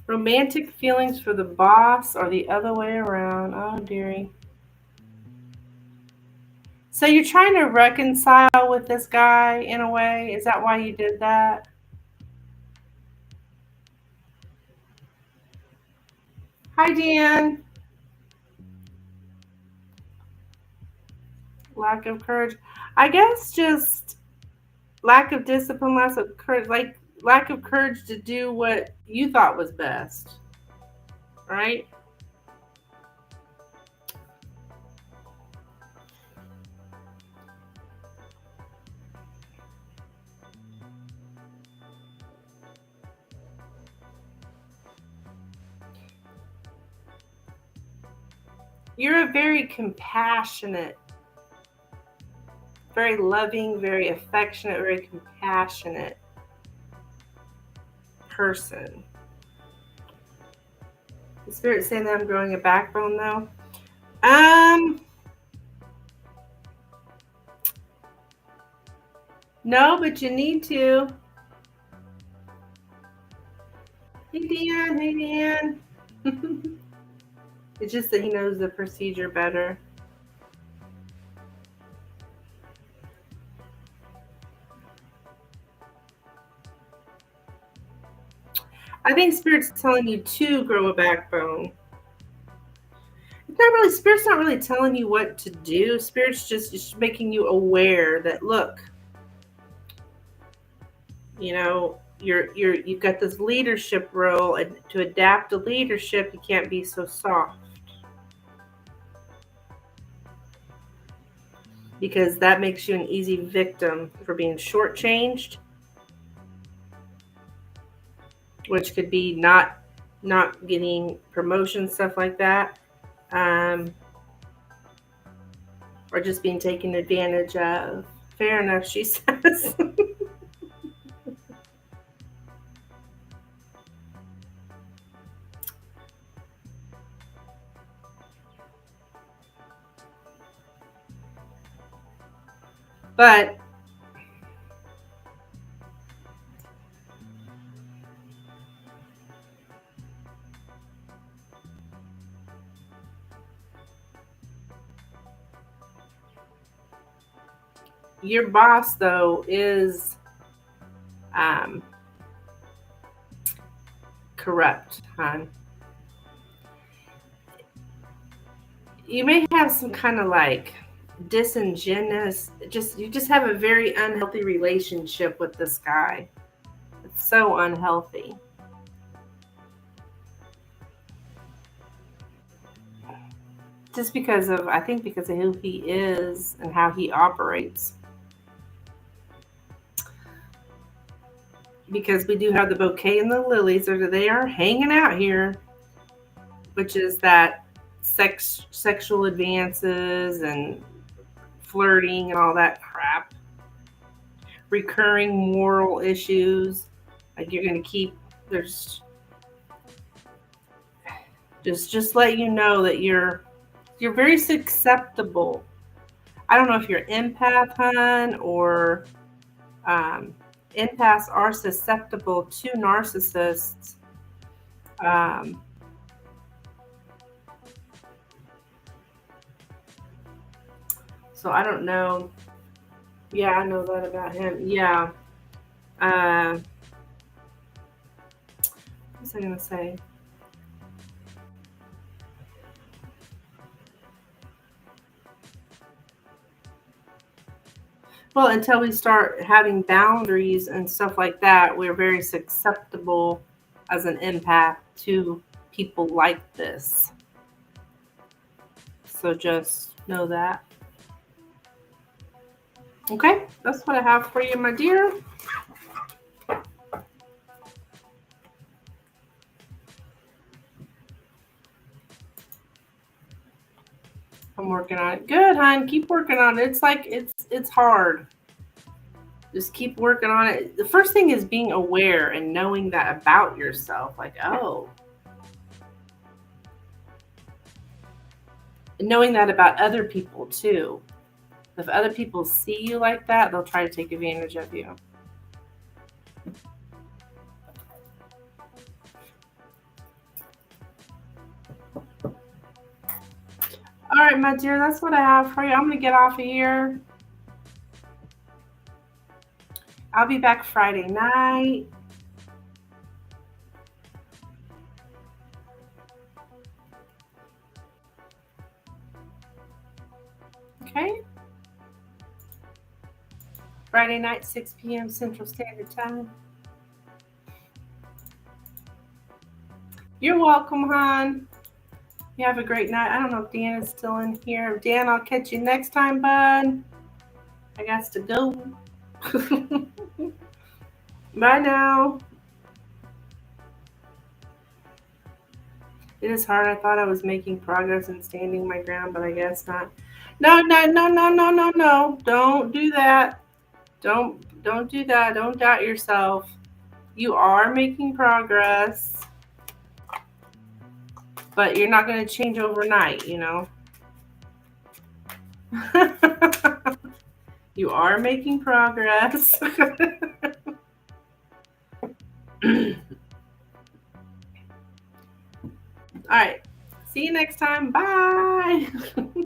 [SPEAKER 1] romantic feelings for the boss or the other way around. Oh, dearie. So you're trying to reconcile with this guy in a way? Is that why you did that? Hi, Dan. Lack of courage. I guess just lack of discipline, lack of courage, like lack of courage to do what you thought was best, right? You're a very compassionate, very loving, very affectionate, very compassionate person. The Spirit's saying that I'm growing a backbone, though. No, but you need to. Hey, Dan. Hey, Dan. It's just that he knows the procedure better. I think Spirit's telling you to grow a backbone. It's not really, Spirit's not really telling you what to do. Spirit's just making you aware that, look, you've got this leadership role, and to adapt to leadership, you can't be so soft. Because that makes you an easy victim for being shortchanged, which could be not getting promotion, stuff like that, or just being taken advantage of. Fair enough, she says. But your boss, though, is um, corrupt, hon. You may have some kind of like disingenuous, you just have a very unhealthy relationship with this guy. It's so unhealthy. Just because of, I think, because of who he is and how he operates. Because we do have the bouquet and the lilies, or they are hanging out here, which is that sexual advances and flirting and all that crap, recurring moral issues. Like you're going to keep, there's just let you know that you're very susceptible. I don't know if you're empath, hun, or um, empaths are susceptible to narcissists. Um, so I don't know. Yeah, I know that about him. Yeah. What was I gonna say? Well, until we start having boundaries and stuff like that, we're very susceptible as an empath to people like this. So just know that. Okay, that's what I have for you, my dear. I'm working on it. Good, hon. Keep working on it. It's like it's hard. Just keep working on it. The first thing is being aware and knowing that about yourself. Like, oh, and knowing that about other people too. If other people see you like that, they'll try to take advantage of you. All right, my dear, that's what I have for you. I'm going to get off of here. I'll be back Friday night. Okay. Friday night, 6 p.m. Central Standard Time. You're welcome, hon. You have a great night. I don't know if Dan is still in here. Dan, I'll catch you next time, bud. I got to go. Bye now. It is hard. I thought I was making progress and standing my ground, but I guess not. No, no, no, no, no, no, no. Don't do that. Don't do that. Don't doubt yourself. You are making progress, but you're not going to change overnight, you know. You are making progress. All right. See you next time. Bye.